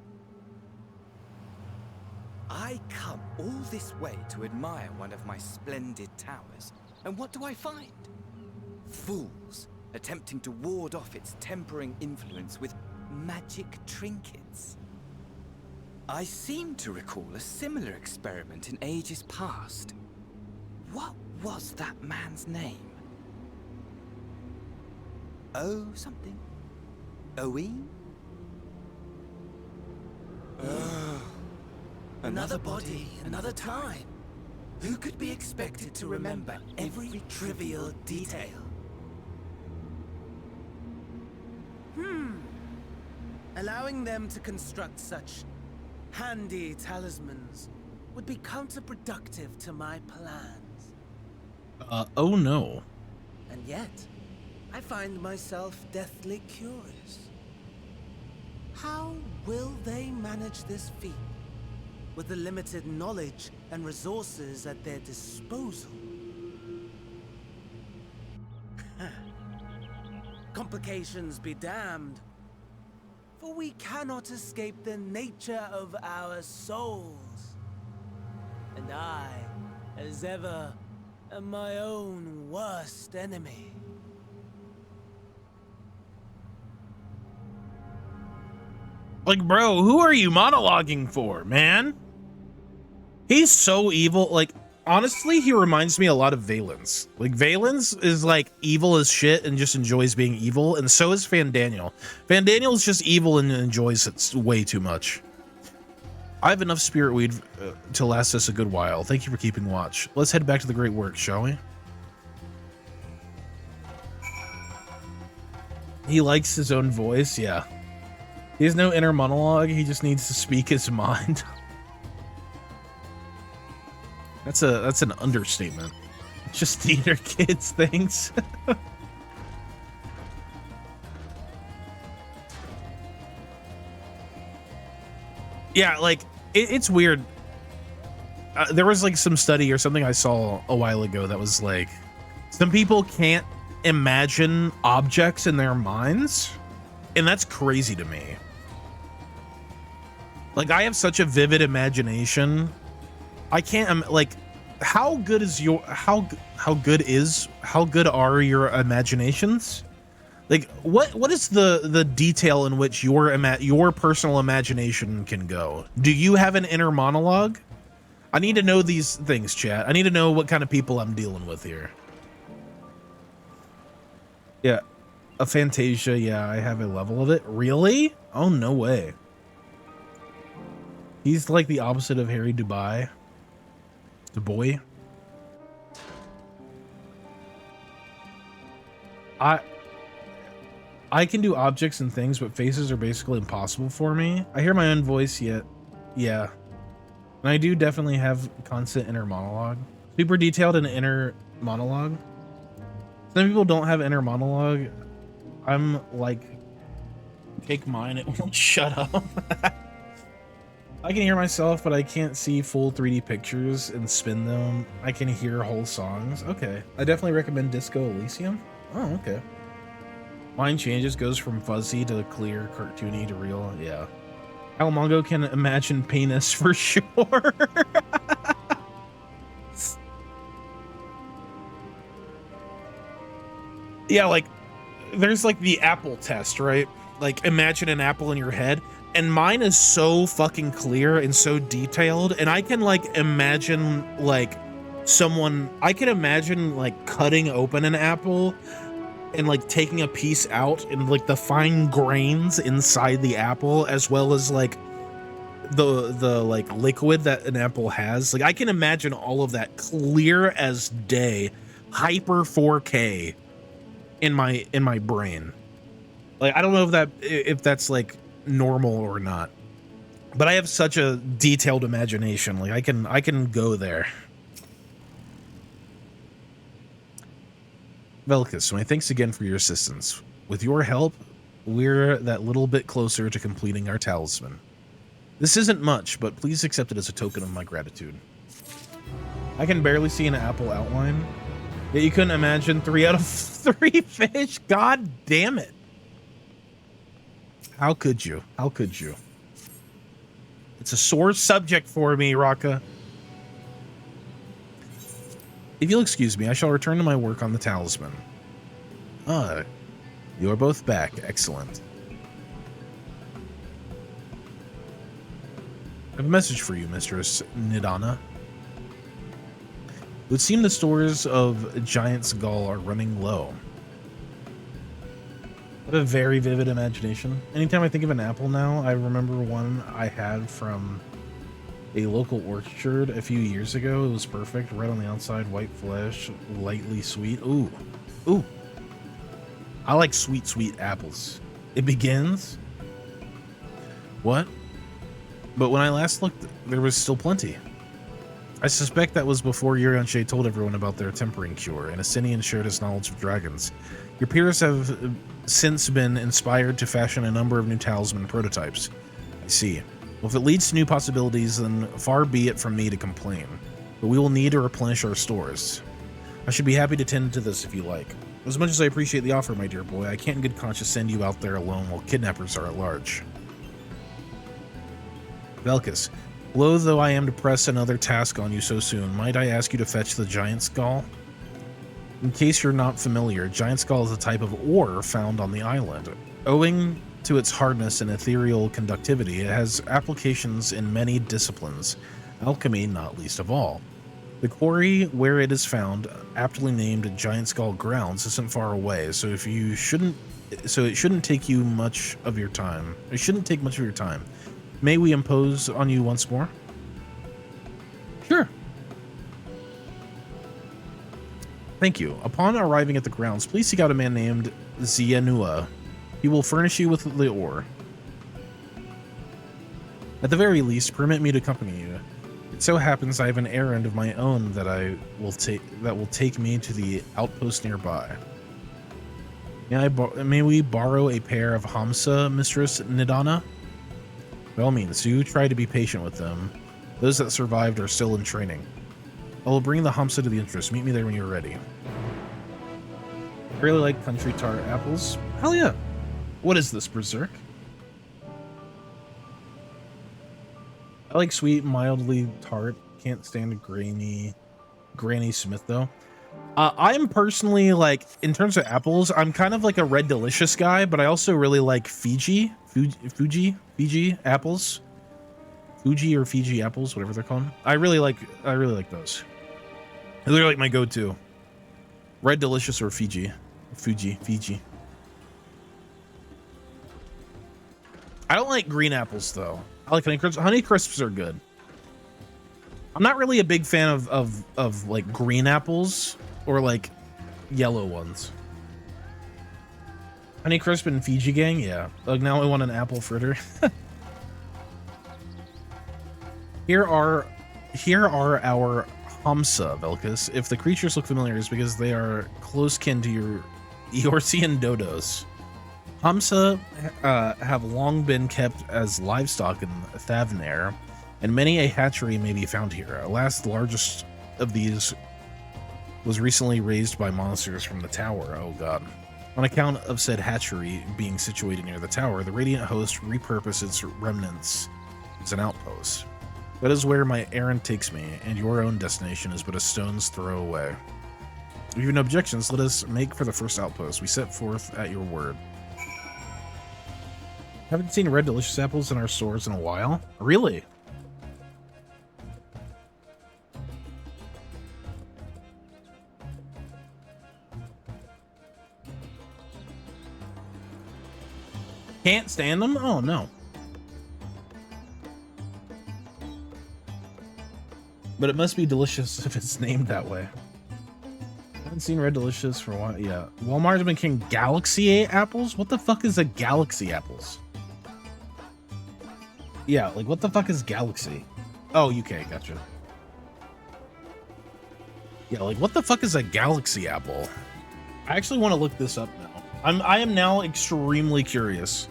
I come all this way to admire one of my splendid towers, and what do I find? Fools attempting to ward off its tempering influence with magic trinkets. I seem to recall a similar experiment in ages past. What was that man's name? Oh, something? Owen? Another body, another time. Who could be expected to remember every trivial detail? Allowing them to construct such handy talismans would be counterproductive to my plans. Oh no. And yet, I find myself deathly curious. How will they manage this feat with the limited knowledge and resources at their disposal? Complications be damned, for we cannot escape the nature of our souls. And I, as ever, am my own worst enemy. Like, bro, who are you monologuing for, man? He's so evil. Like, honestly, he reminds me a lot of Valens. Like, Valens is like evil as shit and just enjoys being evil, and so is Fandaniel. Fandaniel's just evil and enjoys it way too much. I have enough spirit weed to last us a good while. Thank you for keeping watch. Let's head back to the great work, shall we? He likes his own voice, yeah. He has no inner monologue, he just needs to speak his mind. That's an understatement. Just theater kids things. Yeah, like it's weird. There was like some study or something I saw a while ago that was like, some people can't imagine objects in their minds, and that's crazy to me. Like, I have such a vivid imagination. I can't like, how good are your imaginations? Like, what is the detail in which your personal imagination can go? Do you have an inner monologue? I need to know these things, chat. I need to know what kind of people I'm dealing with here. Yeah, a Fantasia. Yeah, I have a level of it. Really? Oh, no way. He's like the opposite of Harry Dubai. The boy. I can do objects and things, but faces are basically impossible for me. I hear my own voice yet. Yeah. And I do definitely have constant inner monologue. Super detailed and inner monologue. Some people don't have inner monologue. I'm like, take mine, it won't shut up. I can hear myself, but I can't see full 3D pictures and spin them. I can hear whole songs. Okay. I definitely recommend Disco Elysium. Oh, okay. Mine changes, goes from fuzzy to clear, cartoony to real. Yeah. Alamongo can imagine penis for sure. Yeah, like, there's like the apple test, right? Like, imagine an apple in your head. And mine is so fucking clear and so detailed. And I can like imagine like I can imagine like cutting open an apple and like taking a piece out and like the fine grains inside the apple, as well as like the like liquid that an apple has. Like, I can imagine all of that clear as day, hyper 4K in my brain. Like, I don't know if that's like normal or not, but I have such a detailed imagination. Like, I can go there. Velkus, my thanks again for your assistance. With your help, we're that little bit closer to completing our talisman. This isn't much, but please accept it as a token of my gratitude. I can barely see an apple outline. Yet you couldn't imagine 3 out of 3 fish? God damn it. How could you? How could you? It's a sore subject for me, Raka. If you'll excuse me, I shall return to my work on the talisman. Ah, you are both back. Excellent. I have a message for you, Mistress Nidana. It would seem the stores of Giant's Gall are running low. I have a very vivid imagination. Anytime I think of an apple now, I remember one I had from a local orchard a few years ago. It was perfect. Red on the outside, white flesh, lightly sweet. Ooh. Ooh. I like sweet, sweet apples. It begins. What? But when I last looked, there was still plenty. I suspect that was before Yurianshe told everyone about their tempering cure, and Asinian shared his knowledge of dragons. Your peers have since been inspired to fashion a number of new talisman prototypes. I see. Well, if it leads to new possibilities, then far be it from me to complain. But we will need to replenish our stores. I should be happy to tend to this if you like. As much as I appreciate the offer, my dear boy, I can't in good conscience send you out there alone while kidnappers are at large. Velkus, loath though I am to press another task on you so soon, might I ask you to fetch the Giant Skull? In case you're not familiar, Giant Skull is a type of ore found on the island. Owing to its hardness and ethereal conductivity, it has applications in many disciplines, alchemy not least of all. The quarry where it is found, aptly named Giant Skull Grounds, isn't far away, so it shouldn't take you much of your time. It shouldn't take much of your time. May we impose on you once more? Sure. Thank you. Upon arriving at the grounds, please seek out a man named Zianua. He will furnish you with the ore. At the very least, permit me to accompany you. It so happens I have an errand of my own that will take me to the outpost nearby. May we borrow a pair of Hamsa, Mistress Nidana? By all means, do try to be patient with them. Those that survived are still in training. I will bring the Hamsa to the entrance. Meet me there when you're ready. I really like country tart apples. Hell yeah. What is this, Berserk? I like sweet, mildly tart. Can't stand Granny Smith, though. I'm personally, like, in terms of apples, I'm kind of like a Red Delicious guy, but I also really like Fiji apples. Fuji or Fiji apples, whatever they're called. I really like those. They're like my go-to. Red Delicious or Fiji. Fiji. I don't like green apples though. I like Honey Crisps. Honey Crisps are good. I'm not really a big fan of like green apples or like yellow ones. Honey Crisp and Fiji Gang, yeah. Like now I want an apple fritter. Here are our Hamsa, Velkus. If the creatures look familiar, it's because they are close kin to your Eorzean dodos. Hamsa have long been kept as livestock in Thavnair, and many a hatchery may be found here. Alas, the largest of these was recently raised by monsters from the tower. Oh god. On account of said hatchery being situated near the tower, the Radiant Host repurposed its remnants as an outpost. That is where my errand takes me, and your own destination is but a stone's throw away. If you have no objections, let us make for the first outpost. We set forth at your word. Haven't seen Red Delicious apples in our stores in a while. Really? Can't stand them? Oh no. But it must be delicious if it's named that way. Haven't seen Red Delicious for a while. Yeah. Walmart's been making Galaxy apples? What the fuck is a Galaxy apples? Yeah, like what the fuck is Galaxy? Oh, UK, gotcha. Yeah, like what the fuck is a Galaxy apple? I actually want to look this up now. I am now extremely curious.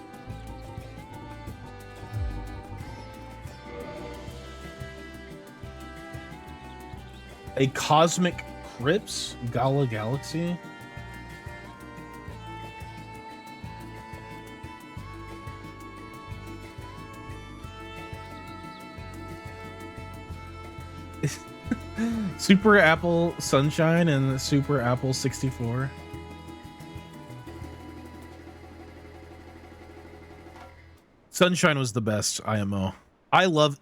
A Cosmic Crips? Gala Galaxy? Super Apple Sunshine and Super Apple 64. Sunshine was the best IMO. I love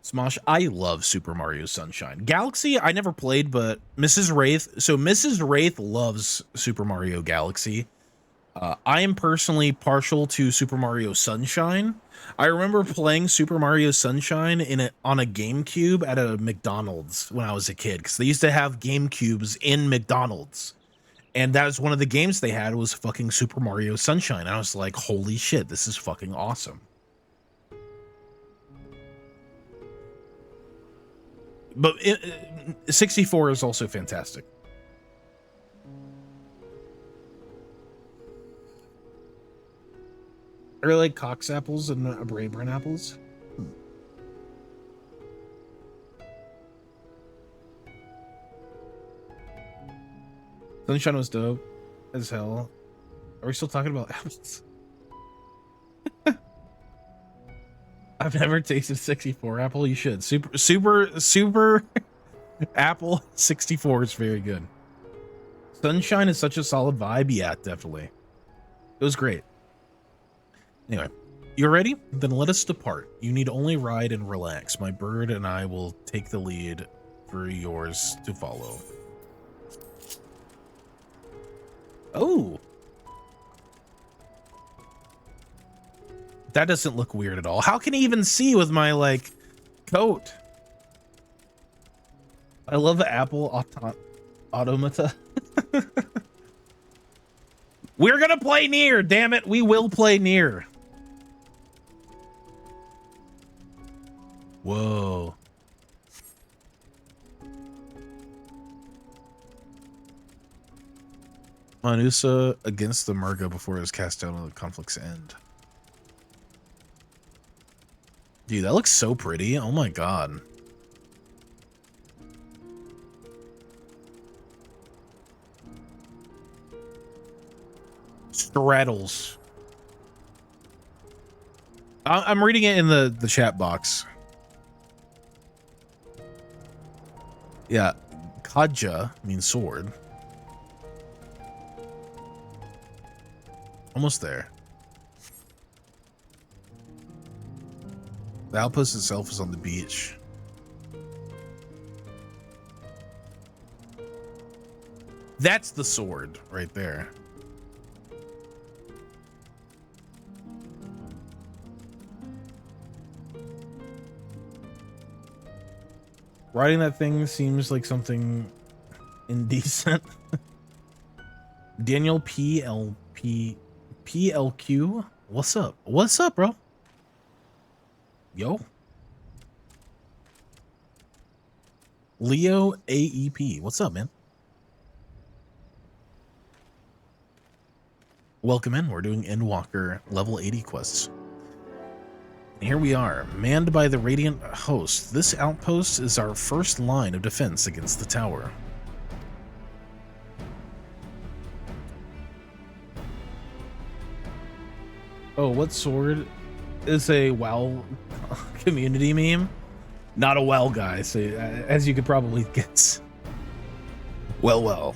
Smosh. I love Super Mario Sunshine. Galaxy, I never played, but Mrs. Wraith. So Mrs. Wraith loves Super Mario Galaxy. I am personally partial to Super Mario Sunshine. I remember playing Super Mario Sunshine on a GameCube at a McDonald's when I was a kid, because they used to have GameCubes in McDonald's. And that was one of the games they had was fucking Super Mario Sunshine. I was like, holy shit, this is fucking awesome. But 64 is also fantastic. I really like Cox apples and Braeburn apples. Sunshine was dope as hell. Are we still talking about apples? I've never tasted 64 apple. You should. Super Apple 64 is very good. Sunshine is such a solid vibe. Yeah, definitely. It was great. Anyway, you're ready? Then let us depart. You need only ride and relax. My bird and I will take the lead for yours to follow. Oh. That doesn't look weird at all. How can he even see with my, like, coat? I love the Apple Automata. We're gonna play Nier, damn it. We will play Nier. Whoa. Manusa against the Murga before it was cast down on the conflict's end. Dude, that looks so pretty. Oh my god. Straddles. I'm reading it in the chat box. Yeah, Kaja means sword. Almost there. The outpost itself is on the beach. That's the sword right there. Riding that thing seems like something indecent. Daniel PLQ. What's up? What's up, bro? Yo. Leo AEP. What's up, man? Welcome in. We're doing Endwalker level 80 quests. And here we are, manned by the Radiant host. This outpost is our first line of defense against the tower. Oh, what sword is a WoW community meme? Not a WoW guy, so as you could probably guess. Well.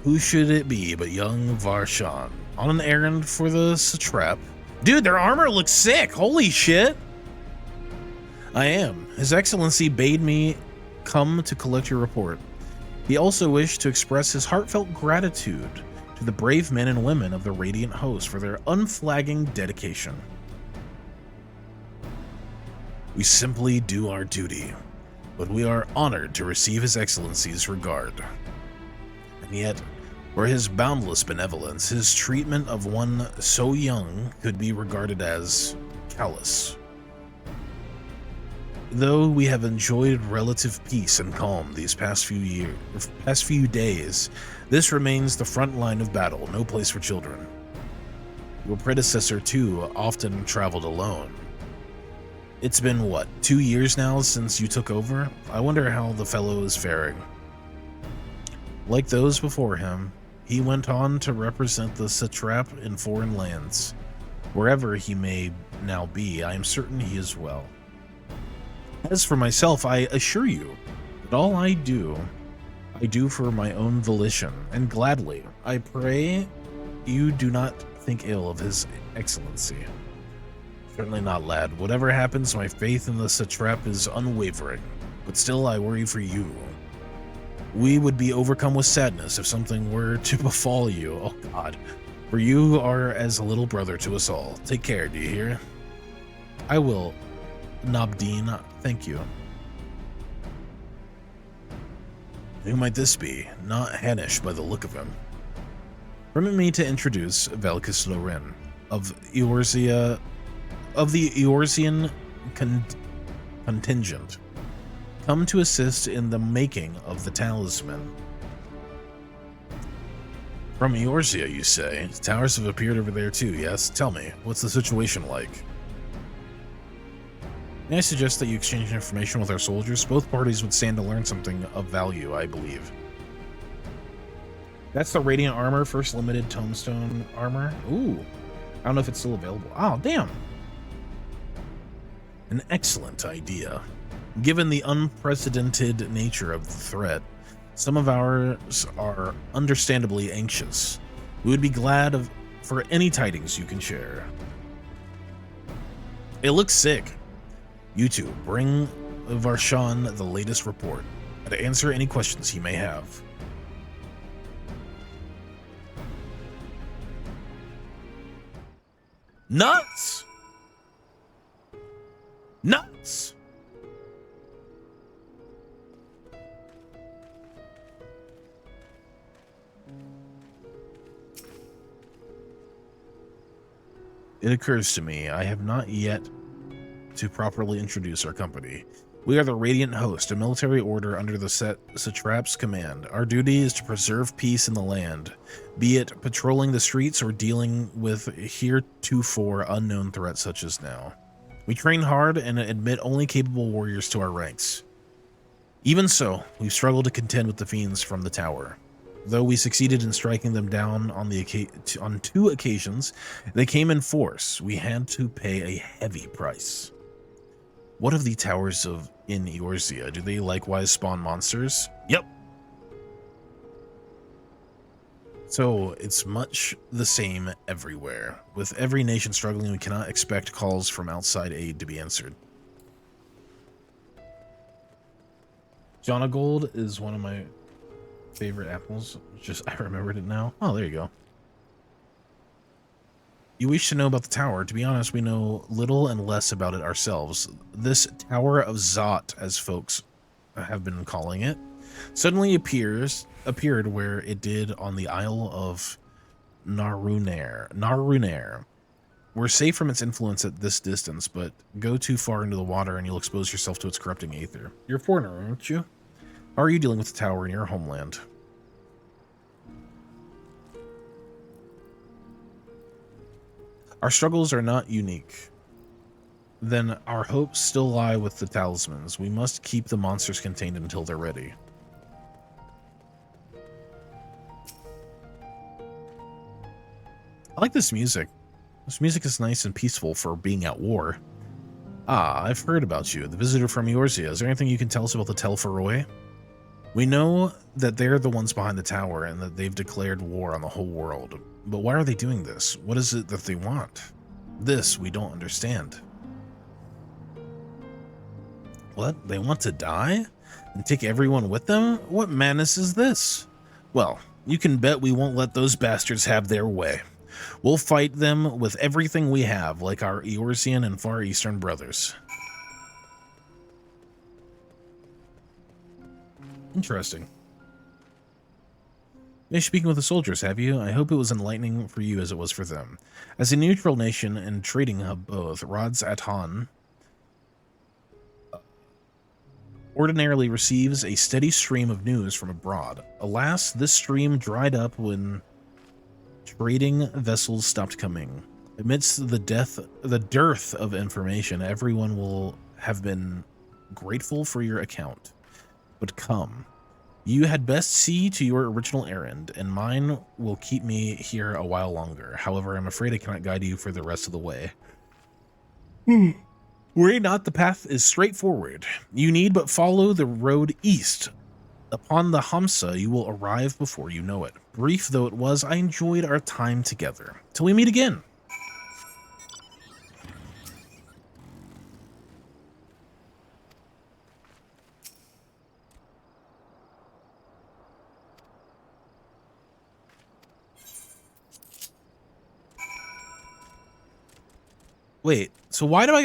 Who should it be but young Varshan? On an errand for the satrap. Dude, their armor looks sick. Holy shit. I am. His Excellency bade me come to collect your report. He also wished to express his heartfelt gratitude to the brave men and women of the Radiant host for their unflagging dedication. We simply do our duty, but we are honored to receive His Excellency's regard. And yet, for his boundless benevolence, his treatment of one so young could be regarded as callous. Though we have enjoyed relative peace and calm these past few days, this remains the front line of battle, no place for children. Your predecessor, too, often traveled alone. It's been, what, 2 years now since you took over? I wonder how the fellow is faring. Like those before him, he went on to represent the satrap in foreign lands. Wherever he may now be, I am certain he is well. As for myself, I assure you that all I do for my own volition, and gladly. I pray you do not think ill of His Excellency. Certainly not, lad. Whatever happens, my faith in the satrap is unwavering, but still I worry for you. We would be overcome with sadness if something were to befall you. Oh God, for you are as a little brother to us all. Take care, do you hear? I will, Nabdeen, thank you. Who might this be? Not Hanish by the look of him. Permit me to introduce Valkis Loren of Eorzea, of the Eorzean contingent, come to assist in the making of the talisman. From Eorzea, you say? Towers have appeared over there too, yes? Tell me, what's the situation like? May I suggest that you exchange information with our soldiers? Both parties would stand to learn something of value, I believe. That's the Radiant armor, first limited tombstone armor. Ooh, I don't know if it's still available. Oh, damn. An excellent idea. Given the unprecedented nature of the threat, some of ours are understandably anxious. We would be glad for any tidings you can share. It looks sick. You two, bring Varshan the latest report, and to answer any questions he may have. Nuts! Nuts! It occurs to me I have not yet to properly introduce our company. We are the Radiant Host, a military order under the Satrap's command. Our duty is to preserve peace in the land, be it patrolling the streets or dealing with heretofore unknown threats such as now. We train hard and admit only capable warriors to our ranks. Even so, we've struggled to contend with the fiends from the tower. Though we succeeded in striking them down on 2 occasions, they came in force. We had to pay a heavy price. What of the towers in Eorzea? Do they likewise spawn monsters? Yep. So it's much the same everywhere. With every nation struggling, we cannot expect calls from outside aid to be answered. Jonagold is one of my favorite apples. I remembered it now. Oh, there you go. You wish to know about the tower. To be honest, we know little and less about it ourselves. This Tower of Zot, as folks have been calling it, suddenly appeared where it did on the Isle of Narunair. We're safe from its influence at this distance, but go too far into the water and you'll expose yourself to its corrupting aether. You're a foreigner, aren't you? How are you dealing with the tower in your homeland? Our struggles are not unique. Then our hopes still lie with the talismans. We must keep the monsters contained until they're ready. I like this music. This music is nice and peaceful for being at war. Ah, I've heard about you, the visitor from Eorzea. Is there anything you can tell us about the Tel'Faroi? We know that they're the ones behind the tower and that they've declared war on the whole world. But why are they doing this? What is it that they want? This we don't understand. What? They want to die? And take everyone with them? What madness is this? Well, you can bet we won't let those bastards have their way. We'll fight them with everything we have, like our Eorzean and Far Eastern brothers. Interesting. You're speaking with the soldiers, have you? I hope it was enlightening for you as it was for them. As a neutral nation and trading hub both, Radz Atan ordinarily receives a steady stream of news from abroad. Alas, this stream dried up when trading vessels stopped coming. Amidst the dearth of information, everyone will have been grateful for your account. But come, you had best see to your original errand, and mine will keep me here a while longer. However, I'm afraid I cannot guide you for the rest of the way. Worry not, the path is straightforward. You need but follow the road east. Upon the Hamsa, you will arrive before you know it. Brief though it was, I enjoyed our time together. Till we meet again. Wait, so why do I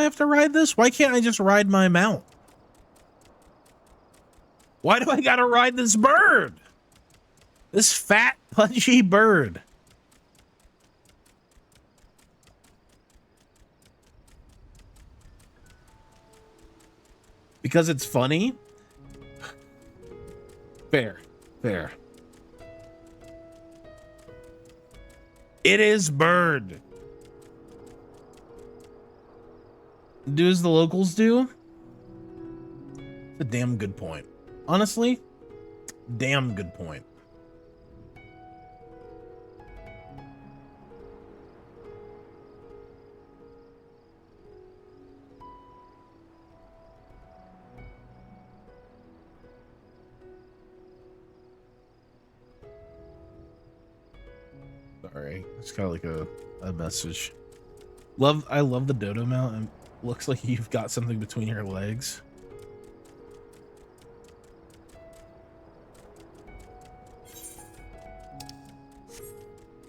have to ride this? Why can't I just ride my mount? Why do I gotta ride this bird? This fat, punchy bird. Because it's funny? Fair. Fair. It is bird. Do as the locals do? It's a damn good point. Honestly, damn good point. Sorry, it's kind of like a message. I love the dodo mount, and looks like you've got something between your legs.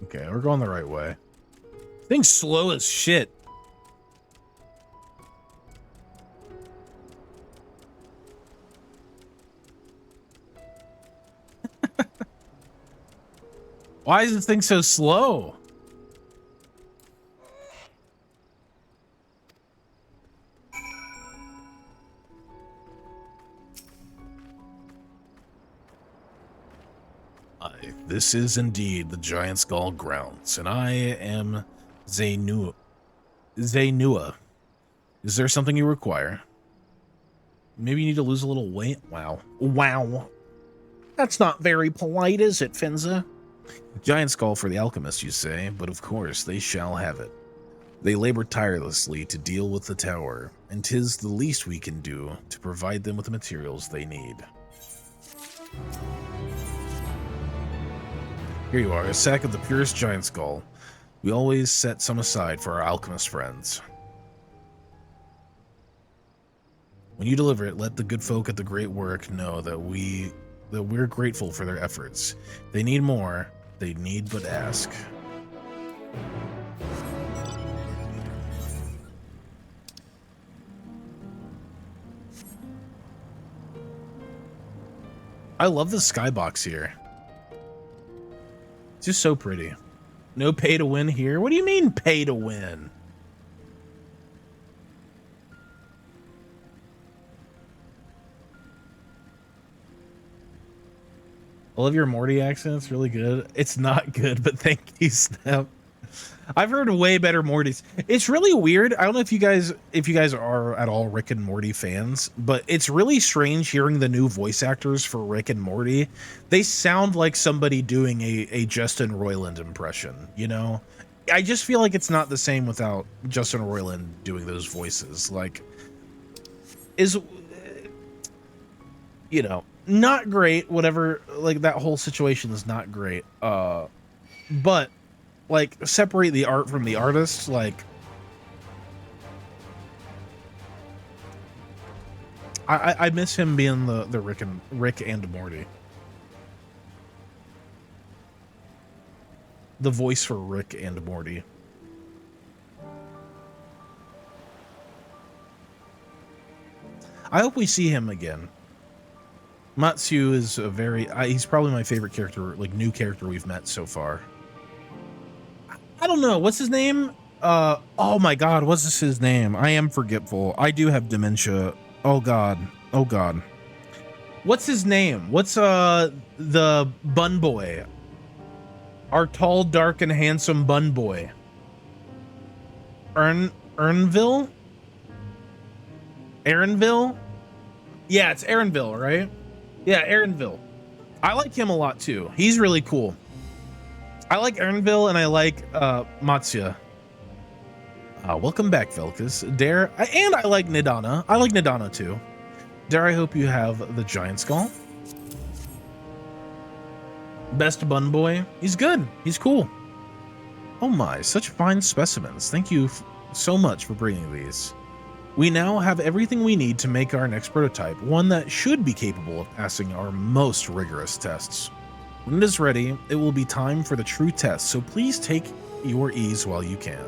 Okay, we're going the right way. Thing's slow as shit. Why is this thing so slow? This is indeed the Giant Skull grounds, and I am Zainua. Is there something you require? Maybe you need to lose a little weight? Wow. Wow. That's not very polite, is it, Finza? Giant Skull for the alchemist, you say, but of course they shall have it. They labor tirelessly to deal with the tower, and 'tis the least we can do to provide them with the materials they need. Here you are, a sack of the purest Giant Skull. We always set some aside for our alchemist friends. When you deliver it, let the good folk at the Great Work know that we're grateful for their efforts. They need more, they need but ask. I love the skybox here. It's just so pretty. No pay to win here? What do you mean pay to win? I love your Morty accent. It's really good. It's not good, but thank you, Snap. I've heard way better Mortys. It's really weird. I don't know if you guys are at all Rick and Morty fans, but it's really strange hearing the new voice actors for Rick and Morty. They sound like somebody doing a Justin Roiland impression, you know? I just feel like it's not the same without Justin Roiland doing those voices. Like, you know, not great, whatever, like that whole situation is not great. But like, separate the art from the artist, like, I miss him being the Rick and Morty. The voice for Rick and Morty. I hope we see him again. Matsu is he's probably my favorite character, like new character we've met so far. I don't know. What's his name? Oh my God. What's his name? I am forgetful. I do have dementia. Oh God. Oh God. What's his name? What's, the bun boy? Our tall, dark, and handsome bun boy. Ernville? Aaronville? Yeah, it's Aaronville, right? Yeah, Aaronville. I like him a lot too. He's really cool. I like Aaronville and I like Matsuya. Welcome back, Velkus. And I like Nidana. I like Nidana too. Dare, I hope you have the Giant Skull. Best bun boy. He's good. He's cool. Oh my, such fine specimens. Thank you so much for bringing these. We now have everything we need to make our next prototype, one that should be capable of passing our most rigorous tests. When it is ready, it will be time for the true test, so please take your ease while you can.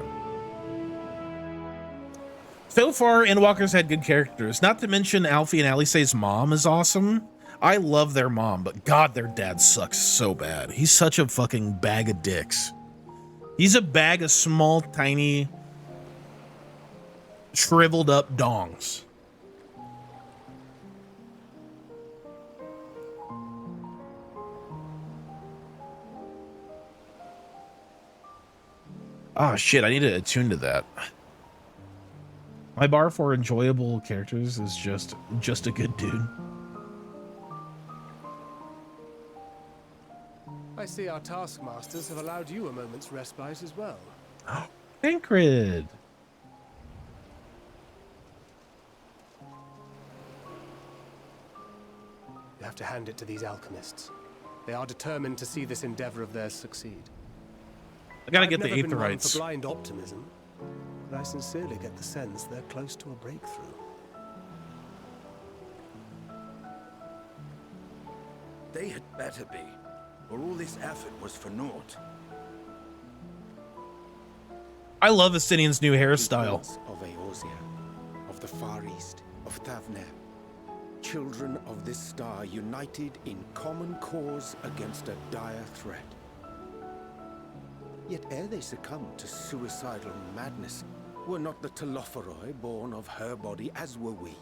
So far, Endwalker's had good characters, not to mention Alfie and Alice's mom is awesome. I love their mom, but God, their dad sucks so bad. He's such a fucking bag of dicks. He's a bag of small, tiny, shriveled up dongs. Oh shit, I need to attune to that. My bar for enjoyable characters is just a good dude. I see our taskmasters have allowed you a moment's respite as well. Oh, Tancred. You have to hand it to these alchemists. They are determined to see this endeavor of theirs succeed. I gotta get the I've never been one aetherites. for blind optimism, but I sincerely get the sense they're close to a breakthrough. They had better be, or all this effort was for naught. I love Estinian's new hairstyle. Of Eorzea, of the Far East, of Thavner. Children of this star united in common cause against a dire threat. Yet ere they succumbed to suicidal madness, were not the Telophoroi born of her body as were we?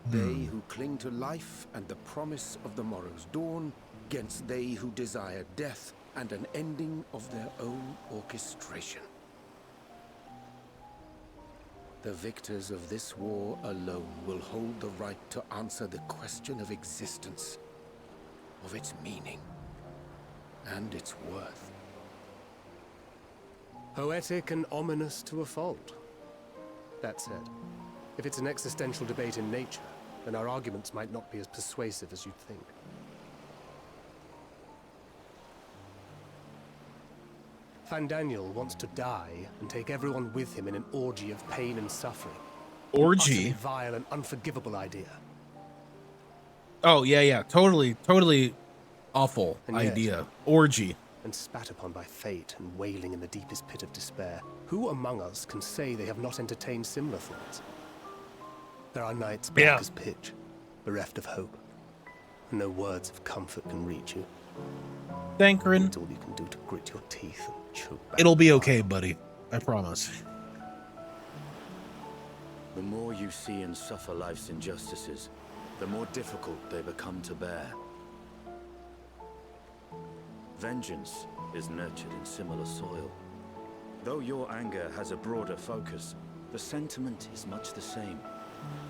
They who cling to life and the promise of the morrow's dawn against they who desire death and an ending of their own orchestration. The victors of this war alone will hold the right to answer the question of existence, of its meaning, and its worth. Poetic and ominous to a fault. That said, if it's an existential debate in nature, then our arguments might not be as persuasive as you'd think. Fandaniel wants to die and take everyone with him in an orgy of pain and suffering. Orgy? Utterly vile and unforgivable idea. Oh, yeah. Totally awful And yet- idea. Orgy. And spat upon by fate and wailing in the deepest pit of despair. Who among us can say they have not entertained similar thoughts? There are nights black as pitch, bereft of hope. And no words of comfort can reach you. Thankerin. It's all you can do to grit your teeth and choke back. It'll be okay, buddy. I promise. The more you see and suffer life's injustices, the more difficult they become to bear. Vengeance is nurtured in similar soil. Though your anger has a broader focus, the sentiment is much the same.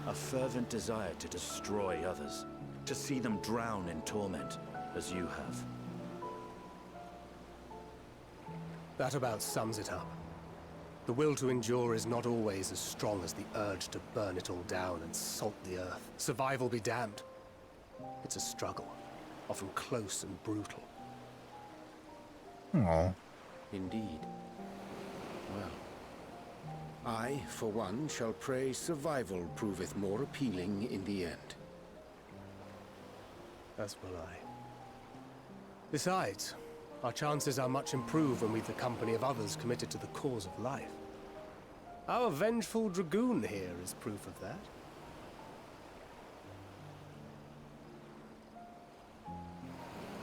A fervent desire to destroy others, to see them drown in torment, as you have. That about sums it up. The will to endure is not always as strong as the urge to burn it all down and salt the earth. Survival be damned. It's a struggle, often close and brutal. Aww. Indeed. Well, I, for one, shall pray survival proveth more appealing in the end. As will I. Besides, our chances are much improved when we've the company of others committed to the cause of life. Our vengeful dragoon here is proof of that.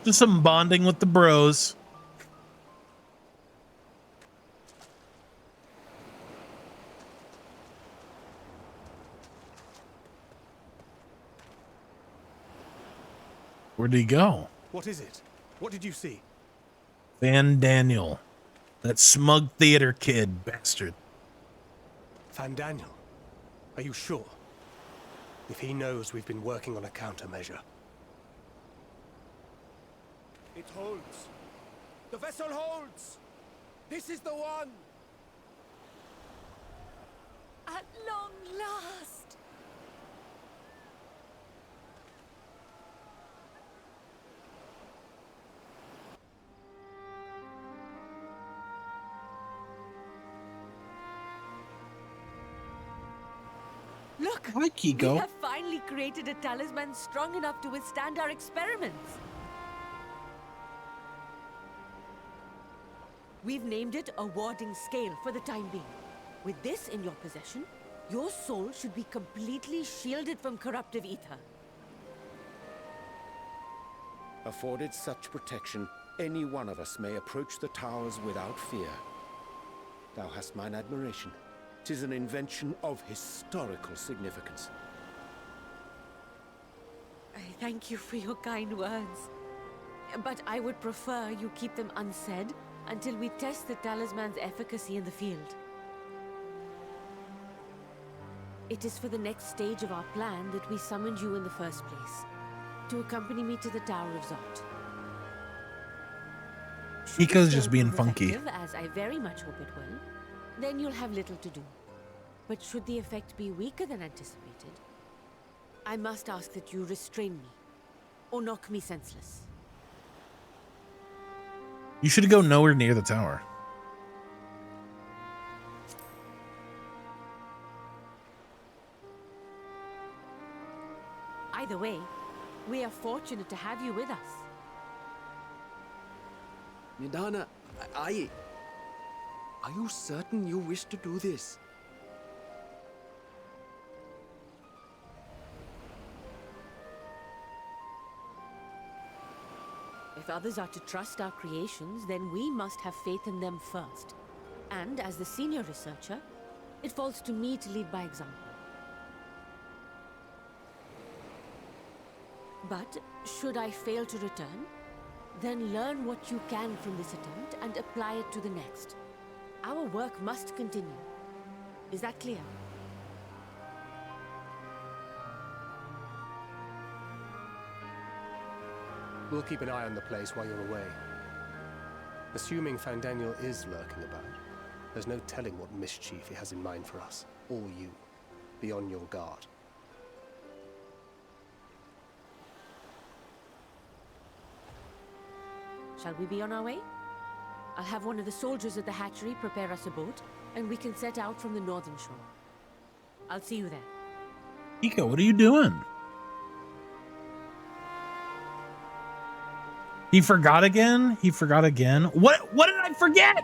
Just some bonding with the bros. Where'd he go? What is it? What did you see? Fandaniel. That smug theater kid, bastard. Fandaniel, are you sure? If he knows we've been working on a countermeasure. It holds. The vessel holds. This is the one. At long last. Look! Hi, Kiko. We have finally created a talisman strong enough to withstand our experiments. We've named it a warding scale for the time being. With this in your possession, your soul should be completely shielded from corruptive ether. Afforded such protection, any one of us may approach the towers without fear. Thou hast mine admiration. 'Tis an invention of historical significance. I thank you for your kind words. But I would prefer you keep them unsaid until we test the talisman's efficacy in the field. It is for the next stage of our plan that we summoned you in the first place, to accompany me to the Tower of Zot. Should Kiko's the just spell being prove funky. effective, as I very much hope it will, then you'll have little to do. But should the effect be weaker than anticipated, I must ask that you restrain me, or knock me senseless. You should go nowhere near the tower. Either way, we are fortunate to have you with us. Nidana, are you certain you wish to do this? If others are to trust our creations, then we must have faith in them first. And as the senior researcher, it falls to me to lead by example. But should I fail to return, Then learn what you can from this attempt and apply it to the next. Our work must continue. Is that clear? We'll keep an eye on the place while you're away. Assuming Fandaniel is lurking about, there's no telling what mischief he has in mind for us, or you. Be on your guard. Shall we be on our way? I'll have one of the soldiers at the hatchery prepare us a boat, and we can set out from the northern shore. I'll see you there. Ika, what are you doing? He forgot again? He forgot again? What did I forget?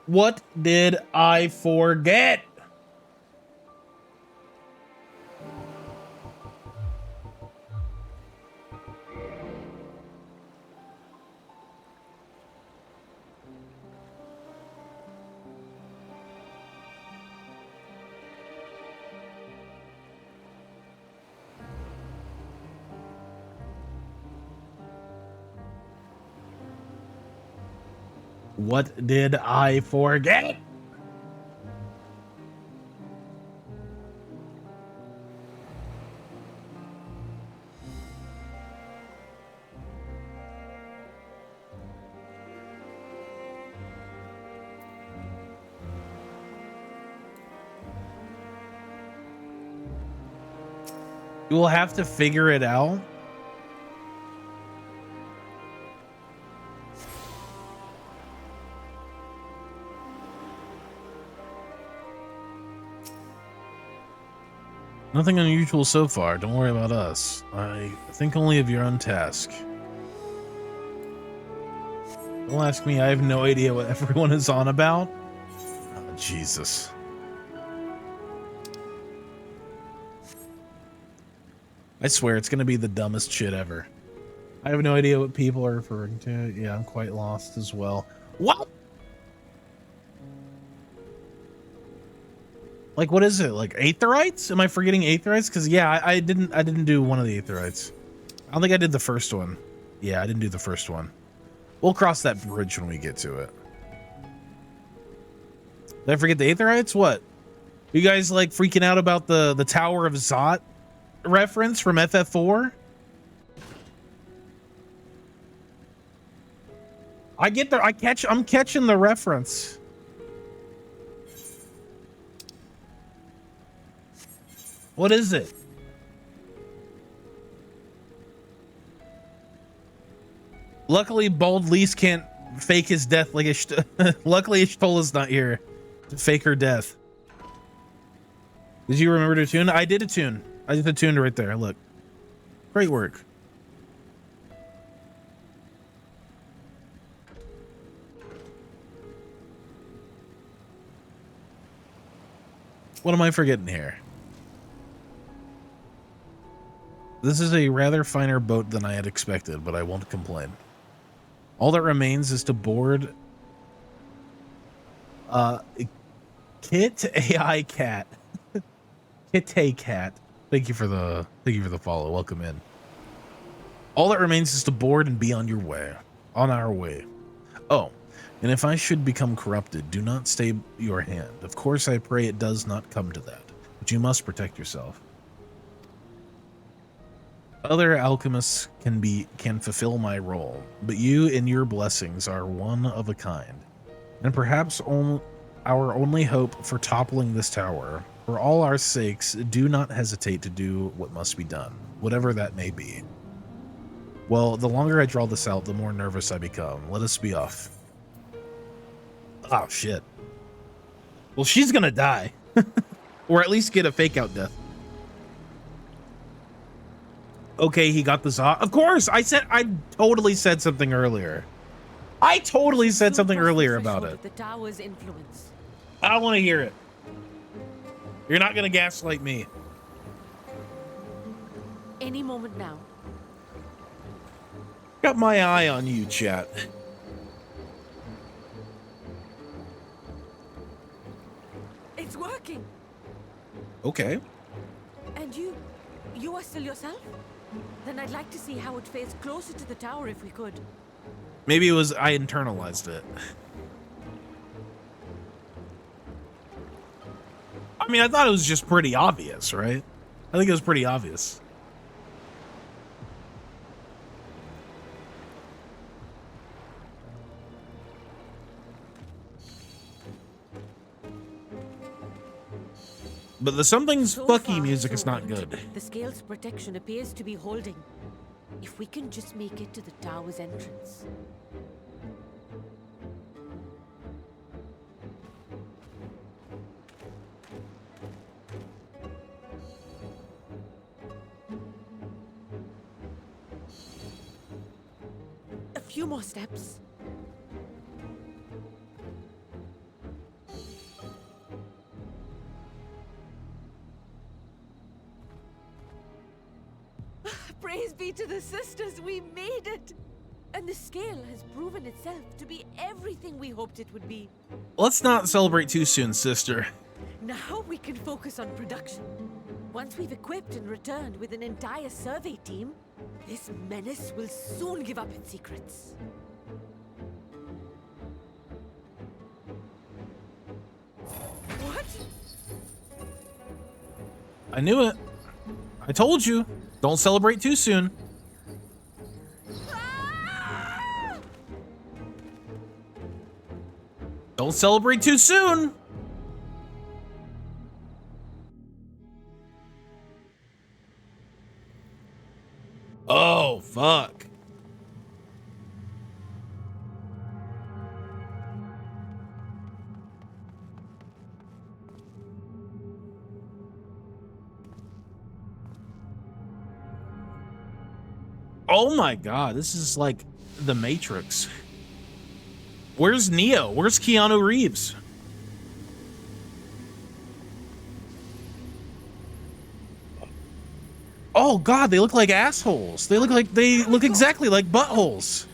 What did I forget? What did I forget? You will have to figure it out. Nothing unusual so far. Don't worry about us. I think only of your own task. Don't ask me. I have no idea what everyone is on about. Oh, Jesus. I swear it's going to be the dumbest shit ever. I have no idea what people are referring to. Yeah, I'm quite lost as well. What? Like, what is it? Like Aetherites? Am I forgetting Aetherites? Because yeah, I didn't do one of the Aetherites. I don't think I did the first one. Yeah, I didn't do the first one. We'll cross that bridge when we get to it. Did I forget the Aetherites? What? You guys like freaking out about the Tower of Zot reference from FF4? I get there. I'm catching the reference. What is it? Luckily, Bald Lease can't fake his death like luckily Ishtola's not here to fake her death. Did you remember to tune? I did a tune. I did the tune right there. Look. Great work. What am I forgetting here? This is a rather finer boat than I had expected, but I won't complain. All that remains is to board Kit AI Cat. Kit Cat. Thank you for the follow. Welcome in. All that remains is to board and be on your way. On our way. Oh, and if I should become corrupted, do not stay your hand. Of course, I pray it does not come to that, but you must protect yourself. Other alchemists can fulfill my role, but you and your blessings are one of a kind, and perhaps our only hope for toppling this tower. For all our sakes, do not hesitate to do what must be done, whatever that may be. Well, the longer I draw this out, the more nervous I become. Let us be off. Oh, shit. Well, she's gonna die. Or at least get a fake-out death. Okay, he got the Zot. Of course, I totally said something earlier. I totally said something earlier about it. The tower's influence. I don't want to hear it. You're not gonna gaslight me. Any moment now. Got my eye on you, chat. It's working. Okay. And you are still yourself? Then I'd like to see how it fares closer to the tower if we could. Maybe it was I internalized it. I mean, I thought it was just pretty obvious, right? I think it was pretty obvious. But the something's So fucky far, music so is not good. good. The scale's protection appears to be holding. If we can just make it to the tower's entrance. A few more steps. Praise be to the sisters, we made it! And the scale has proven itself to be everything we hoped it would be. Let's not celebrate too soon, sister. Now we can focus on production. Once we've equipped and returned with an entire survey team, this menace will soon give up its secrets. What? I knew it. I told you. Don't celebrate too soon. Don't celebrate too soon. Oh, fuck. Oh my god, this is like the Matrix. Where's Neo? Where's Keanu Reeves? Oh god, they look like assholes. They look exactly like buttholes.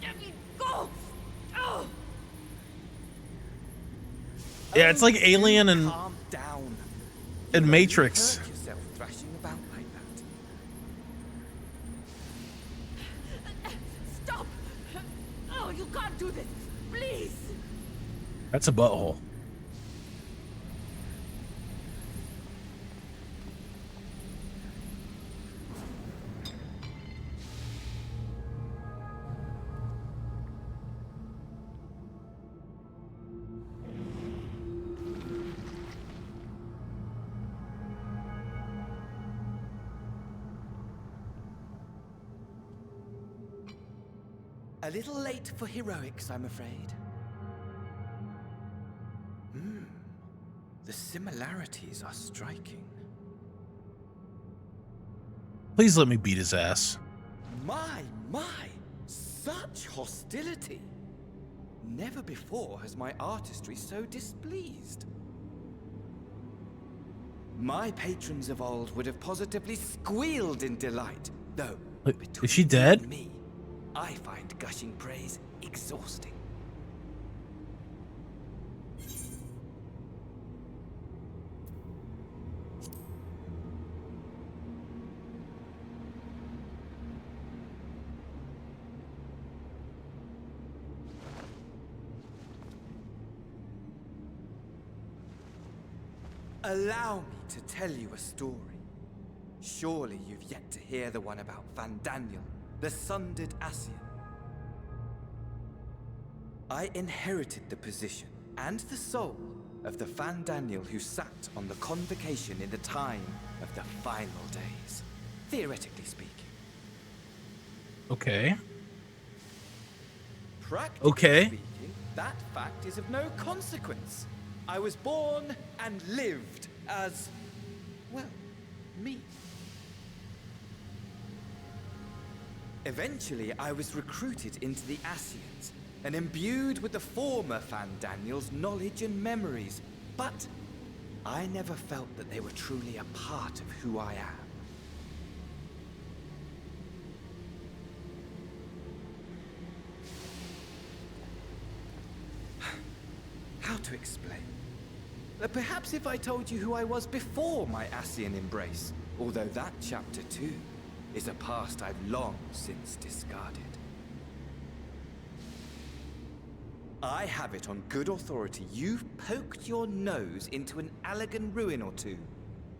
Yeah, it's like Alien and Matrix. Stop! Oh, you can't do this! Please! That's a butthole. A little late for heroics, I'm afraid. The similarities are striking. Please let me beat his ass. My! Such hostility! Never before has my artistry so displeased. My patrons of old would have positively squealed in delight, though. Is she dead? Me, I find gushing praise exhausting. Allow me to tell you a story. Surely you've yet to hear the one about Van Daniel, the sundered Ascian. I inherited the position and the soul of the Van Daniel who sat on the convocation in the time of the final days, theoretically speaking. Okay. Practically speaking, that fact is of no consequence. I was born and lived as, well, me. Eventually, I was recruited into the Ascians and imbued with the former Van Daniel's knowledge and memories, but I never felt that they were truly a part of who I am. How to explain? Perhaps if I told you who I was before my Ascian embrace, although that chapter too is a past I've long since discarded. I have it on good authority you've poked your nose into an Allegan ruin or two.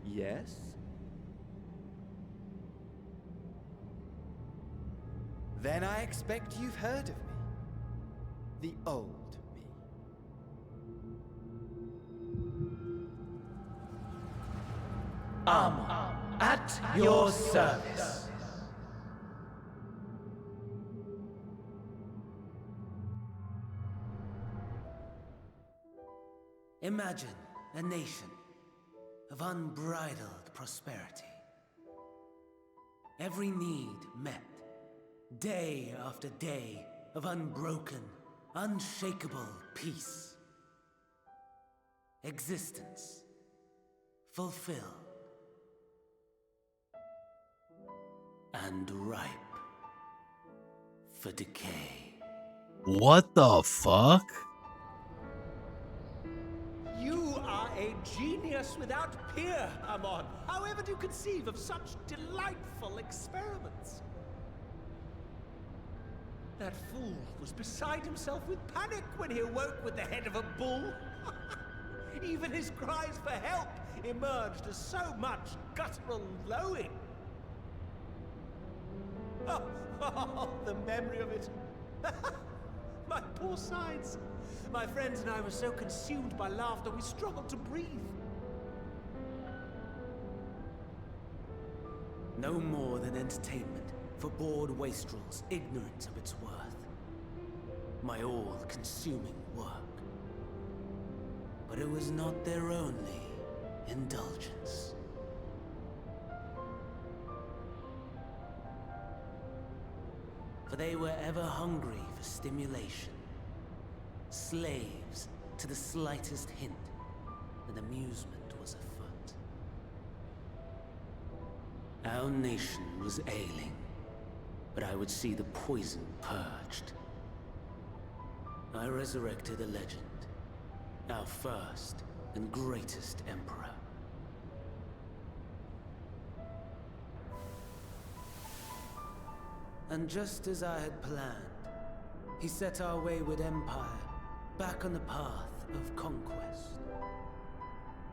Yes? Then I expect you've heard of me. The old me. At your service. Imagine a nation of unbridled prosperity. Every need met, day after day of unbroken, unshakable peace. Existence fulfilled and ripe for decay. What the fuck? You are a genius without peer, Amon. However do you conceive of such delightful experiments? That fool was beside himself with panic when he awoke with the head of a bull. Even his cries for help emerged as so much guttural lowing. Oh, the memory of it. My poor sides. My friends and I were so consumed by laughter we struggled to breathe. No more than entertainment for bored wastrels ignorant of its worth. My all-consuming work. But it was not their only indulgence. For they were ever hungry for stimulation, slaves to the slightest hint that amusement was afoot. Our nation was ailing, but I would see the poison purged. I resurrected a legend, our first and greatest emperor. And just as I had planned, he set our wayward empire back on the path of conquest.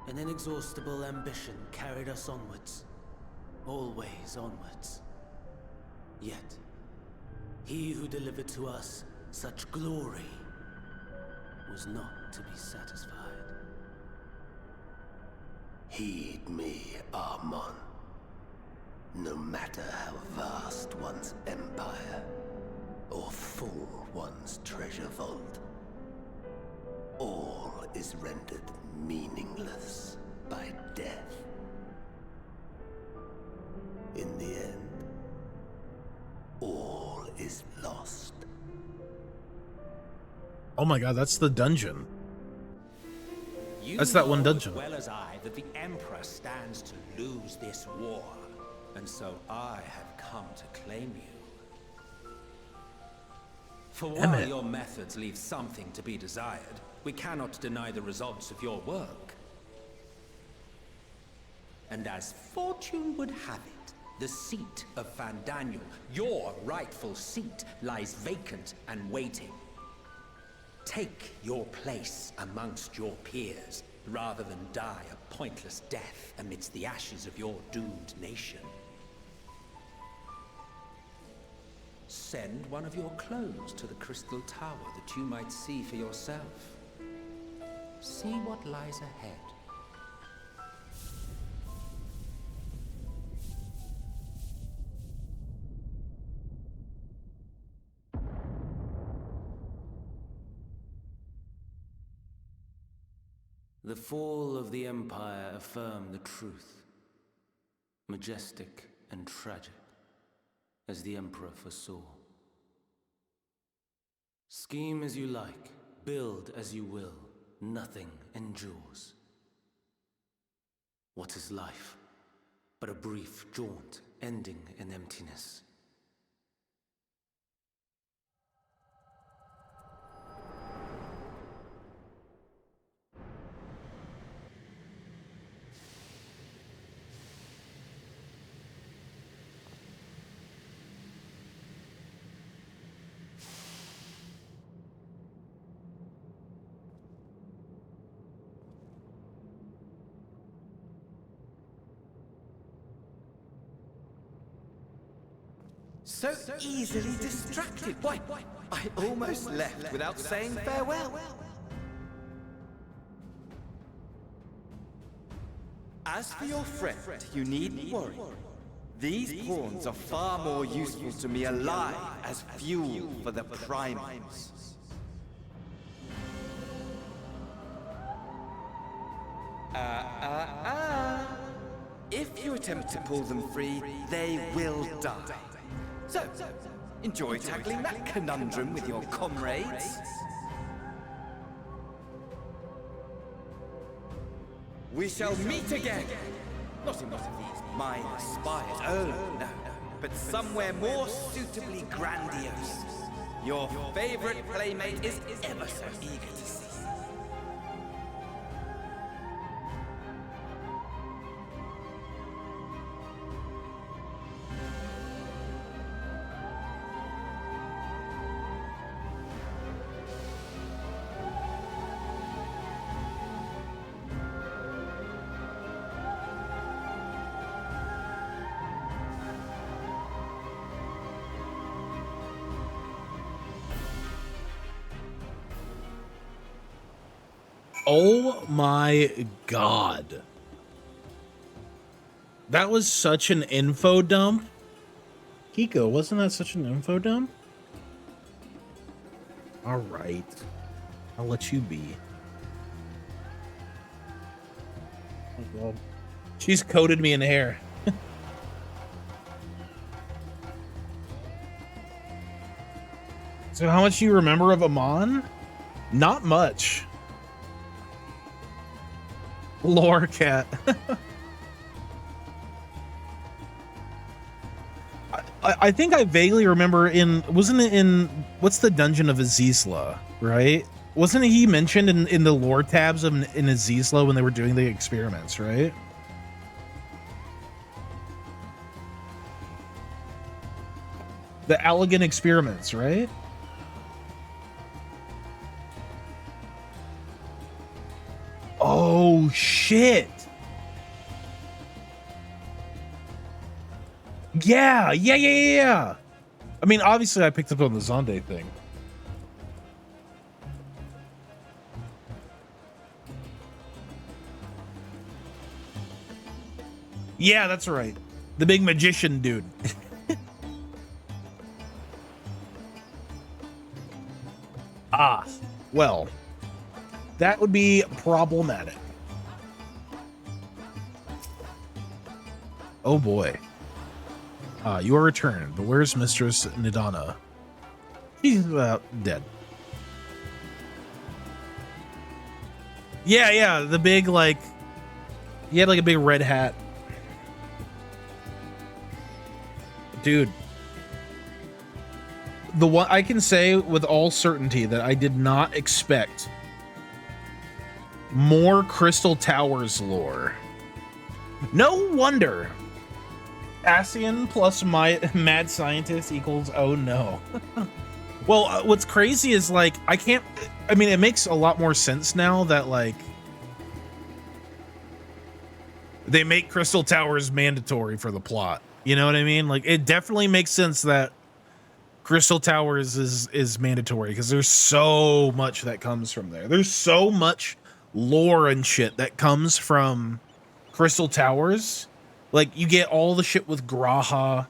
An inexhaustible ambition carried us onwards, always onwards. Yet, he who delivered to us such glory was not to be satisfied. Heed me, Amon. No matter how vast one's empire, or full one's treasure vault, all is rendered meaningless by death. In the end, all is lost. Oh my god, that's the dungeon. You That's that one know dungeon. as well as I that the Emperor stands to lose this war, and so I have come to claim you. For while Emmett. your methods leave something to be desired, we cannot deny the results of your work. And as fortune would have it, the seat of Fandaniel, your rightful seat, lies vacant and waiting. Take your place amongst your peers, rather than die a pointless death amidst the ashes of your doomed nation. Send one of your clones to the Crystal Tower that you might see for yourself. See what lies ahead. The fall of the Empire affirmed the truth, majestic and tragic, as the Emperor foresaw. Scheme as you like, build as you will, nothing endures. What is life but a brief jaunt ending in emptiness? So easily distracted. Why, I almost left without saying farewell. As for your friend, you needn't worry. These pawns are far more useful to me alive as fuel for the primals. If you attempt to pull them free, they will die. So, enjoy tackling that conundrum with your comrades. We shall meet again! Not in one of these minor spires, oh no, but somewhere more suitably grandiose. Your favorite playmate is ever so eager to see. Oh my god. That was such an info dump. Kiko, wasn't that such an info dump? All right. I'll let you be. Oh god. She's coated me in hair. So how much do you remember of Amon? Not much. Lore cat. I think I vaguely remember wasn't it in, what's the Dungeon of Azizla, right? Wasn't he mentioned in the lore tabs in Azizla when they were doing the experiments, right? The elegant experiments, right? Oh shit. Yeah. I mean, obviously I picked up on the Zonde thing. Yeah, that's right. The big magician dude. Ah, well, that would be problematic. Oh boy. You are returned, but where's Mistress Nidana? She's dead. Yeah, the big, like, he had like a big red hat. Dude. The one I can say with all certainty that I did not expect more Crystal Towers lore. No wonder. Ascian plus my mad scientist equals oh no. Well, what's crazy is like I mean it makes a lot more sense now that like they make Crystal Towers mandatory for the plot. You know what I mean? Like it definitely makes sense that Crystal Towers is mandatory because there's so much that comes from there. There's so much lore and shit that comes from Crystal Towers. Like you get all the shit with Graha,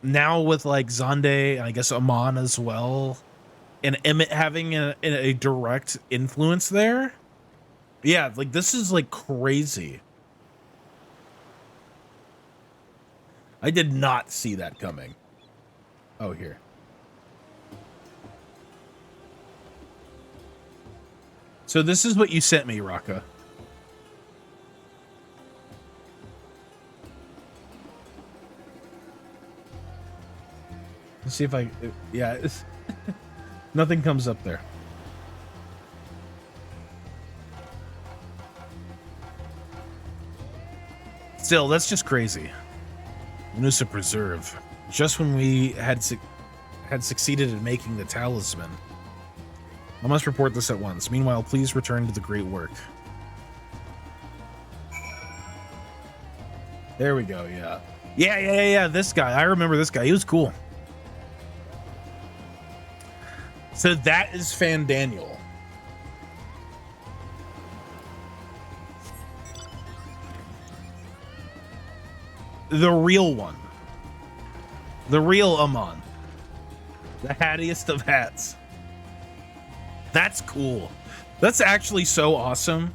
now with like Zonde, and I guess Amon as well, and Emmett having a direct influence there. Yeah, like this is like crazy. I did not see that coming. Oh, here. So this is what you sent me, Raka. Let's see if yeah, nothing comes up there. Still, that's just crazy. Nusa Preserve. Just when we had succeeded in making the talisman. I must report this at once. Meanwhile, please return to the great work. There we go, yeah. Yeah, this guy. I remember this guy. He was cool. So that is Fandaniel. The real one. The real Amon. The hattiest of hats. That's cool. That's actually so awesome.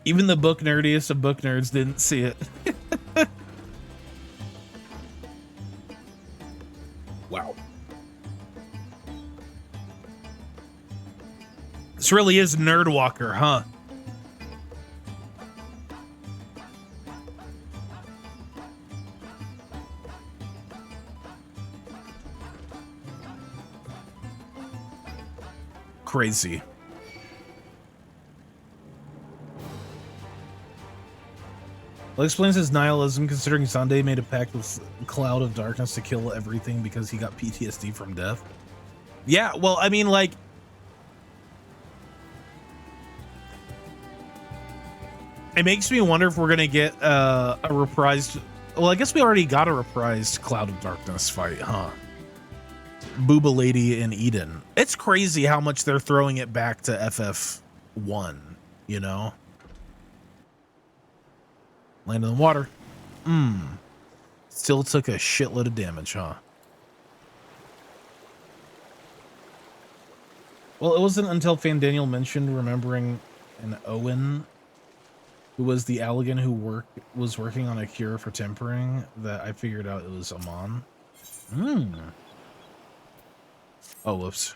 Even the book nerdiest of book nerds didn't see it. Wow. This really is Nerdwalker, huh? Crazy. Well, explains his nihilism considering Sunday made a pact with Cloud of Darkness to kill everything because he got PTSD from death. Yeah, well, I mean, like, it makes me wonder if we're gonna get a reprised. Well, I guess we already got a reprised Cloud of Darkness fight, huh? Booba Lady and Eden. It's crazy how much they're throwing it back to FF1, you know? Land in the water. Still took a shitload of damage, huh? Well, it wasn't until Fandaniel mentioned remembering an Owen who was the Allegan who was working on a cure for tempering that I figured out it was Amon. Oh, whoops.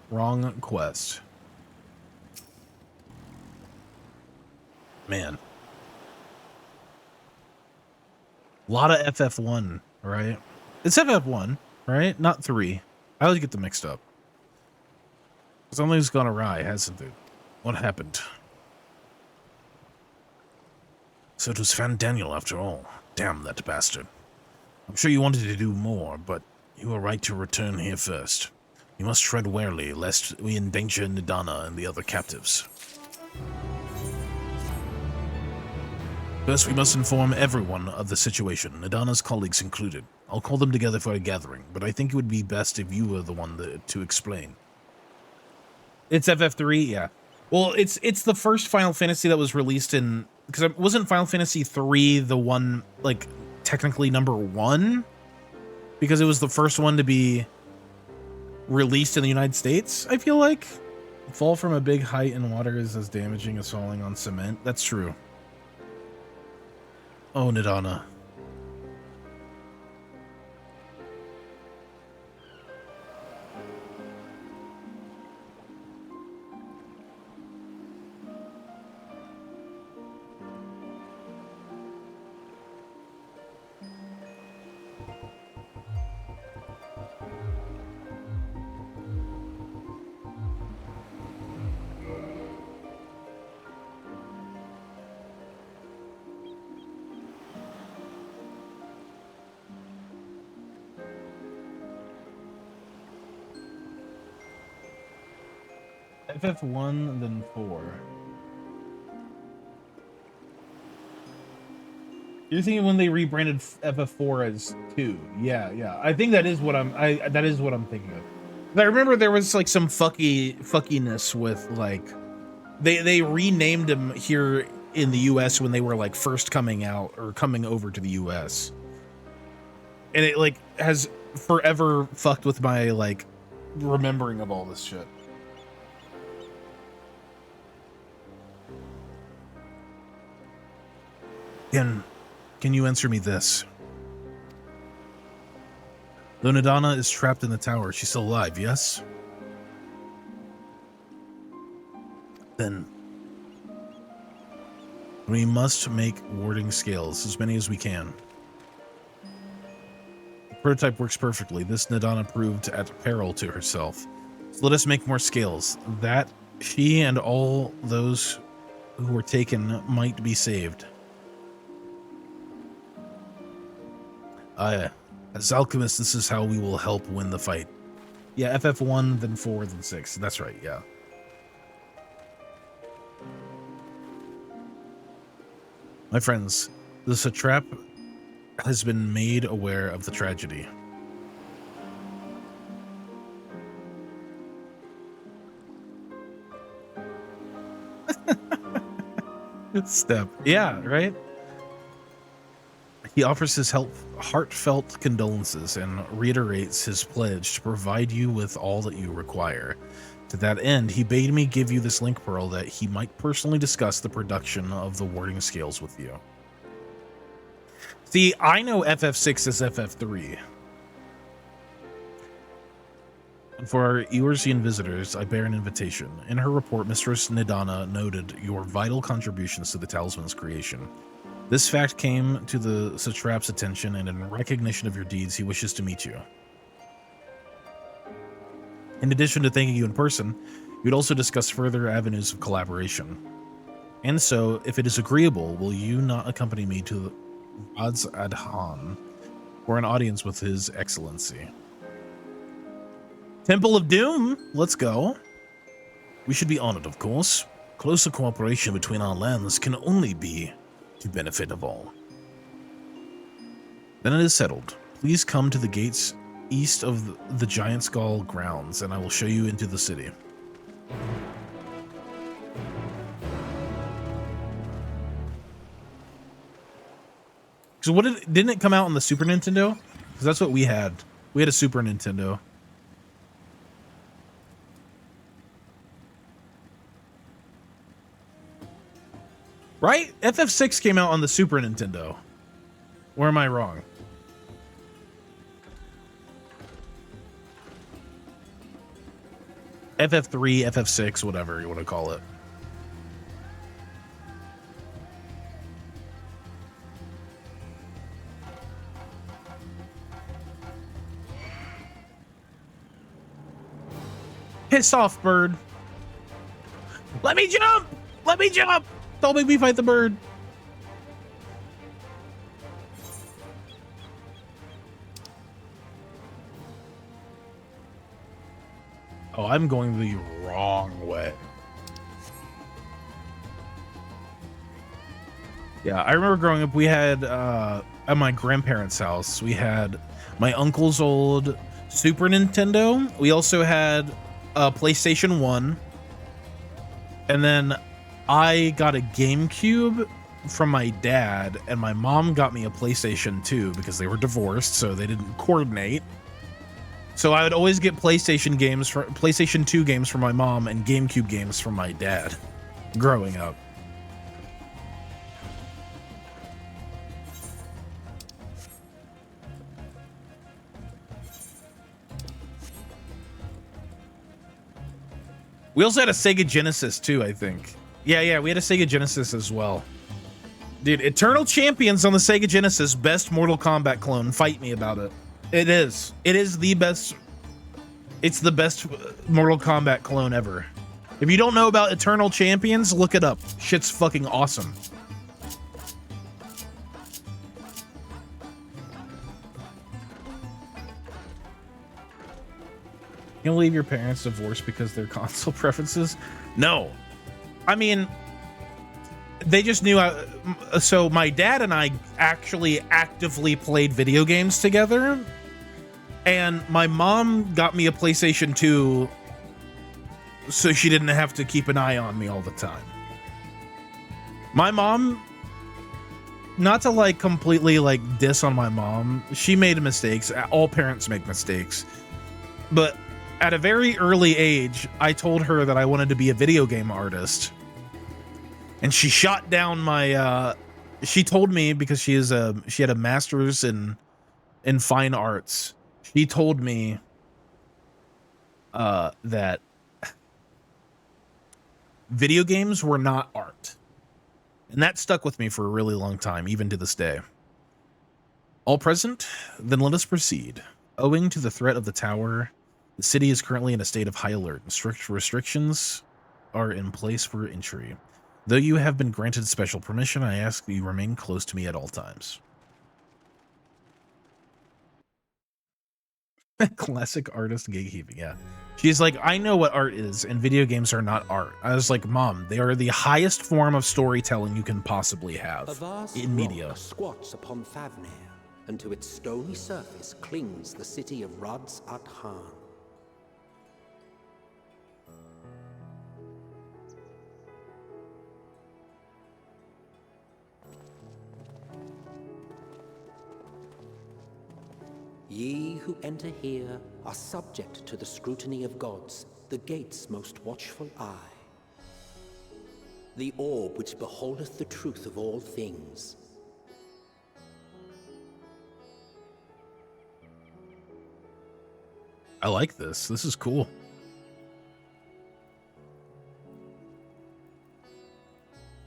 Wrong quest. Man. A lot of FF1, right? It's FF1, right? Not 3. I always get them mixed up. Something's gone awry, hasn't it? What happened? So it was Fandaniel after all. Damn that bastard. I'm sure you wanted to do more, but you were right to return here first. You must tread warily, lest we endanger Nidana and the other captives. First, we must inform everyone of the situation, Nidana's colleagues included. I'll call them together for a gathering, but I think it would be best if you were the one to explain. It's FF3, yeah. Well, it's the first Final Fantasy that was released in... Because it wasn't Final Fantasy 3 the one, like, technically number 1? Because it was the first one to be released in the United States, I feel like. Fall from a big height in water is as damaging as falling on cement. That's true. Oh, Nidana. FF1, then 4. You're thinking when they rebranded FF4 as 2. Yeah. I think that is what I'm thinking of. I remember there was like some fuckiness with like they renamed them here in the US when they were like first coming out or coming over to the US. And it like has forever fucked with my like remembering of all this shit. Can you answer me this? Though Nidana is trapped in the tower, she's still alive, yes? Then we must make warding scales, as many as we can. The prototype works perfectly. This Nidana proved at peril to herself. So let us make more scales, that she and all those who were taken might be saved. As alchemists, this is how we will help win the fight. Yeah, FF1, then 4, then 6. That's right, yeah. My friends, the satrap has been made aware of the tragedy. Step. Yeah, right? He offers his heartfelt condolences and reiterates his pledge to provide you with all that you require. To that end, he bade me give you this link pearl that he might personally discuss the production of the warding scales with you. See, I know FF6 is FF3. And for our Eorzean visitors, I bear an invitation. In her report, Mistress Nidana noted your vital contributions to the talisman's creation. This fact came to the satrap's attention, and in recognition of your deeds, he wishes to meet you. In addition to thanking you in person, we'd also discuss further avenues of collaboration. And so, if it is agreeable, will you not accompany me to Radz Adhan for an audience with His Excellency? Temple of Doom, let's go. We should be honored, of course. Closer cooperation between our lands can only be to benefit of all. Then it is settled. Please come to the gates east of the Giant Skull grounds, and I will show you into the city. So didn't it come out on the Super Nintendo? Because that's what we had. We had a Super Nintendo. Right? FF6 came out on the Super Nintendo. Or am I wrong? FF3, FF6, whatever you want to call it. Piss off, bird. Let me jump! Let me jump! Don't make me fight the bird. Oh, I'm going the wrong way. Yeah, I remember growing up, we had, at my grandparents' house, we had my uncle's old Super Nintendo. We also had a PlayStation 1. And then I got a GameCube from my dad, and my mom got me a PlayStation 2 because they were divorced, so they didn't coordinate. So I would always get PlayStation 2 games from my mom and GameCube games from my dad growing up. We also had a Sega Genesis too, I think. Yeah, we had a Sega Genesis as well. Dude, Eternal Champions on the Sega Genesis, best Mortal Kombat clone. Fight me about it. It is. It is the best. It's the best Mortal Kombat clone ever. If you don't know about Eternal Champions, look it up. Shit's fucking awesome. You'll leave your parents divorced because their console preferences? No. I mean, they just knew so my dad and I actually actively played video games together, and my mom got me a PlayStation 2 so she didn't have to keep an eye on me all the time. My mom, not to like completely like diss on my mom, she made mistakes. All parents make mistakes, but at a very early age, I told her that I wanted to be a video game artist. And she shot down my, she told me, because she had a master's in fine arts. She told me that video games were not art. And that stuck with me for a really long time, even to this day. All present? Then let us proceed. Owing to the threat of the tower, the city is currently in a state of high alert, and strict restrictions are in place for entry. Though you have been granted special permission, I ask that you remain close to me at all times. Classic artist gatekeeping. Yeah. She's like, I know what art is, and video games are not art. I was like, Mom, they are the highest form of storytelling you can possibly have A vast in media. rock squats upon Thavnair, and to its stony surface clings the city of Ruds at Han. Ye who enter here are subject to the scrutiny of gods, the gate's most watchful eye. The orb which beholdeth the truth of all things. I like this. This is cool.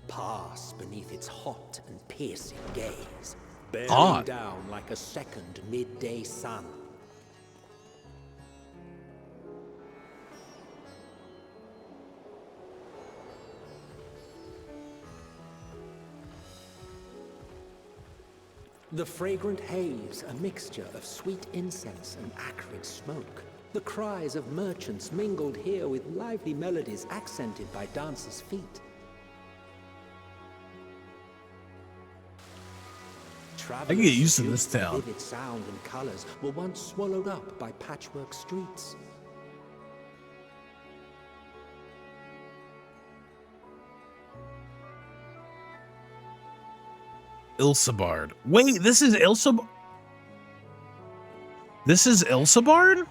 Pass beneath its hot and piercing gaze, bearing Hot. down like a second midday sun. The fragrant haze, a mixture of sweet incense and acrid smoke. The cries of merchants mingled here with lively melodies accented by dancers' feet. I can get used to this town. Vivid sound and colors were once swallowed up by patchwork streets. Ilsabard. Wait, this is Ilsabard? This is Ilsabard?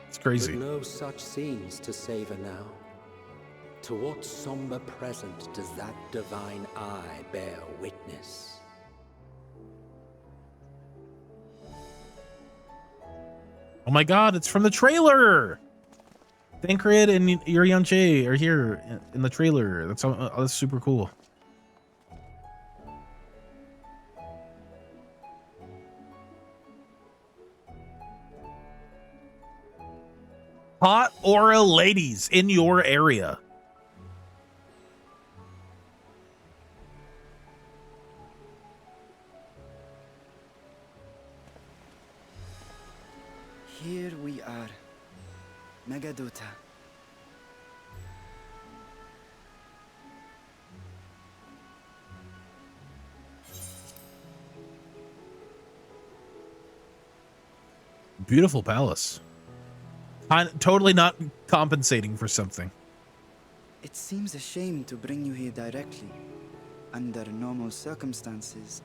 It's crazy. But no such scenes to savor now. To what somber present does that divine eye bear witness? Oh my god, it's from the trailer! Thancred and Urianche are here in the trailer. That's super cool. Hot aura ladies in your area. Here we are, Megaduta. Beautiful palace. Totally not compensating for something. It seems a shame to bring you here directly. Under normal circumstances,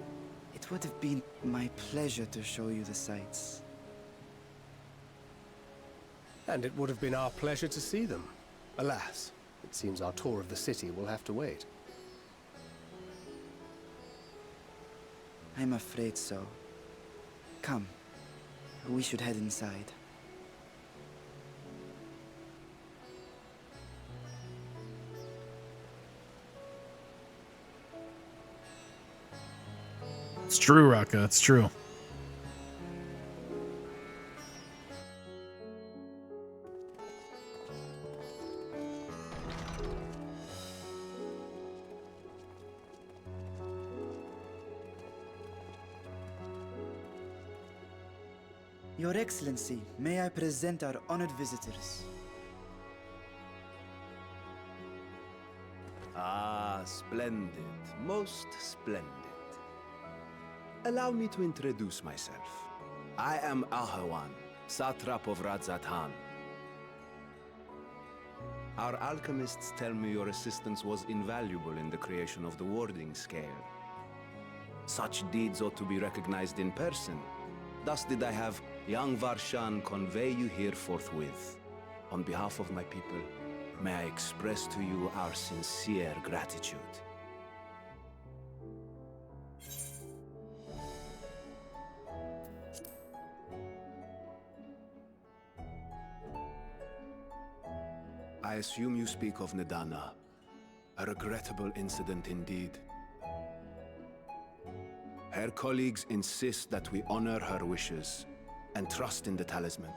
it would have been my pleasure to show you the sights. And it would have been our pleasure to see them. Alas, it seems our tour of the city will have to wait. I'm afraid so. Come, we should head inside. It's true, Raka. It's true. Your Excellency, may I present our honored visitors? Ah, splendid. Most splendid. Allow me to introduce myself. I am Ahawan, satrap of Radzatan. Our alchemists tell me your assistance was invaluable in the creation of the warding scale. Such deeds ought to be recognized in person. Thus did I have young Varshan convey you here forthwith. On behalf of my people, may I express to you our sincere gratitude. I assume you speak of Nadana. A regrettable incident indeed. Her colleagues insist that we honor her wishes and trust in the talisman,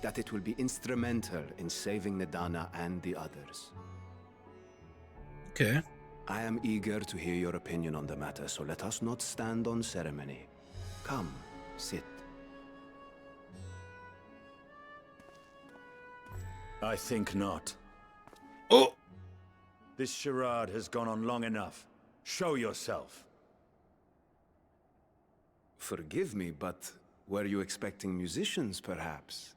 that it will be instrumental in saving Nadana and the others. Okay. I am eager to hear your opinion on the matter, so let us not stand on ceremony. Come, sit. I think not. Oh! This charade has gone on long enough. Show yourself. Forgive me, but were you expecting musicians, perhaps?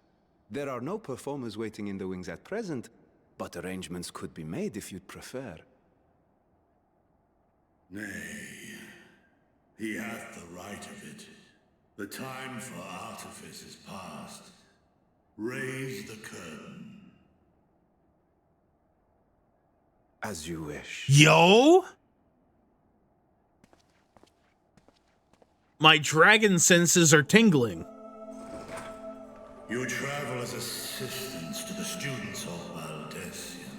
There are no performers waiting in the wings at present, but arrangements could be made if you'd prefer. Nay, he hath the right of it. The time for artifice is past. Raise the curtain. As you wish. Yo! My dragon senses are tingling. You travel as assistants to the students of Valdesian,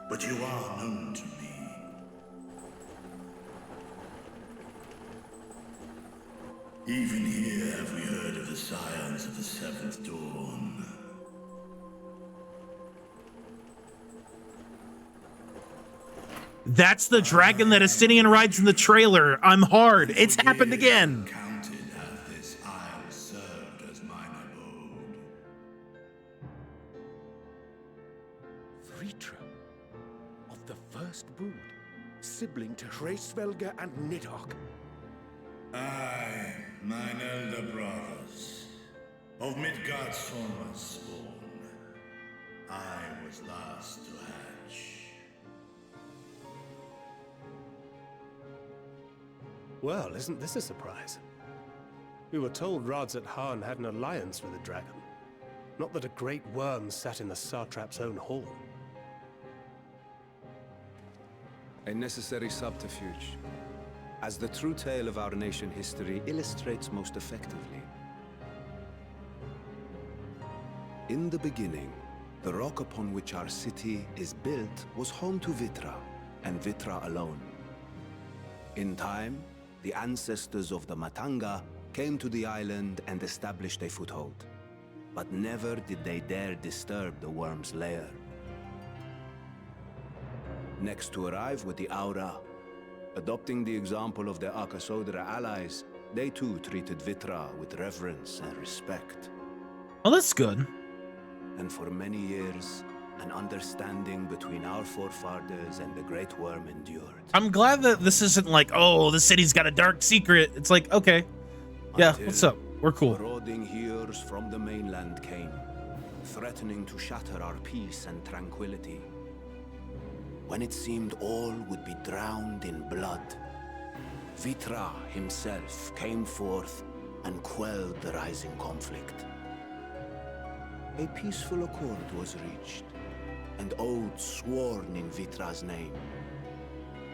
but you are known to me. Even here have we heard of the scions of the Seventh Dawn. That's the dragon that Astinian rides in the trailer. I'm hard. It's happened again. Counted hath this isle served as mine abode. Vritra, of the first brood, sibling to Hraesvelga and Nidhogg. Aye, mine elder brothers, of Midgard's former spawn, I was last to hatch. Well, isn't this a surprise? We were told Rads Han had an alliance with a dragon. Not that a great worm sat in the satrap's own hall. A necessary subterfuge, as the true tale of our nation history illustrates most effectively. In the beginning, the rock upon which our city is built was home to Vitra, and Vitra alone. In time, the ancestors of the Matanga came to the island and established a foothold. But never did they dare disturb the worm's lair. Next to arrive were the Aura. Adopting the example of their Akasodra allies, they too treated Vitra with reverence and respect. Oh, that's good. And for many years, an understanding between our forefathers and the Great Worm endured. I'm glad that this isn't like, oh, the city's got a dark secret. It's like, okay, yeah, Until what's up? We're cool. Marauding heroes from the mainland came, threatening to shatter our peace and tranquility. When it seemed all would be drowned in blood, Vitra himself came forth and quelled the rising conflict. A peaceful accord was reached, and oaths sworn in Vitra's name.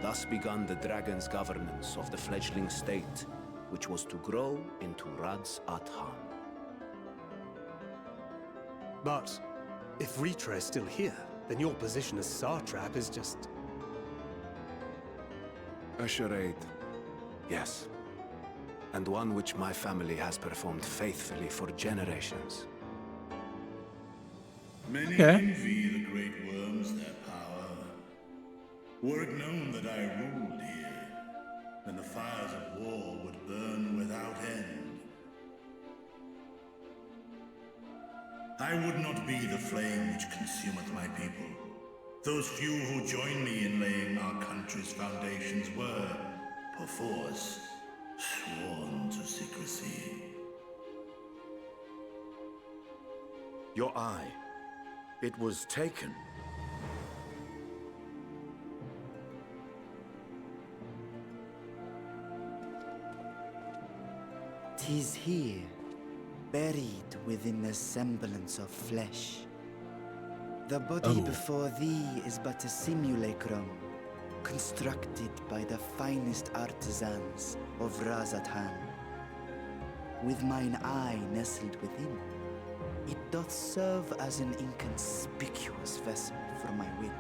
Thus began the dragon's governance of the fledgling state, which was to grow into Rads Han. But if Vritra is still here, then your position as satrap is just... A charade, yes. And one which my family has performed faithfully for generations. Many envy the great worms their power. Were it known that I ruled here, then the fires of war would burn without end. I would not be the flame which consumeth my people. Those few who join me in laying our country's foundations were, perforce, sworn to secrecy. Your eye. It was taken. "'Tis here, buried within the semblance of flesh. The body before thee is but a simulacrum, constructed by the finest artisans of Razathan. With mine eye nestled within, it doth serve as an inconspicuous vessel for my will."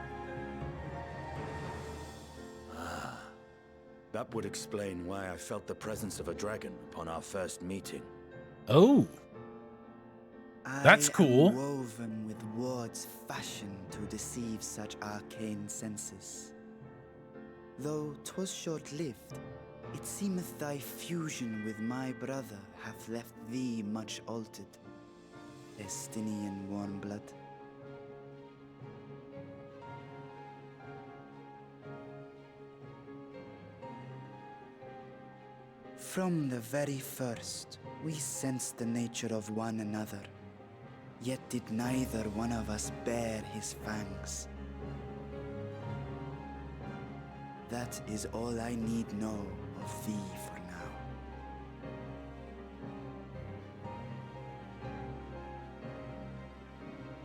That would explain why I felt the presence of a dragon upon our first meeting. Oh. That's cool. I am woven with wards fashioned to deceive such arcane senses. Though 'twas short-lived, it seemeth thy fusion with my brother hath left thee much altered. Estinian warm blood. From the very first, we sensed the nature of one another. Yet did neither one of us bare his fangs. That is all I need know of thee for now.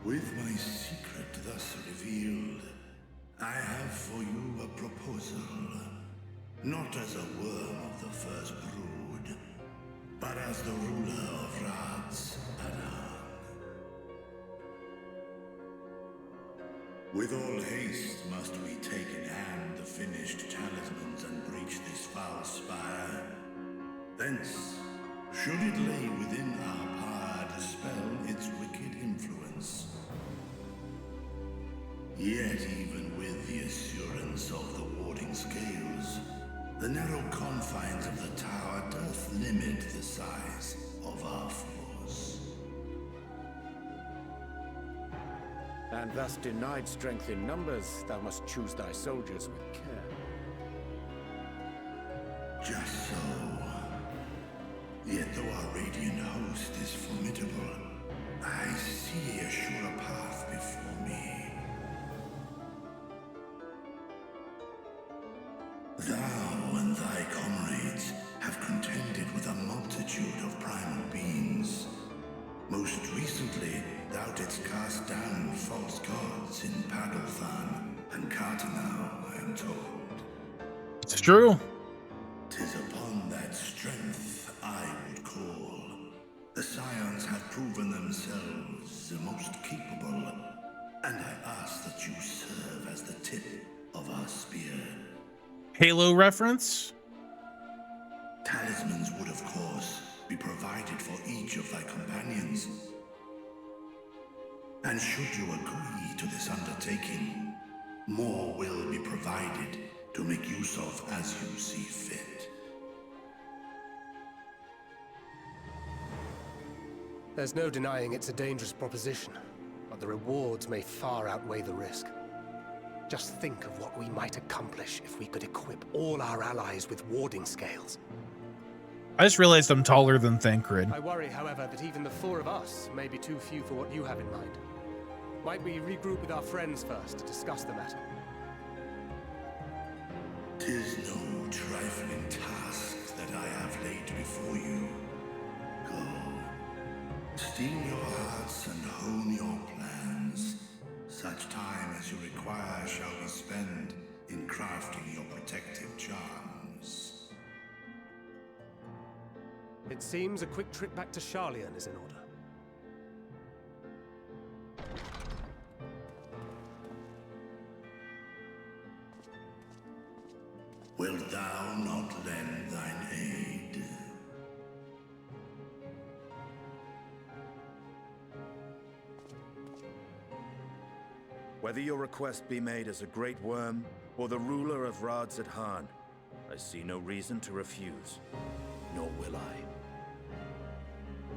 With my secret thus revealed, I have for you a proposal. Not as a worm of the first brood, but as the ruler of Rad's Adan. With all haste must we take in hand the finished talismans and breach this foul spire. Thence, should it lay within our power, dispel its wicked influence. Yet even with the assurance of the warding scales, the narrow confines of the tower doth limit the size of our force. And thus denied strength in numbers, thou must choose thy soldiers with care. Just so. Yet though our radiant host is formidable, I see a surer path before me. Thou and thy comrades have contended with a multitude of primal beings. Most recently, thou didst cast down false gods in Paddlethan and Cartanau, I am told. It's true. 'Tis upon that strength I would call. The Scions have proven themselves the most capable, and I ask that you serve as the tip of our spear. Halo reference? Talismans would, of course, be provided for each of thy companions. And should you agree to this undertaking, more will be provided to make use of as you see fit. There's no denying it's a dangerous proposition, but the rewards may far outweigh the risk. Just think of what we might accomplish if we could equip all our allies with warding scales. I just realized I'm taller than Thancred. I worry, however, that even the four of us may be too few for what you have in mind. Might we regroup with our friends first to discuss the matter? 'Tis no trifling task that I have laid before you. Go, steel your hearts and hone your plans. Such time as you require shall be spent in crafting your protective charms. It seems a quick trip back to Sharlayan is in order. Wilt thou not lend thine aid? Whether your request be made as a great worm or the ruler of Rad's Adan, I see no reason to refuse, nor will I.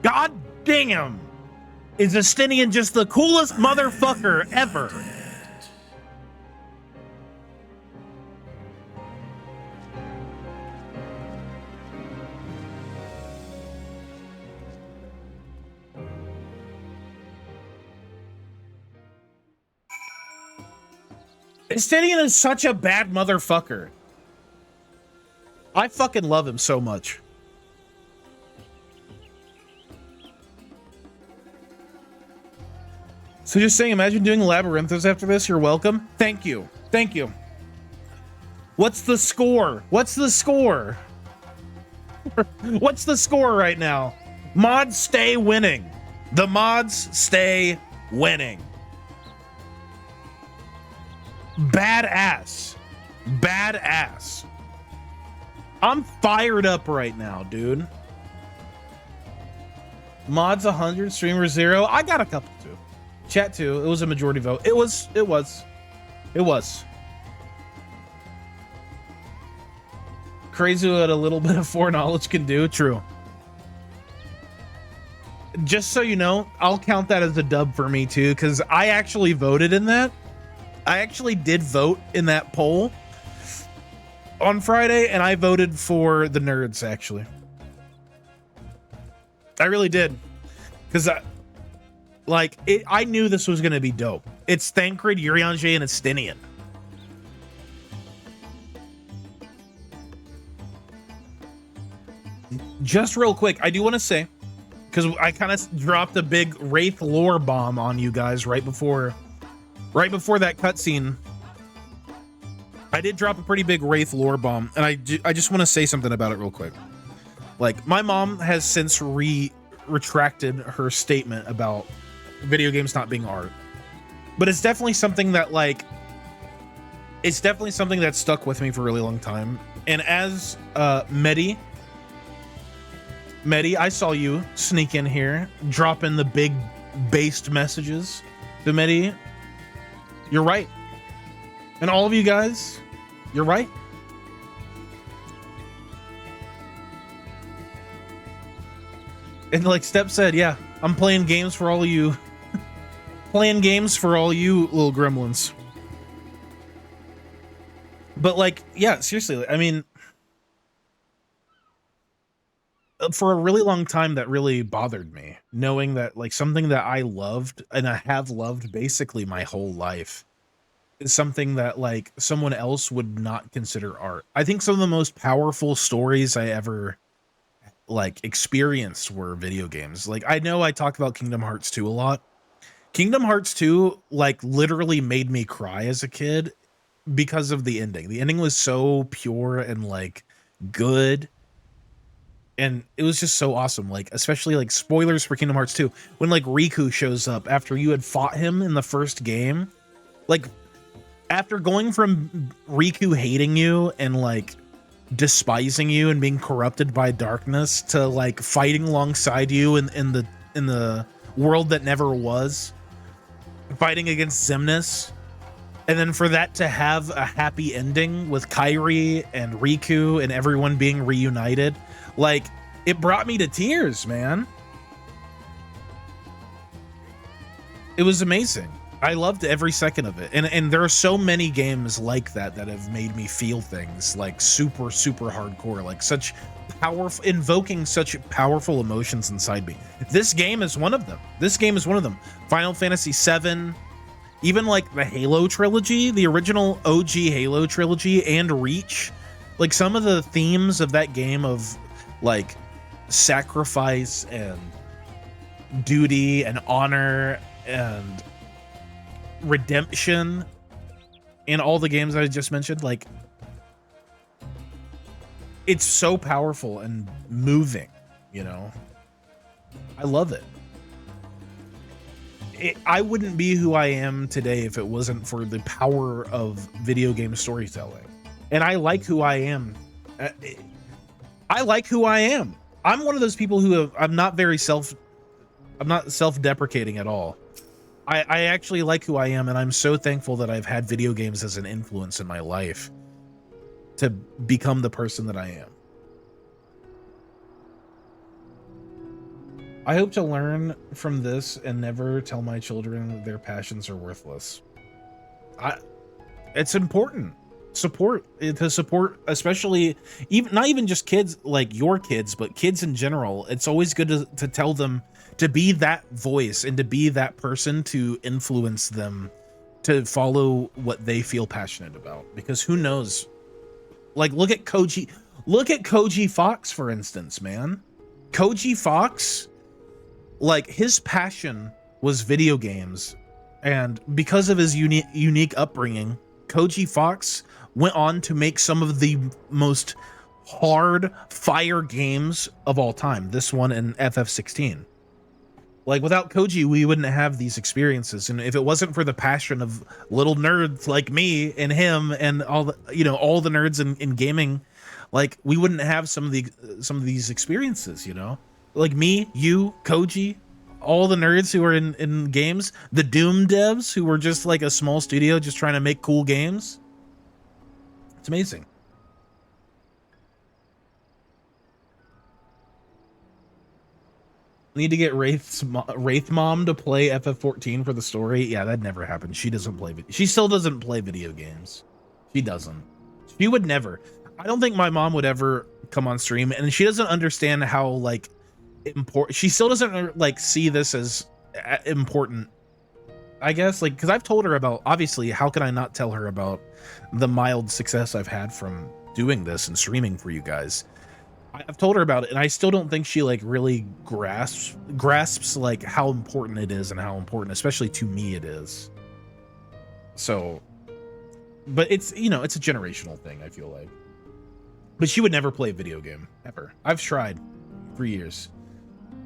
God damn! Is Justinian just the coolest motherfucker ever? Justinian is such a bad motherfucker. I fucking love him so much. So just saying, imagine doing Labyrinthos after this. You're welcome. Thank you. Thank you. What's the score? What's the score? What's the score right now? Mods stay winning. The mods stay winning. Badass. Badass. I'm fired up right now, dude. Mods 100, streamer 0. I got a couple too. Chat 2. It was a majority vote. It was. Crazy what a little bit of foreknowledge can do. True. Just so you know, I'll count that as a dub for me too, because I actually voted in that. I actually did vote in that poll. on Friday, and I voted for the nerds, actually. I really did. Because I knew this was going to be dope. It's Thancred, Urianger, and Estinian. Just real quick, I do want to say, because I kind of dropped a big Wraith lore bomb on you guys right before that cutscene. I did drop a pretty big Wraith lore bomb, and I just want to say something about it real quick. Like, my mom has since retracted her statement about video games not being art, but it's definitely something that stuck with me for a really long time. And as Medi, I saw you sneak in here, drop in the big based messages. So Medi, you're right. And all of you guys, you're right. And like Step said, yeah, I'm playing games for all of you. Playing games for all you little gremlins. But like, yeah, seriously, I mean, for a really long time that really bothered me, knowing that like something that I loved and I have loved basically my whole life is something that like someone else would not consider art. I think some of the most powerful stories I ever like experienced were video games. Like, I know I talk about Kingdom Hearts 2 a lot. Kingdom Hearts 2 like literally made me cry as a kid because of the ending. The ending was so pure and like good. And it was just so awesome. Like, especially like spoilers for Kingdom Hearts 2, when like Riku shows up after you had fought him in the first game. Like, after going from Riku hating you and like despising you and being corrupted by darkness to like fighting alongside you in the world that never was, fighting against Xemnas, and then for that to have a happy ending with Kairi and Riku and everyone being reunited, like, it brought me to tears, man. It was amazing. I loved every second of it. And there are so many games like that that have made me feel things like super, super hardcore, like such powerful, invoking such powerful emotions inside me. This game is one of them. Final Fantasy VII, even like the Halo trilogy, the original OG Halo trilogy, and Reach. Like, some of the themes of that game of like sacrifice and duty and honor and redemption in all the games I just mentioned, like, it's so powerful and moving, you know. I love it. I wouldn't be who I am today if it wasn't for the power of video game storytelling. And I like who I am. I like who I am. I'm one of those people who I'm not self-deprecating at all. I actually like who I am, and I'm so thankful that I've had video games as an influence in my life to become the person that I am. I hope to learn from this and never tell my children their passions are worthless. It's important. To support, especially not even just kids like your kids, but kids in general. It's always good to tell them to be that voice and to be that person to influence them to follow what they feel passionate about, because who knows, like, look at Koji Fox, for instance, man. Koji Fox, like, his passion was video games, and because of his unique upbringing, Koji Fox went on to make some of the most hard fire games of all time. This one and FF16. Like, without Koji, we wouldn't have these experiences. And if it wasn't for the passion of little nerds like me and him and all the nerds in gaming, like, we wouldn't have some of these experiences, you know? Like me, you, Koji, all the nerds who are in games, the Doom devs who were just like a small studio just trying to make cool games. It's amazing. Need to get Wraith Mom to play FF14 for the story. Yeah, that never happened. She still doesn't play video games. She doesn't. She would never. I don't think my mom would ever come on stream, and she doesn't understand how like important. She still doesn't like see this as important, I guess, like, because I've told her about, obviously, how can I not tell her about the mild success I've had from doing this and streaming for you guys. I've told her about it, and I still don't think she like really grasps like how important it is and how important, especially to me, it is. So, but it's, you know, it's a generational thing, I feel like. But she would never play a video game, ever. I've tried for years.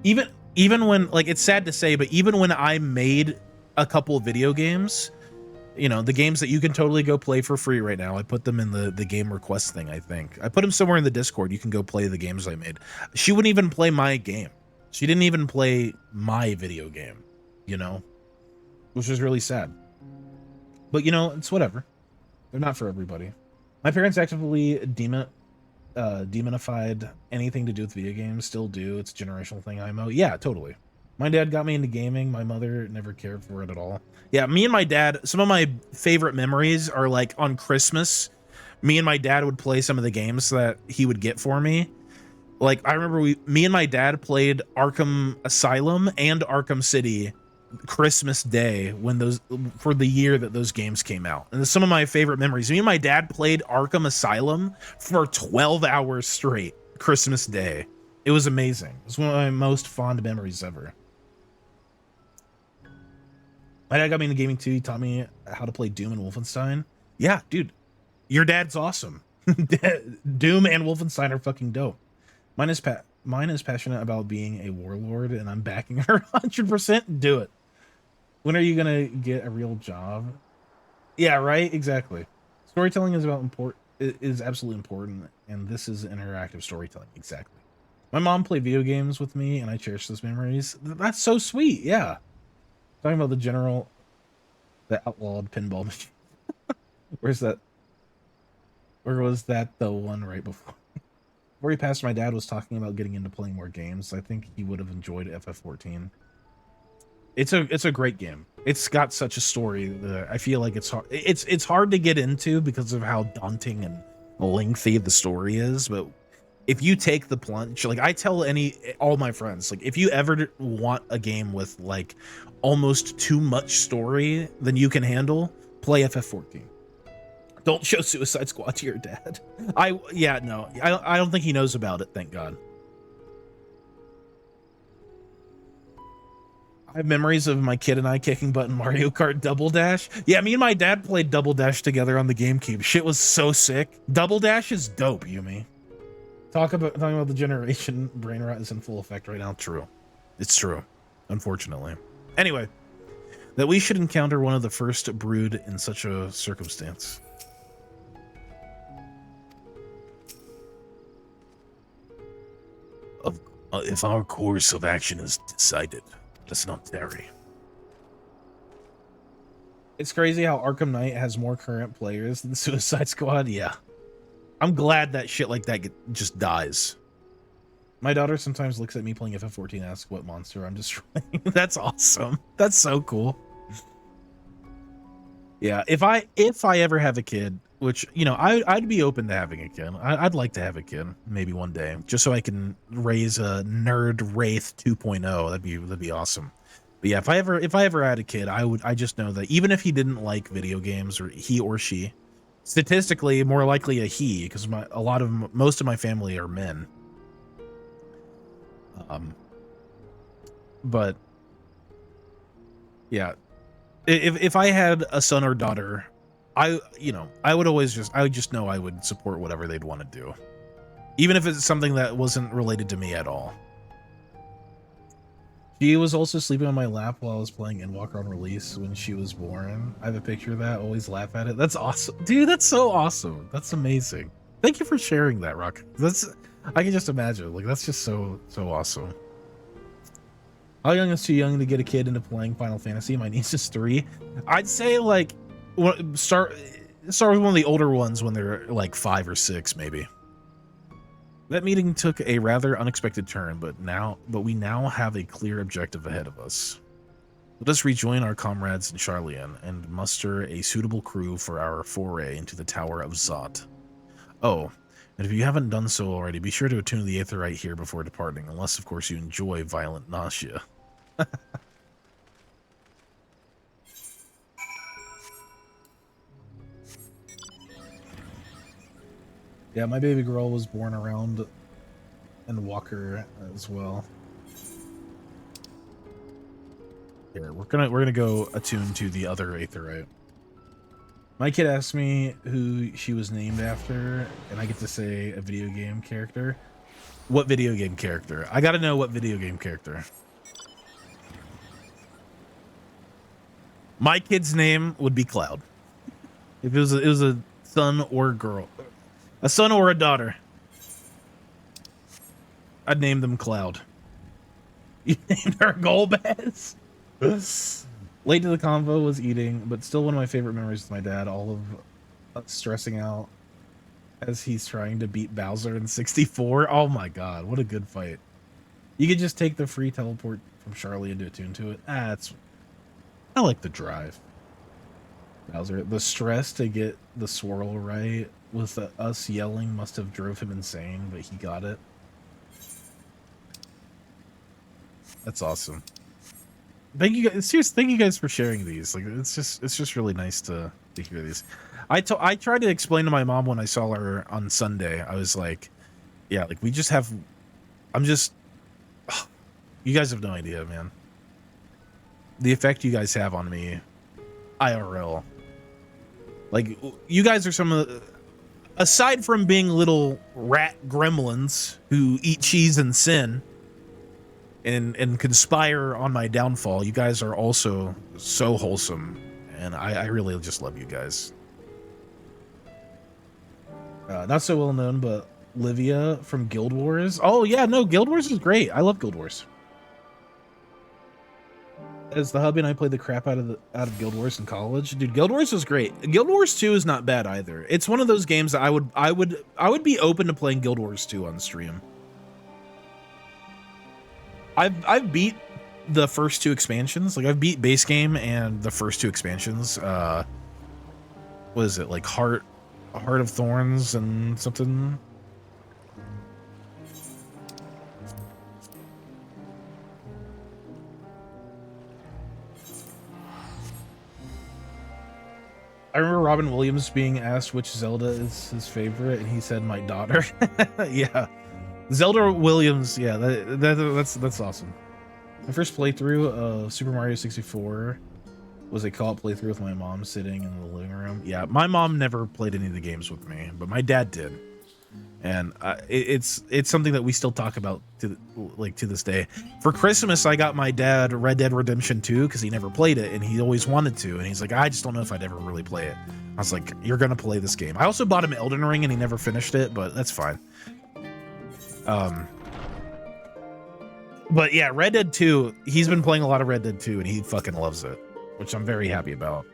Even when, like, it's sad to say, but even when I made a couple of video games, you know, the games that you can totally go play for free right now, I put them in the game request thing, I think. I put them somewhere in the Discord. You can go play the games I made. She wouldn't even play my game. She didn't even play my video game, you know, which was really sad. But, you know, it's whatever. They're not for everybody. My parents actively demonified anything to do with video games. Still do. It's a generational thing, IMO. Yeah, totally. My dad got me into gaming. My mother never cared for it at all. Yeah, me and my dad, some of my favorite memories are like on Christmas. Me and my dad would play some of the games that he would get for me. Like, I remember me and my dad played Arkham Asylum and Arkham City Christmas Day when those, for the year that those games came out. And some of my favorite memories. Me and my dad played Arkham Asylum for 12 hours straight Christmas Day. It was amazing. It was one of my most fond memories ever. My dad got me into gaming too. He taught me how to play Doom and Wolfenstein. Yeah, dude, your dad's awesome. Doom and Wolfenstein are fucking dope. Mine is passionate about being a warlord, and I'm backing her 100%. Do it. When are you gonna get a real job? Yeah, right. Exactly. Storytelling is is absolutely important, and this is interactive storytelling. Exactly. My mom played video games with me, and I cherish those memories. That's so sweet. Yeah. Talking about the outlawed pinball machine. Where's that? Where was that the one right before? Before he passed, my dad was talking about getting into playing more games. I think he would have enjoyed FF14. It's a great game. It's got such a story that I feel like it's hard. It's hard to get into because of how daunting and lengthy the story is. But if you take the plunge, like I tell all my friends, like if you ever want a game with like almost too much story than you can handle, play FF14. Don't show Suicide Squad to your dad. I don't think he knows about it, thank God. I have memories of my kid and I kicking butt in Mario Kart Double Dash. Yeah, me and my dad played Double Dash together on the GameCube. Shit was so sick. Double Dash is dope, Yumi. Talking about the generation brain rot is in full effect right now. True. It's true, unfortunately. Anyway, that we should encounter one of the first brood in such a circumstance. If our course of action is decided, let's not tarry. It's crazy how Arkham Knight has more current players than Suicide Squad. Yeah. I'm glad that shit like that just dies. My daughter sometimes looks at me playing FF14 and asks what monster I'm destroying. That's awesome. That's so cool. Yeah, if I ever have a kid, which, you know, I'd be open to having a kid. I'd like to have a kid maybe one day, just so I can raise a nerd Wraith 2.0. That'd be awesome. But yeah, if I ever had a kid, I just know that even if he didn't like video games, or he or she, statistically more likely a he, because most of my family are men. But yeah, if I had a son or daughter, I would just know I would support whatever they'd want to do, even if it's something that wasn't related to me at all. She was also sleeping on my lap while I was playing ENDWALKER on release when she was born. I have a picture of that. Always laugh at it. That's awesome, dude. That's so awesome. That's amazing. Thank you for sharing that, Rock. I can just imagine. Like, that's just so awesome. How young is too young to get a kid into playing Final Fantasy? My niece is 3. I'd say like start with one of the older ones when they're like 5 or 6, maybe. That meeting took a rather unexpected turn, but we now have a clear objective ahead of us. Let us rejoin our comrades in Charlian and muster a suitable crew for our foray into the Tower of Zot. Oh, And if you haven't done so already, be sure to attune to the Aether right here before departing, unless, of course, you enjoy violent nausea. Yeah, my baby girl was born around ENDWALKER as well. Here, we're gonna go attune to the other Aetherite. My kid asked me who she was named after, and I get to say a video game character. What video game character? I gotta know what video game character. My kid's name would be Cloud. If it was a son or a girl. A son or a daughter. I'd name them Cloud. You named her Golbez? Late to the convo was eating, but still one of my favorite memories with my dad. All of stressing out as he's trying to beat Bowser in 64. Oh my god, what a good fight. You could just take the free teleport from Charlie and do a tune to it. I like the drive. Bowser, the stress to get the swirl right with us yelling must have drove him insane, but he got it. That's awesome. Thank you guys. Seriously, thank you guys for sharing these. Like, it's just really nice to hear these. I tried to explain to my mom when I saw her on Sunday. I was like, yeah, like we just have. You guys have no idea, man. The effect you guys have on me, IRL. Like, you guys are some of the, aside from being little rat gremlins who eat cheese and sin and conspire on my downfall, you guys are also so wholesome, and I really just love you guys. Not so well known, but Livia from Guild Wars. Oh yeah, no, Guild Wars is great. I love Guild Wars. As the hubby and I played the crap out of Guild Wars in college. Dude, Guild Wars was great. Guild Wars 2 is not bad either. It's one of those games that I would be open to playing Guild Wars 2 on stream. I've beat the first 2 expansions. Like, I've beat base game and the first 2 expansions. What is it, like Heart of Thorns and something? I remember Robin Williams being asked which Zelda is his favorite, and he said my daughter. Yeah, Zelda Williams. Yeah, that's awesome. My first playthrough of Super Mario 64 was a co-op playthrough with my mom sitting in the living room. Yeah, my mom never played any of the games with me, but my dad did, and it's something that we still talk about to this day. For Christmas, I got my dad Red Dead Redemption 2 because he never played it, and he always wanted to, and he's like, I just don't know if I'd ever really play it. I was like, you're gonna play this game. I also bought him Elden Ring, and he never finished it, but that's fine. But yeah, Red Dead 2, he's been playing a lot of Red Dead 2, and he fucking loves it, which I'm very happy about.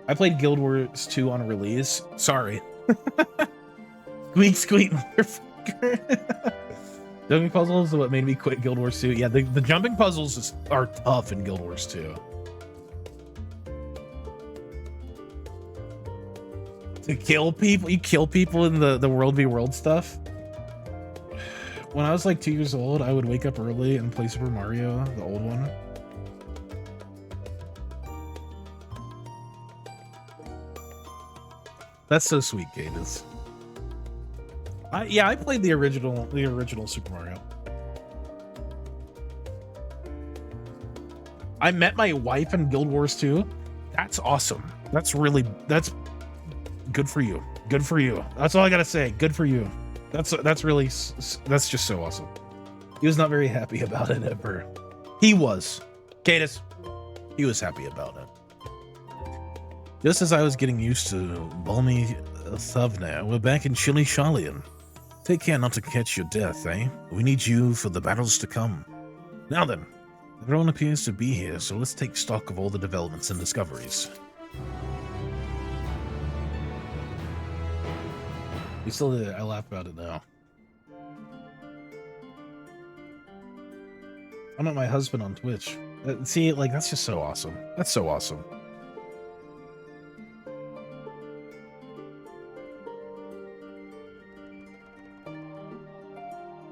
I played Guild Wars 2 on release. Sorry. Squeak, squeak, motherfucker. Jumping puzzles is what made me quit Guild Wars 2. Yeah, the jumping puzzles are tough in Guild Wars 2. To kill people? You kill people in the World v World stuff? When I was like 2 years old, I would wake up early and play Super Mario, the old one. That's so sweet, Cadence. Yeah, I played the original Super Mario. I met my wife in Guild Wars 2. That's awesome. That's good for you. Good for you. That's all I gotta say. Good for you. That's just so awesome. He was not very happy about it ever. He was. Cadus. He was happy about it. Just as I was getting used to balmy Thavna, we're back in Chilly Shalian. Take care not to catch your death, eh? We need you for the battles to come. Now then, everyone appears to be here, so let's take stock of all the developments and discoveries. You still did it. I laugh about it now. I met my husband on Twitch. See, like, that's just so awesome. That's so awesome.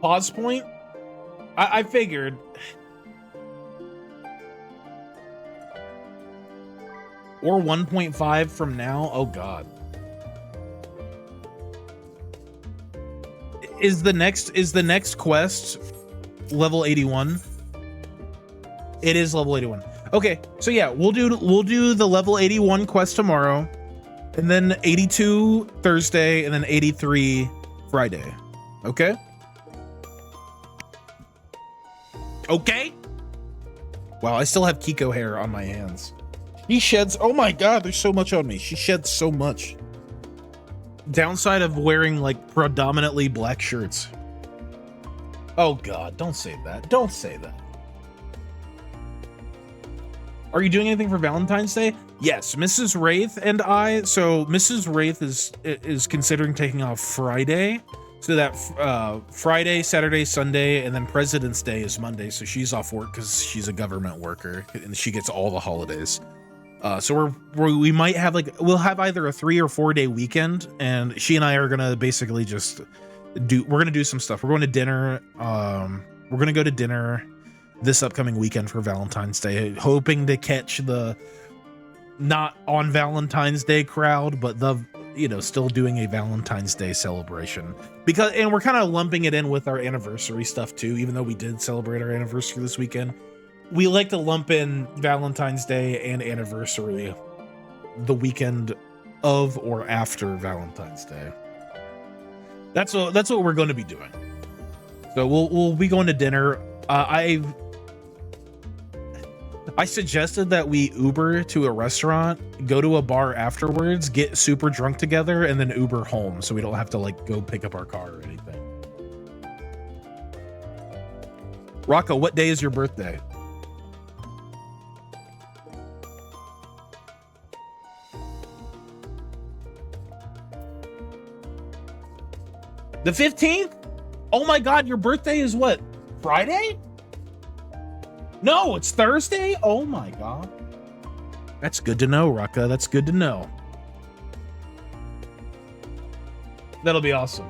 Pause point. I figured. Or 1.5 from now. Oh God. Is the next quest level 81? It is level 81. Okay, so yeah, we'll do the level 81 quest tomorrow, and then 82 Thursday, and then 83 Friday. Okay? Okay? Wow, I still have Kiko hair on my hands. She sheds, oh my God, there's so much on me. She sheds so much. Downside of wearing like predominantly black shirts. Oh God, don't say that. Don't say that. Are you doing anything for Valentine's Day? Yes, Mrs. Wraith and I. So Mrs. Wraith is considering taking off Friday. So that Friday, Saturday, Sunday, and then President's Day is Monday. So she's off work because she's a government worker and she gets all the holidays. So we might have we'll have either a 3 or 4 day weekend, and she and I are gonna basically just we're gonna do some stuff. We're going to dinner. We're gonna go to dinner this upcoming weekend for Valentine's Day, hoping to catch the not on Valentine's Day crowd, but the still doing a Valentine's Day celebration, and we're kind of lumping it in with our anniversary stuff too, even though we did celebrate our anniversary this weekend. We like to lump in Valentine's Day and anniversary the weekend of or after Valentine's Day. That's what we're going to be doing. So we'll be going to dinner. I suggested that we Uber to a restaurant, go to a bar afterwards, get super drunk together, and then Uber home, so we don't have to go pick up our car or anything. Rocco, what day is your birthday? The 15th? Oh my God, your birthday is what? Friday? No, it's Thursday? Oh my God. That's good to know, Rocca. That's good to know. That'll be awesome.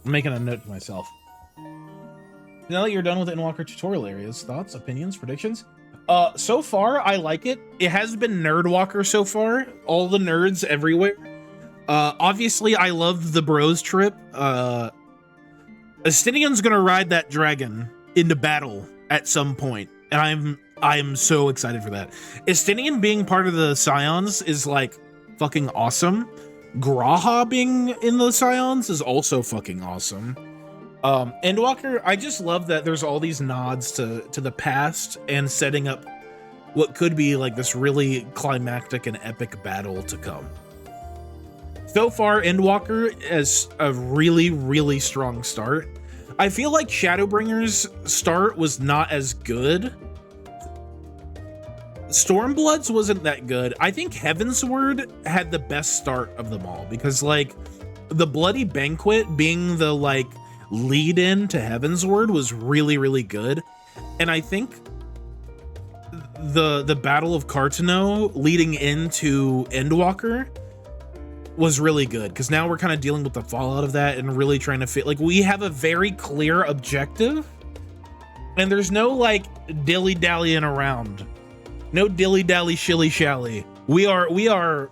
I'm making a note to myself. Now that you're done with Endwalker tutorial areas, thoughts, opinions, predictions? So far, I like it. It has been Nerdwalker so far. All the nerds everywhere. Obviously, I love the bros trip. Estinian's gonna ride that dragon into battle at some point, and I'm so excited for that. Estinian being part of the Scions is fucking awesome. Graha being in the Scions is also fucking awesome. Endwalker, I just love that there's all these nods to the past and setting up what could be this really climactic and epic battle to come. So far, Endwalker is a really, really strong start. I feel like Shadowbringer's start was not as good. Stormblood's wasn't that good. I think Heavensward had the best start of them all because the Bloody Banquet being the lead in to Heavensward was really, really good. And I think the Battle of Cartano leading into Endwalker was really good because now we're kind of dealing with the fallout of that and really trying to fit we have a very clear objective and there's no dilly-dallying around. No dilly-dally shilly-shally. We are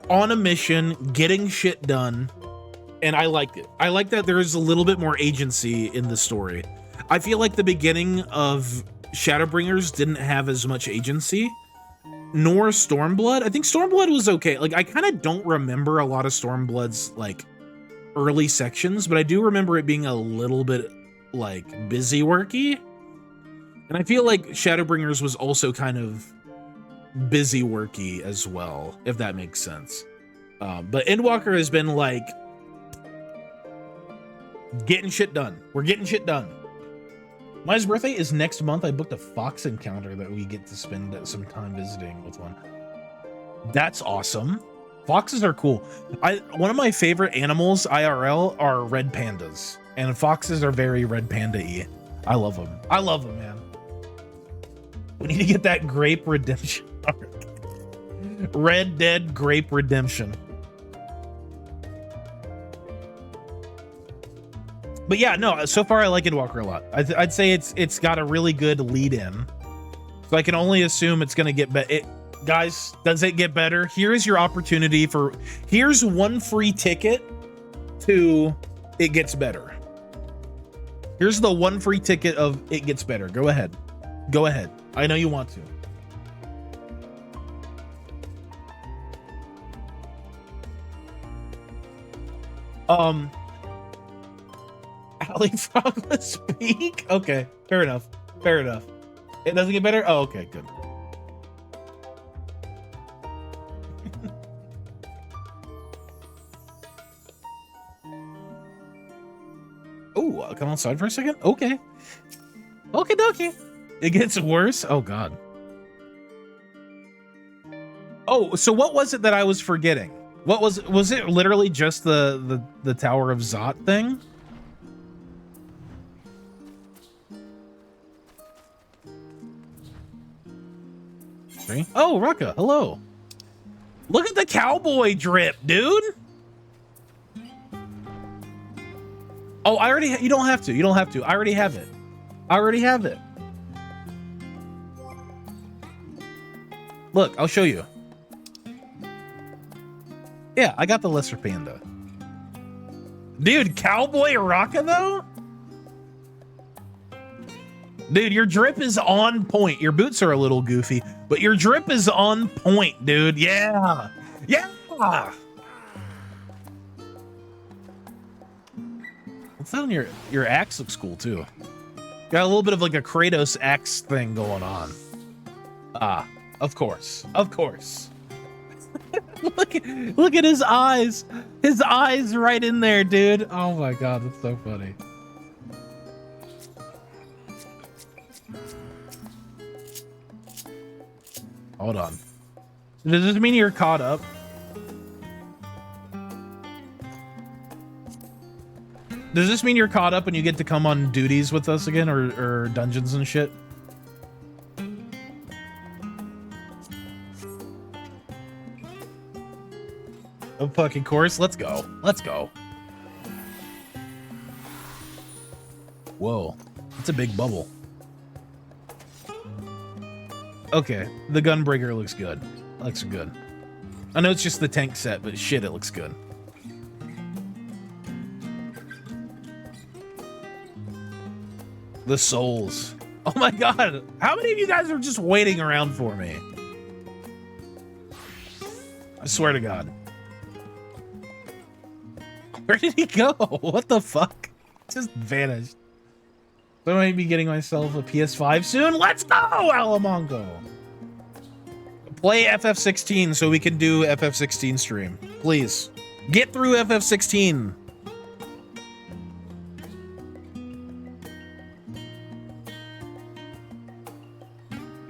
on a mission, getting shit done. And I liked it. I like that there is a little bit more agency in the story. I feel like the beginning of Shadowbringers didn't have as much agency, nor Stormblood. I think Stormblood was okay. I kind of don't remember a lot of Stormblood's early sections, but I do remember it being a little bit busy worky. And I feel like Shadowbringers was also kind of busy worky as well, if that makes sense. But Endwalker has been getting shit done. We're getting shit done. Maya's birthday is next month. I booked a fox encounter that we get to spend some time visiting with one. That's awesome. Foxes are cool. One of my favorite animals IRL are red pandas, and foxes are very red panda-y. I love them. I love them, man. We need to get that grape redemption. Red Dead Grape Redemption. But yeah, no, so far I like Endwalker a lot. I'd say it's got a really good lead in. So I can only assume it's going to get better. Guys, does it get better? Here is your opportunity for... Here's one free ticket to it gets better. Here's the one free ticket of it gets better. Go ahead. Go ahead. I know you want to. Ali Froglet speak? Okay, fair enough. Fair enough. It doesn't get better? Oh, okay, good. Oh, I'll come outside for a second? Okay. Okie dokie. It gets worse? Oh, God. Oh, so what was it that I was forgetting? What was it literally just the Tower of Zot thing? Okay. Oh, Rucka, hello. Look at the cowboy drip, dude. Oh, I already, you don't have to. You don't have to. I already have it. I already have it. Look, I'll show you. Yeah, I got the lesser panda. Dude, cowboy Rocka though? Dude, your drip is on point. Your boots are a little goofy, but your drip is on point, dude. Yeah. Yeah. What's that on your axe looks cool too. Got a little bit of like a Kratos axe thing going on. Ah, of course. Of course. Look at his eyes. His eyes right in there, dude. Oh my god, that's so funny. Hold on. Does this mean you're caught up? Does this mean you're caught up and you get to come on duties with us again, or dungeons and shit? Oh, fucking course. Let's go. Let's go. Whoa. That's a big bubble. Okay. The Gunbreaker looks good. Looks good. I know it's just the tank set, but shit, it looks good. The souls. Oh my god. How many of you guys are just waiting around for me? I swear to god. Where did he go? What the fuck? Just vanished. So I might be getting myself a PS5 soon. Let's go, Alamongo. Play FF16 so we can do FF16 stream. Please. Get through FF16.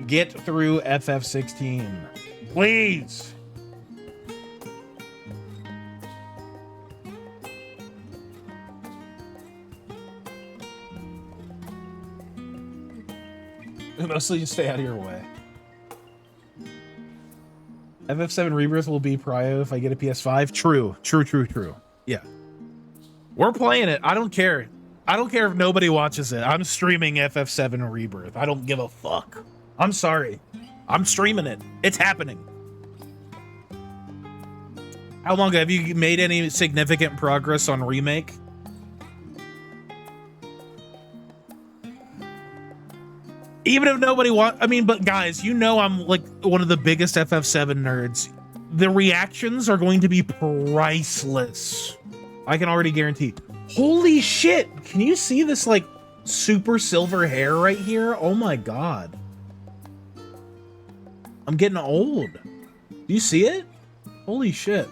Get through FF16. Please. Mostly just stay out of your way. FF7 Rebirth will be prio if I get a PS5. True. True, true, true. Yeah. We're playing it. I don't care. I don't care if nobody watches it. I'm streaming FF7 Rebirth. I don't give a fuck. I'm sorry. I'm streaming it. It's happening. How long have you made any significant progress on Remake? Even if nobody I mean, but guys, you know I'm like one of the biggest FF7 nerds. The reactions are going to be priceless. I can already guarantee. Holy shit! Can you see this like super silver hair right here? Oh my god. I'm getting old. Do you see it? Holy shit.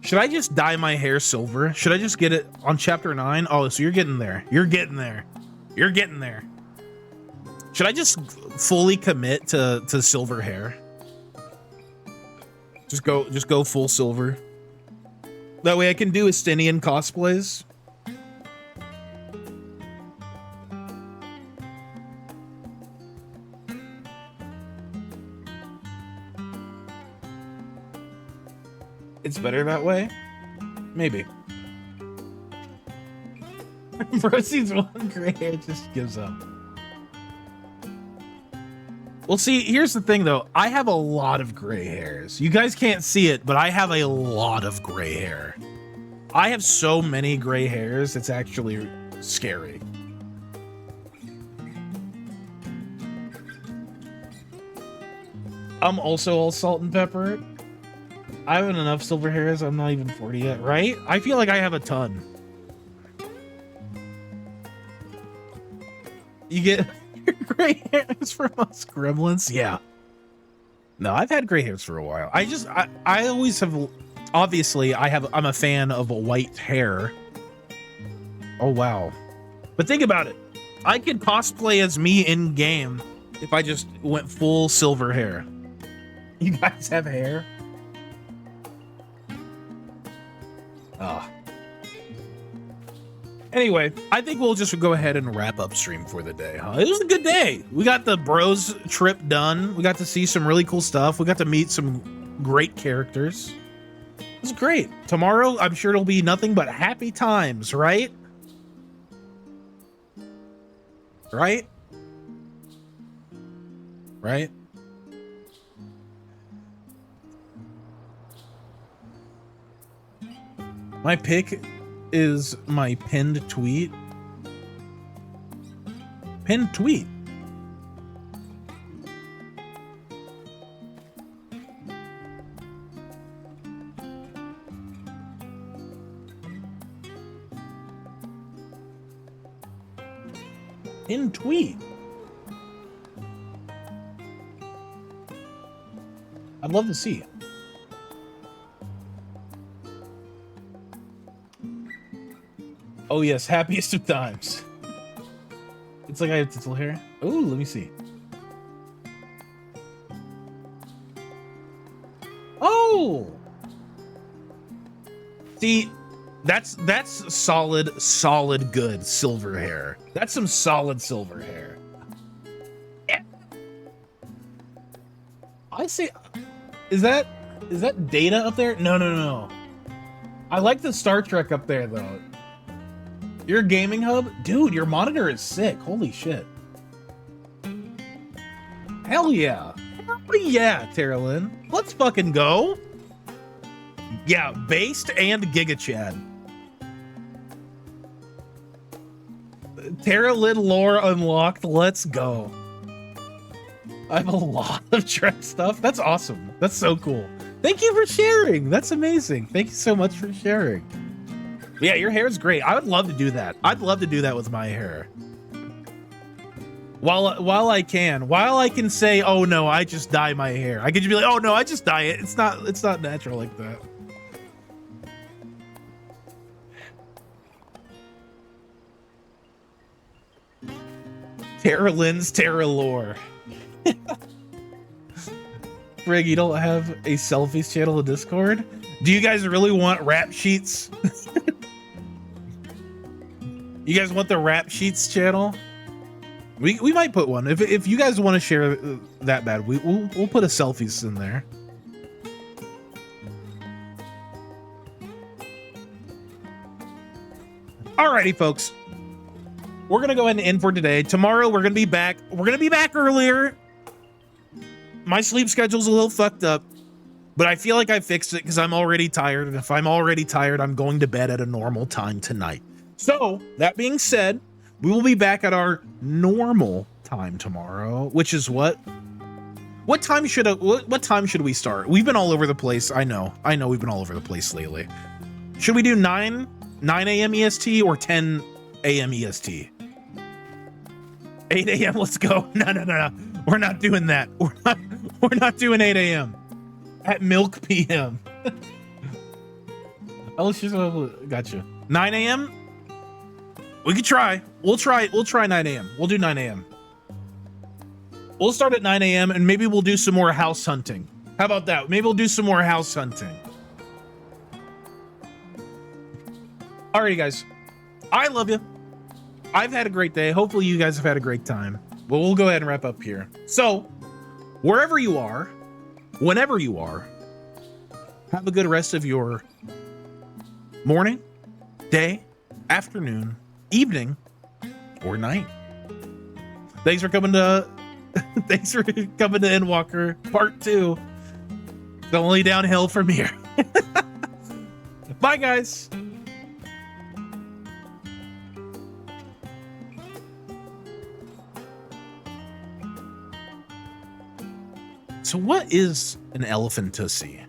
Should I just dye my hair silver? Should I just get it on chapter 9? Oh, so you're getting there. You're getting there. You're getting there. Should I just fully commit to silver hair? Just go full silver. That way I can do Estinian cosplays. It's better that way? Maybe. Bro sees one gray hair, just gives up. Well, see, here's the thing, though. I have a lot of gray hairs. You guys can't see it, but I have a lot of gray hair. I have so many gray hairs, it's actually scary. I'm also all salt and pepper. I have enough silver hairs. I'm not even 40 yet, right? I feel like I have a ton. You get your gray hairs from us gremlins? Yeah. No, I've had gray hairs for a while. I always have, obviously, I'm a fan of white hair. Oh, wow. But think about it. I could cosplay as me in game if I just went full silver hair. You guys have hair? Anyway, I think we'll just go ahead and wrap up stream for the day, huh? It was a good day. We got the bros trip done. We got to see some really cool stuff. We got to meet some great characters. It was great. Tomorrow, I'm sure it'll be nothing but happy times, right? Right? Right? My pick is my pinned tweet. Pinned tweet. Pinned tweet. I'd love to see it. Oh yes, happiest of times. It's like I have tinsel hair. Oh, let me see. Oh! See, that's solid good silver hair. That's some solid silver hair. Yeah. I say, is that Data up there? No. I like the Star Trek up there though. Your gaming hub? Dude, your monitor is sick. Holy shit. Hell yeah. Hell yeah, Terralyn. Let's fucking go. Yeah, based and Giga Chad. Terralyn lore unlocked. Let's go. I have a lot of Trek stuff. That's awesome. That's so cool. Thank you for sharing. That's amazing. Thank you so much for sharing. Yeah, your hair is great. I would love to do that. I'd love to do that with my hair. While I can say, oh no, I just dye my hair. I could just be like, oh no, I just dye it. It's not natural like that. Terralyn's Terra lore. Frig, you don't have a selfies channel in Discord? Do you guys really want rap sheets? You guys want the rap sheets channel? We might put one. If you guys want to share that bad, we'll put a selfies in there. Alrighty, folks. We're gonna go ahead and end for today. Tomorrow we're gonna be back. We're gonna be back earlier. My sleep schedule's a little fucked up, but I feel like I fixed it because I'm already tired. And if I'm already tired, I'm going to bed at a normal time tonight. So that being said, we will be back at our normal time tomorrow, which is what time should we start? We've been all over the place. I know we've been all over the place lately. Should we do 9 a.m. EST or 10 a.m. EST? 8 a.m. Let's go. No. We're not doing that. We're not doing 8 a.m. at milk PM. Gotcha. 9 a.m. We could try. We'll try 9 a.m. We'll do 9 a.m. We'll start at 9 a.m. and maybe we'll do some more house hunting. How about that? Maybe we'll do some more house hunting. Alrighty, guys. I love you. I've had a great day. Hopefully you guys have had a great time. But we'll go ahead and wrap up here. So, wherever you are, whenever you are, Have a good rest of your morning, day, afternoon, evening, or night. Thanks for coming to Endwalker Part 2. It's only downhill from here. Bye, guys. So what is an elephantusy?